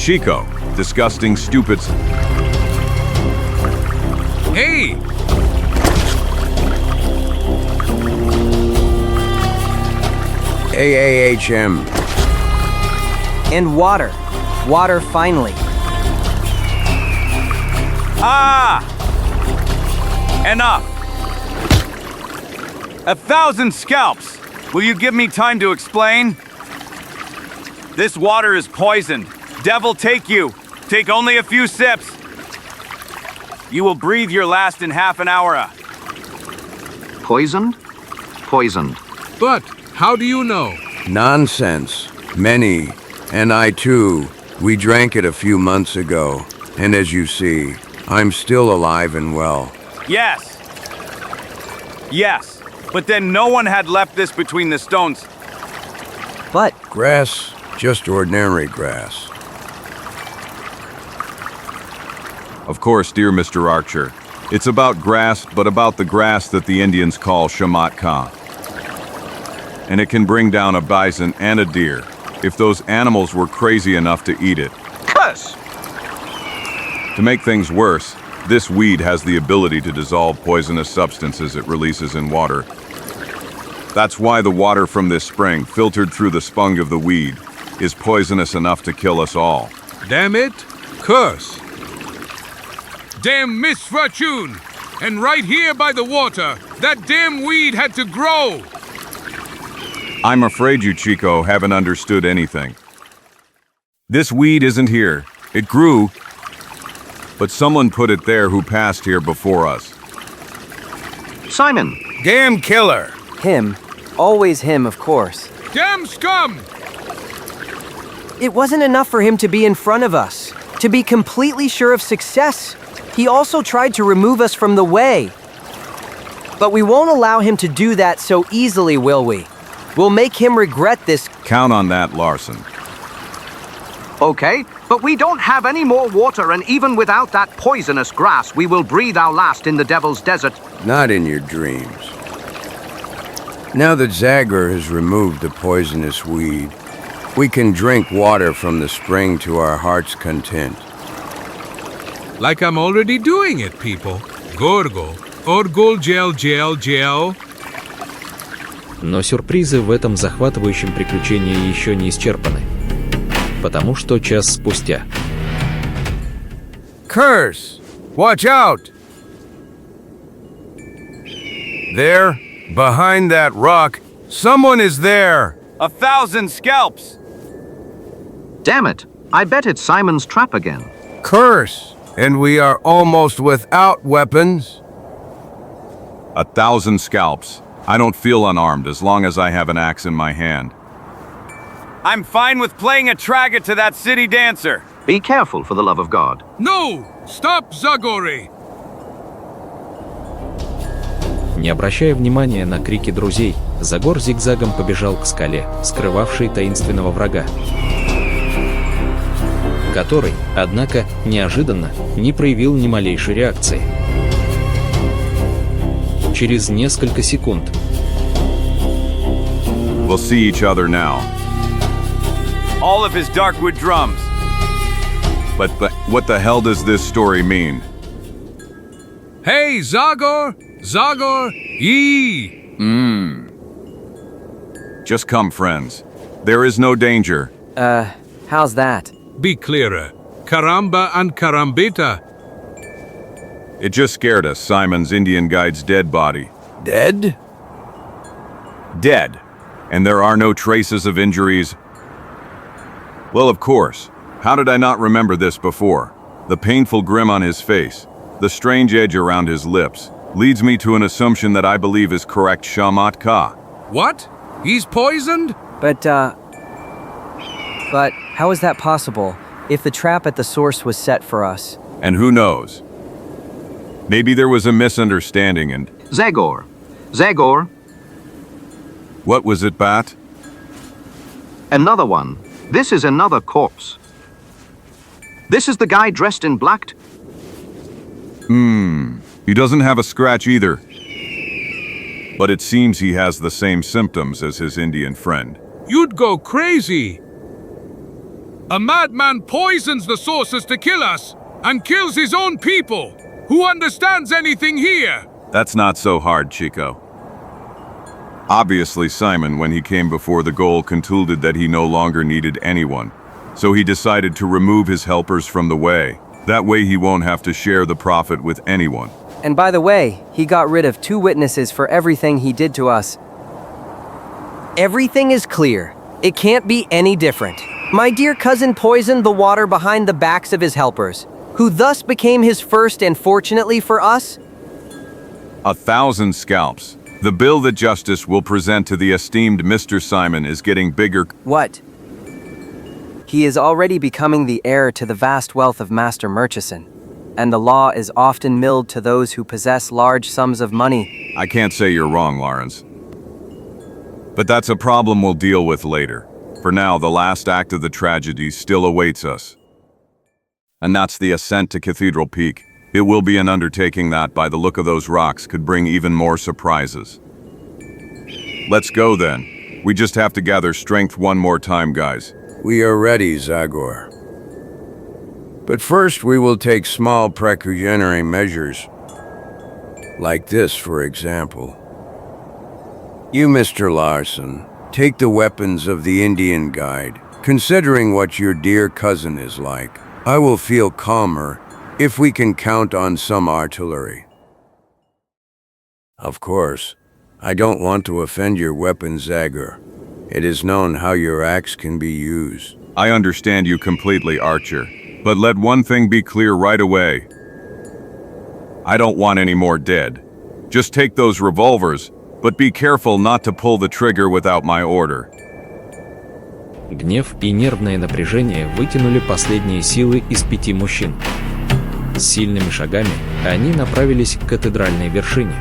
Chico, disgusting, stupid. Hey! AAHM. And water. Water finally. Ah! Enough! 1,000 scalps! Will you give me time to explain? This water is poisoned. Devil take you. Take only a few sips. You will breathe your last in half an hour. Poisoned? Poisoned. But how do you know? Nonsense. Many, and I too, we drank it a few months ago. And as you see, I'm still alive and well. Yes. Yes. But then no one had left this between the stones. But grass, just ordinary grass. Of course, dear Mr. Archer. It's about grass, but about the grass that the Indians call shamat ka. And it can bring down a bison and a deer, if those animals were crazy enough to eat it. Curse! To make things worse, this weed has the ability to dissolve poisonous substances it releases in water. That's why the water from this spring, filtered through the spung of the weed, is poisonous enough to kill us all. Damn it, curse. Damn misfortune! And right here by the water, that damn weed had to grow! I'm afraid you, Chico, haven't understood anything. This weed isn't here. It grew, but someone put it there who passed here before us. Simon! Damn killer! him. Always him, of course. Damn scum! It wasn't enough for him to be in front of us, to be completely sure of success. He also tried to remove us from the way. But we won't allow him to do that so easily, will we? We'll make him regret this. Count on that, Larson. Okay, but we don't have any more water, and even without that poisonous grass, we will breathe our last in the Devil's Desert. Not in your dreams. Now that Zagor has removed the poisonous weed, we can drink water from the spring to our heart's content. Like I'm already doing it, people. Горго, Оргул Джел Джел Джел. Но сюрпризы в этом захватывающем приключении еще не исчерпаны. Потому что час спустя... Curse! Watch out! There, behind that rock, someone is there! 1,000 scalps! Damn it! I bet it's Simon's trap again. Curse! And we are almost without weapons. 1,000 scalps. I don't feel unarmed as long as I have an axe in my hand. I'm fine with playing a tragger to that city dancer. Be careful, for the love of God. No! Stop, Zagor! Не обращая внимания на крики друзей, Загор зигзагом побежал к скале, скрывавшей таинственного врага, который, однако, неожиданно не проявил ни малейшей реакции. Через несколько секунд. We'll see each other now. All of his darkwood drums. But what the hell does this story mean? Hey, Zagor! Zagor EN! Just come, friends. There is no danger. How's that? Be clearer. Karamba and Karambita. It just scared us, Simon's Indian guide's dead body. Dead? Dead. And there are no traces of injuries. Well, of course. How did I not remember this before? The painful grin on his face, the strange edge around his lips, leads me to an assumption that I believe is correct. Shamat Ka. What? He's poisoned? But how is that possible if the trap at the source was set for us? And who knows? Maybe there was a misunderstanding and... Zagor! Zagor! What was it, Bat? Another one. This is another corpse. This is the guy dressed in black. He doesn't have a scratch either. But it seems he has the same symptoms as his Indian friend. You'd go crazy. A madman poisons the sources to kill us and kills his own people. Who understands anything here? That's not so hard, Chico. Obviously, Simon, when he came before the goal, concluded that he no longer needed anyone. So he decided to remove his helpers from the way. That way he won't have to share the profit with anyone. And by the way, he got rid of 2 witnesses for everything he did to us. Everything is clear. It can't be any different. My dear cousin poisoned the water behind the backs of his helpers, who thus became his first and fortunately for us... 1,000 scalps. The bill that justice will present to the esteemed Mr. Simon is getting bigger. What? He is already becoming the heir to the vast wealth of Master Murchison, and the law is often milled to those who possess large sums of money. I can't say you're wrong, Lawrence. But that's a problem we'll deal with later. For now, the last act of the tragedy still awaits us. And that's the ascent to Cathedral Peak. It will be an undertaking that, by the look of those rocks, could bring even more surprises. Let's go then. We just have to gather strength one more time, guys. We are ready, Zagor. But first we will take small precautionary measures. Like this, for example. You, Mr. Larson, take the weapons of the Indian guide. Considering what your dear cousin is like, I will feel calmer if we can count on some artillery. Of course, I don't want to offend your weapon, Zagor. It is known how your axe can be used. I understand you completely, Archer. But let one thing be clear right away. I don't want any more dead. Just take those revolvers, but be careful not to pull the trigger without my order. Гнев и нервное напряжение вытянули последние силы из 5 мужчин. С сильными шагами они направились к кафедральной вершине.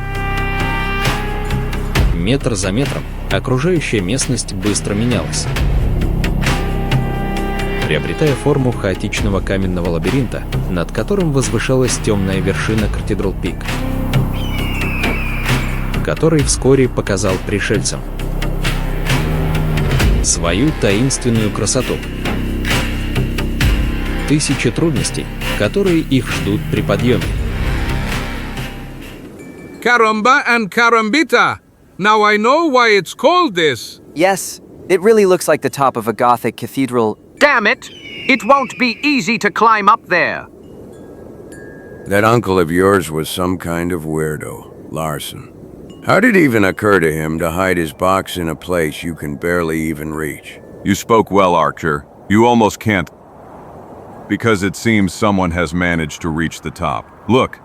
Метр за метром окружающая местность быстро менялась, приобретая форму хаотичного каменного лабиринта, над которым возвышалась темная вершина Cathedral Peaka, который вскоре показал пришельцам свою таинственную красоту. 1000 трудностей, которые их ждут при подъеме. Caramba and Carambita. Now I know why it's called this. Yes, it really looks like the top of a Gothic cathedral. Damn it! It won't be easy to climb up there. That uncle of yours was some kind of weirdo, Larson. How did it even occur to him to hide his box in a place you can barely even reach? You spoke well, Archer. You almost can't. Because it seems someone has managed to reach the top. Look.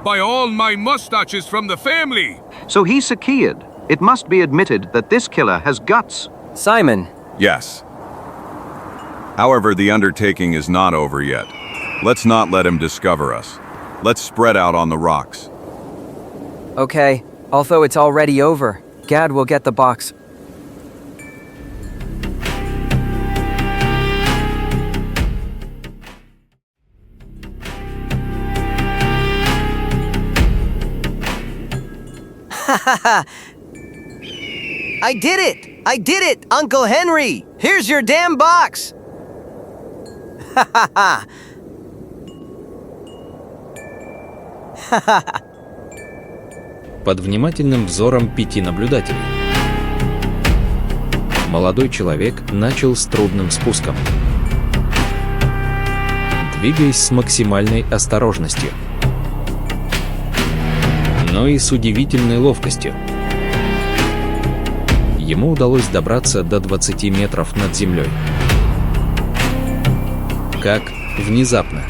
By all my mustaches from the family. So he's secured. It must be admitted that this killer has guts. Simon. Yes. However, the undertaking is not over yet. Let's not let him discover us. Let's spread out on the rocks. Okay, although it's already over, Gad will get the box. I did it! I did it, Uncle Henry! Here's your damn box! Ha ha ha! Ha ha ha! Под внимательным взором 5 наблюдателей молодой человек начал с трудным спуском, двигаясь с максимальной осторожностью, но и с удивительной ловкостью. Ему удалось добраться до 20 метров над землей. Как внезапно.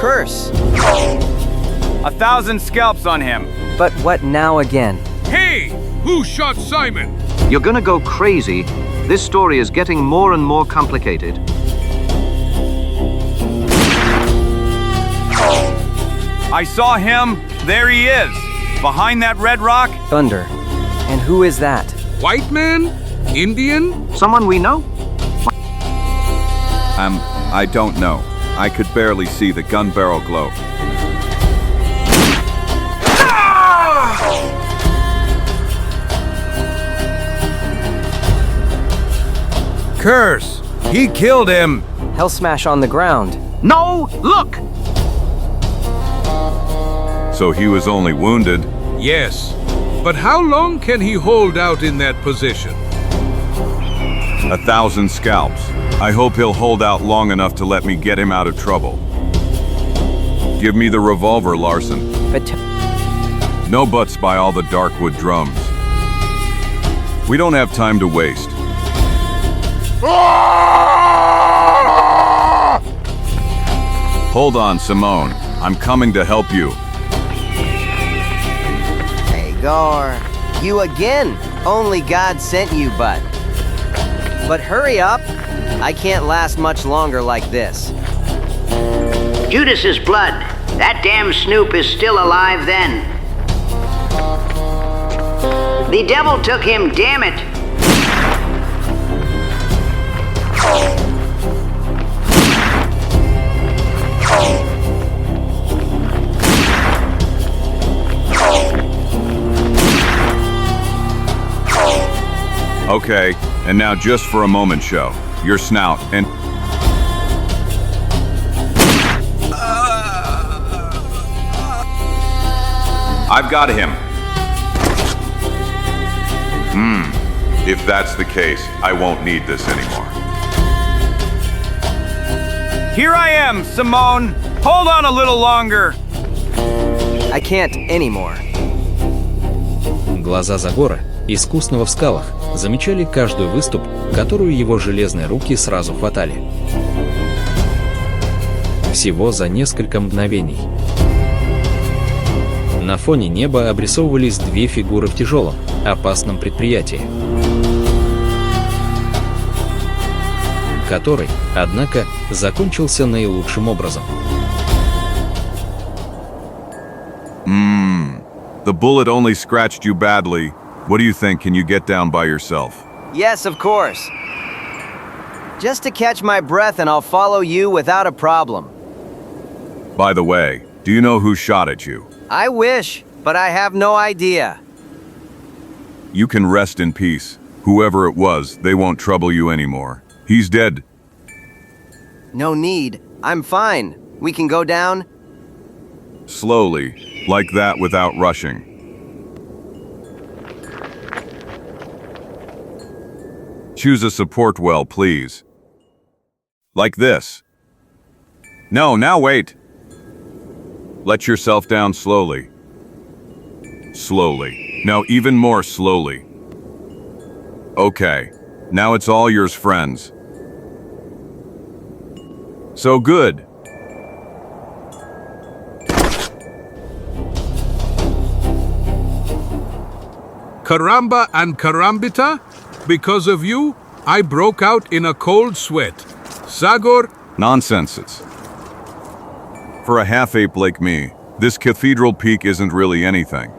Curse! 1,000 scalps on him. But what now again? Hey! Who shot Simon? You're gonna go crazy. This story is getting more and more complicated. I saw him. There he is. Behind that red rock. Thunder. And who is that? White man? Indian? Someone we know? I don't know. I could barely see the gun barrel glow. Curse! He killed him! Hell smash on the ground. No! Look! So he was only wounded. Yes. But how long can he hold out in that position? 1,000 scalps. I hope he'll hold out long enough to let me get him out of trouble. Give me the revolver, Larson. But No buts by all the Darkwood drums. We don't have time to waste. Hold on, Simone. I'm coming to help you. Hey, Gar. You again. Only God sent you, bud. But hurry up. I can't last much longer like this. Judas's blood. That damn snoop is still alive then. The devil took him, damn it. Okay, and now just for a moment show. Your snout and... I've got him. If that's the case, I won't need this anymore. Here I am, Simone. Hold on a little longer. I can't anymore. Глаза Загора, искусного в скалах, замечали каждый выступ, которую его железные руки сразу хватали. Всего за несколько мгновений. На фоне неба обрисовывались две фигуры в тяжелом, опасном предприятии, который, однако, закончился наилучшим образом. The bullet only scratched you badly. What do you think? Can you get down by yourself? Yes, of course. Just to catch my breath and I'll follow you without a problem. By the way, do you know who shot at you? I wish, but I have no idea. You can rest in peace. Whoever it was, they won't trouble you anymore. He's dead. No need. I'm fine. We can go down. Slowly, like that without rushing. Choose a support well, please. Like this. No, now wait. Let yourself down slowly. Slowly. Now even more slowly. Okay. Now it's all yours, friends. So good. Caramba and Carambita, because of you, I broke out in a cold sweat. Zagor. Nonsense. For a half-ape like me, this Cathedral Peak isn't really anything.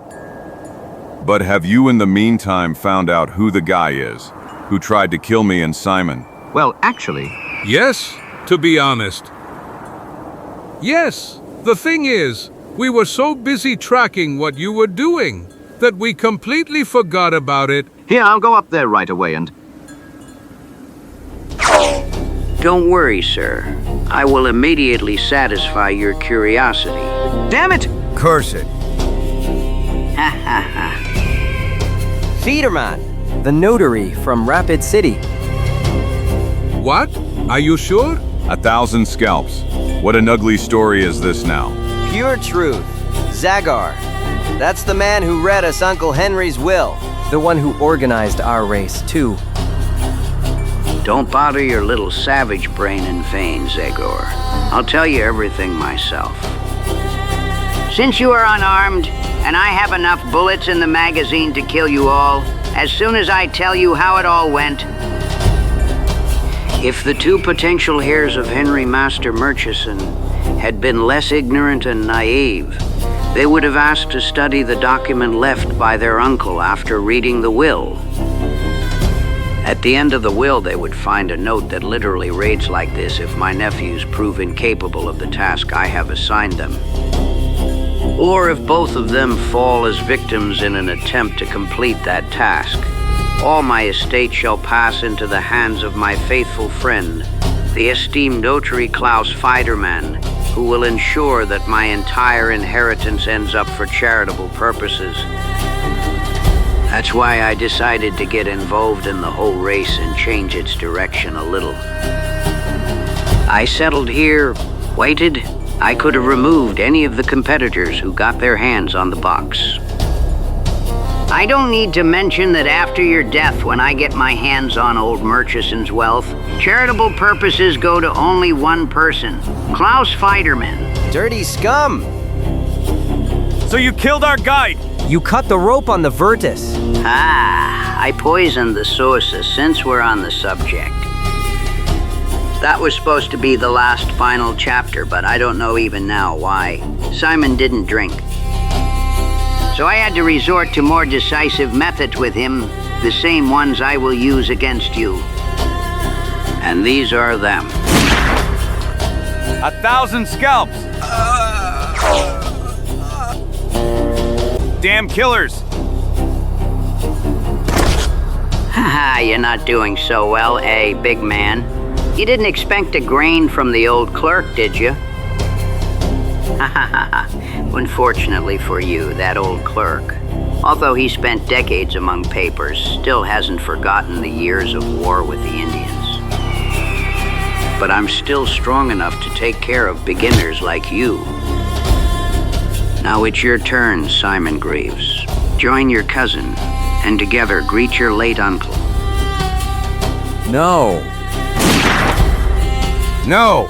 But have you in the meantime found out who the guy is, who tried to kill me and Simon? Well, actually... Yes, to be honest. Yes, the thing is, we were so busy tracking what you were doing that we completely forgot about it. Here, I'll go up there right away and... Don't worry, sir. I will immediately satisfy your curiosity. Damn it! Curse it. Ha ha ha. Fiederman, the notary from Rapid City. What? Are you sure? 1,000 scalps. What an ugly story is this now? Pure truth. Zagor. That's the man who read us Uncle Henry's will. The one who organized our race, too. Don't bother your little savage brain in vain, Zagor. I'll tell you everything myself. Since you are unarmed, and I have enough bullets in the magazine to kill you all, as soon as I tell you how it all went, if the two potential heirs of Henry Master Murchison had been less ignorant and naive, they would have asked to study the document left by their uncle after reading the will. At the end of the will, they would find a note that literally reads like this: if my nephews prove incapable of the task I have assigned them, or if both of them fall as victims in an attempt to complete that task, all my estate shall pass into the hands of my faithful friend, the esteemed notary Klaus Fiederman, who will ensure that my entire inheritance ends up for charitable purposes. That's why I decided to get involved in the whole race and change its direction a little. I settled here, waited. I could have removed any of the competitors who got their hands on the box. I don't need to mention that after your death, when I get my hands on old Murchison's wealth, charitable purposes go to only one person, Klaus Fiederman. Dirty scum! So you killed our guide! You cut the rope on the Virtus. Ah, I poisoned the sources since we're on the subject. That was supposed to be the last final chapter, but I don't know even now why. Simon didn't drink. So I had to resort to more decisive methods with him, the same ones I will use against you. And these are them. 1,000 scalps! Damn killers! Haha, you're not doing so well, eh, big man? You didn't expect a grain from the old clerk, did you? Unfortunately for you, that old clerk, although he spent decades among papers, still hasn't forgotten the years of war with the Indians. But I'm still strong enough to take care of beginners like you. Now it's your turn, Simon Greaves. Join your cousin, and together greet your late uncle. No. No.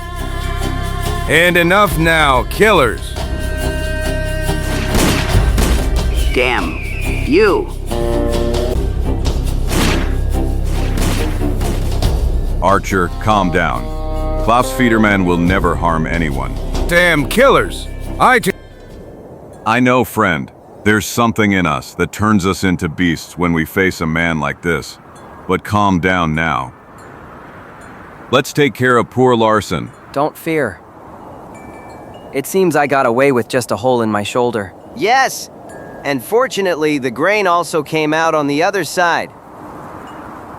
And enough now, killers. Damn. You. Archer, calm down. Klaus Fiederman will never harm anyone. Damn killers. I know, friend. There's something in us that turns us into beasts when we face a man like this. But calm down now. Let's take care of poor Larson. Don't fear. It seems I got away with just a hole in my shoulder. Yes! And fortunately, the grain also came out on the other side.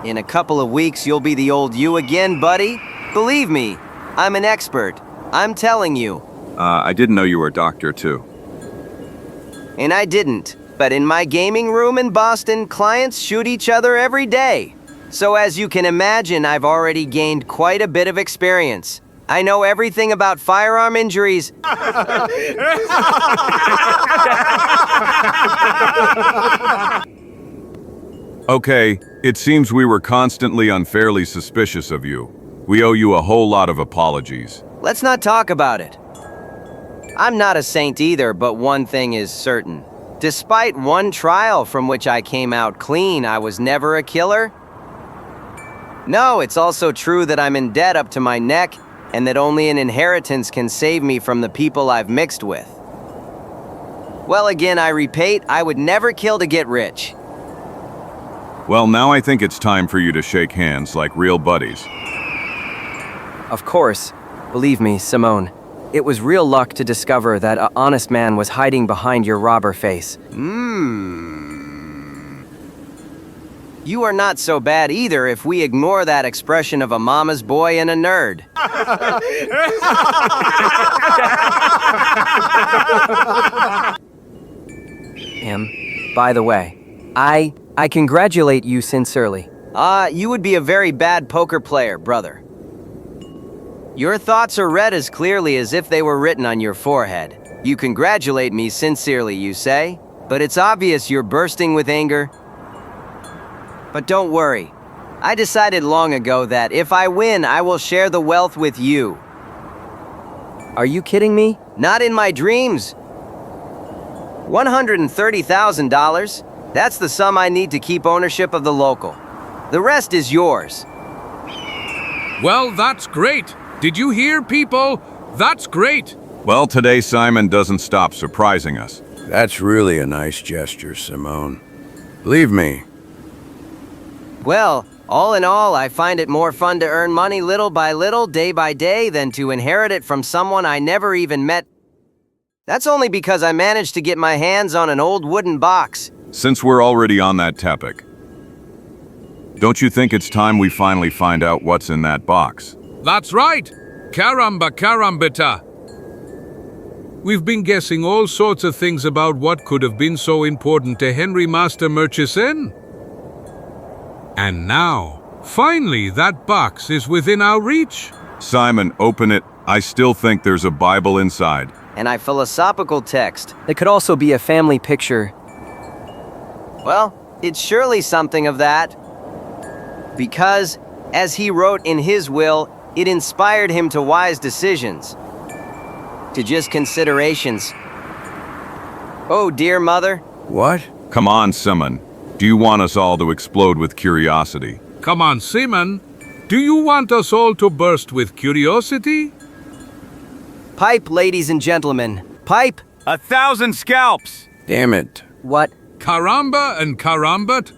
In a couple of weeks, you'll be the old you again, buddy. Believe me, I'm an expert. I'm telling you. I didn't know you were a doctor, too. And I didn't. But in my gaming room in Boston, clients shoot each other every day. So as you can imagine, I've already gained quite a bit of experience. I know everything about firearm injuries. Okay, it seems we were constantly unfairly suspicious of you. We owe you a whole lot of apologies. Let's not talk about it. I'm not a saint either, but one thing is certain. Despite one trial from which I came out clean, I was never a killer. No, it's also true that I'm in debt up to my neck, and that only an inheritance can save me from the people I've mixed with. Well, again, I repeat, I would never kill to get rich. Well, now I think it's time for you to shake hands like real buddies. Of course. Believe me, Simone. It was real luck to discover that an honest man was hiding behind your robber face. You are not so bad either if we ignore that expression of a mama's boy and a nerd. By the way, I congratulate you sincerely. You would be a very bad poker player, brother. Your thoughts are read as clearly as if they were written on your forehead. You congratulate me sincerely, you say? But it's obvious you're bursting with anger. But don't worry. I decided long ago that if I win, I will share the wealth with you. Are you kidding me? Not in my dreams. $130,000. That's the sum I need to keep ownership of the local. The rest is yours. Well, that's great. Did you hear, people? That's great. Well, today Simon doesn't stop surprising us. That's really a nice gesture, Simone. Believe me. Well, all in all, I find it more fun to earn money little by little, day by day, than to inherit it from someone I never even met. That's only because I managed to get my hands on an old wooden box. Since we're already on that topic, don't you think it's time we finally find out what's in that box? That's right. Caramba carambita. We've been guessing all sorts of things about what could have been so important to Henry Master Murchison. And now, finally, that box is within our reach. Simon, open it. I still think there's a Bible inside. And a philosophical text. It could also be a family picture. Well, it's surely something of that. Because, as he wrote in his will, it inspired him to wise decisions. To just considerations. Oh, dear mother. What? Come on, Simon. Do you want us all to explode with curiosity? Come on, Simon. Do you want us all to burst with curiosity? Pipe, ladies and gentlemen. Pipe. 1,000 scalps. Damn it. What? Caramba and carambat?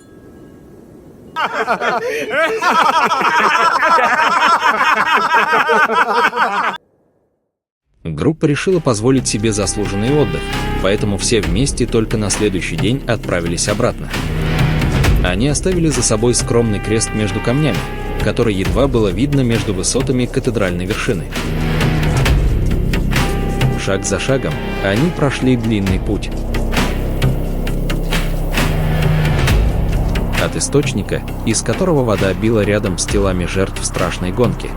Группа решила позволить себе заслуженный отдых, поэтому все вместе только на следующий день отправились обратно. Они оставили за собой скромный крест между камнями, который едва было видно между высотами кафедральной вершины. Шаг за шагом они прошли длинный путь. От источника, из которого вода била рядом с телами жертв страшной гонки.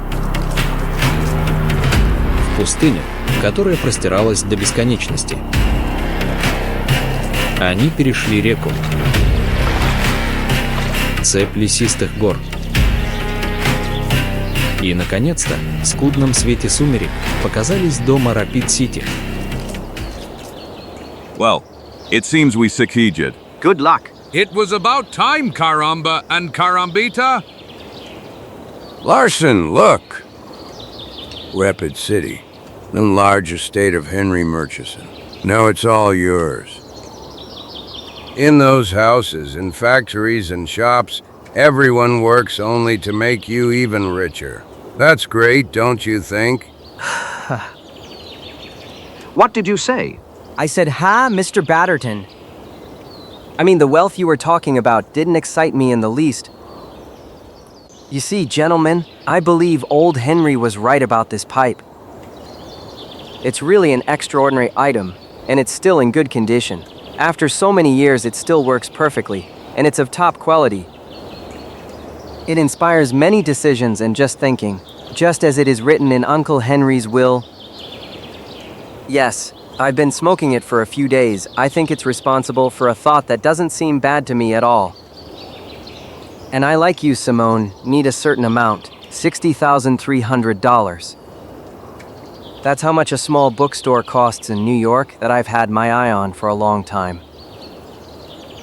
В пустыню, которая простиралась до бесконечности. Они перешли реку. Цепь лесистых гор. И, наконец-то, в скудном свете сумерек показались дома Рапид-Сити. Well, it seems we succeeded. Good luck. It was about time, caramba and carambita. Larson, look! Rapid City, the large estate of Henry Murchison. Now it's all yours. In those houses, in factories and shops, everyone works only to make you even richer. That's great, don't you think? What did you say? I said, ha, Mr. Batterton. I mean, the wealth you were talking about didn't excite me in the least. You see, gentlemen, I believe old Henry was right about this pipe. It's really an extraordinary item, and it's still in good condition. After so many years, it still works perfectly, and it's of top quality. It inspires many decisions and just thinking, just as it is written in Uncle Henry's will. Yes, I've been smoking it for a few days. I think it's responsible for a thought that doesn't seem bad to me at all. And I, like you, Simone, need a certain amount, $60,300. That's how much a small bookstore costs in New York that I've had my eye on for a long time.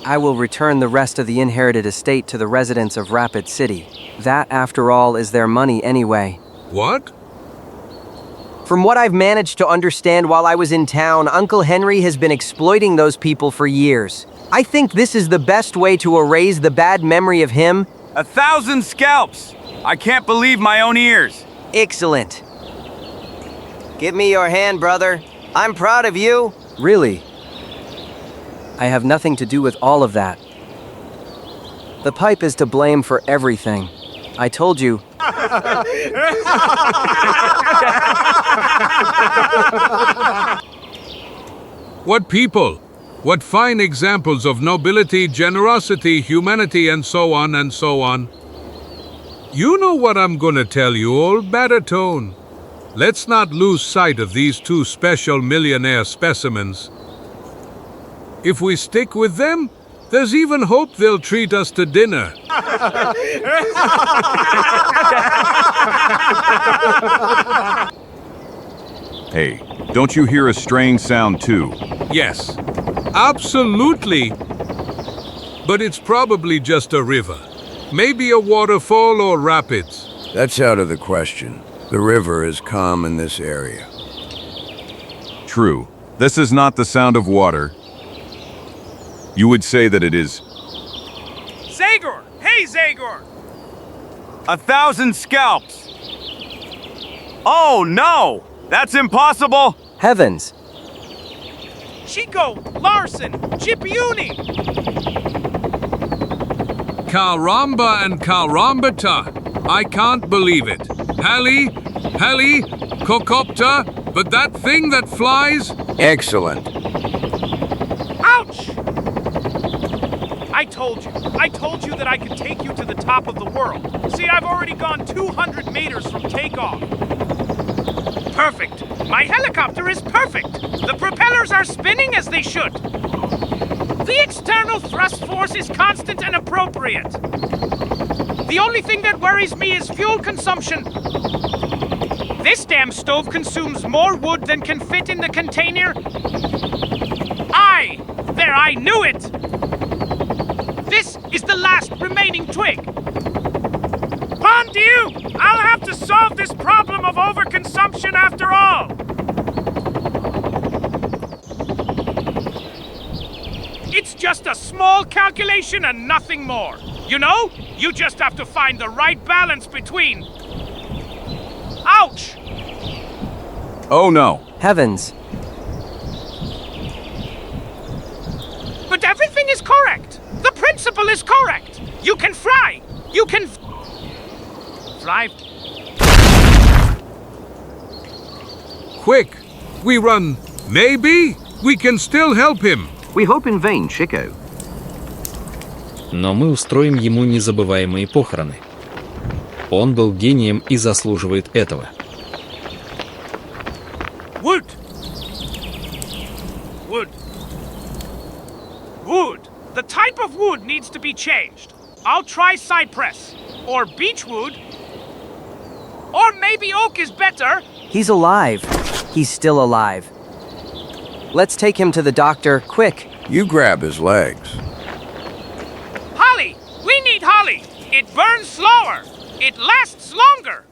I will return the rest of the inherited estate to the residents of Rapid City. That, after all, is their money anyway. What? From what I've managed to understand while I was in town, Uncle Henry has been exploiting those people for years. I think this is the best way to erase the bad memory of him. 1,000 scalps! I can't believe my own ears. Excellent. Give me your hand, brother. I'm proud of you. Really? I have nothing to do with all of that. The pipe is to blame for everything. I told you. What people? What fine examples of nobility, generosity, humanity, and so on and so on. You know what I'm gonna tell you, old Batterton. Let's not lose sight of these two special millionaire specimens. If we stick with them, there's even hope they'll treat us to dinner. Hey, don't you hear a strange sound too? Yes, absolutely. But it's probably just a river. Maybe a waterfall or rapids. That's out of the question. The river is calm in this area. True. This is not the sound of water. You would say that it is. Zagor! Hey, Zagor! 1,000 scalps! Oh no! That's impossible! Heavens! Chico! Larson! Chipiuni! Caramba and carambata! I can't believe it. Heli, cocopter, but that thing that flies? Excellent. Ouch! I told you that I could take you to the top of the world. See, I've already gone 200 meters from takeoff. Perfect. My helicopter is perfect. The propellers are spinning as they should. The external thrust force is constant and appropriate. The only thing that worries me is fuel consumption. This damn stove consumes more wood than can fit in the container. I knew it! This is the last remaining twig. Bon Dieu! I'll have to solve this problem of overconsumption after all. It's just a small calculation and nothing more. You know, you just have to find the right balance between... Ouch! Oh no. Heavens. But everything is correct. The principle is correct. You can fly. You can... fly. Quick! We run. Maybe we can still help him. We hope in vain, Chico. Но мы устроим ему незабываемые похороны. Он был гением и заслуживает этого. Wood. Wood. Wood. The type of wood needs to be changed. I'll try cypress. Or beechwood. Or maybe oak is better. He's alive. He's still alive. Let's take him to the doctor, quick. You grab his legs. Holly! We need holly! It burns slower! It lasts longer!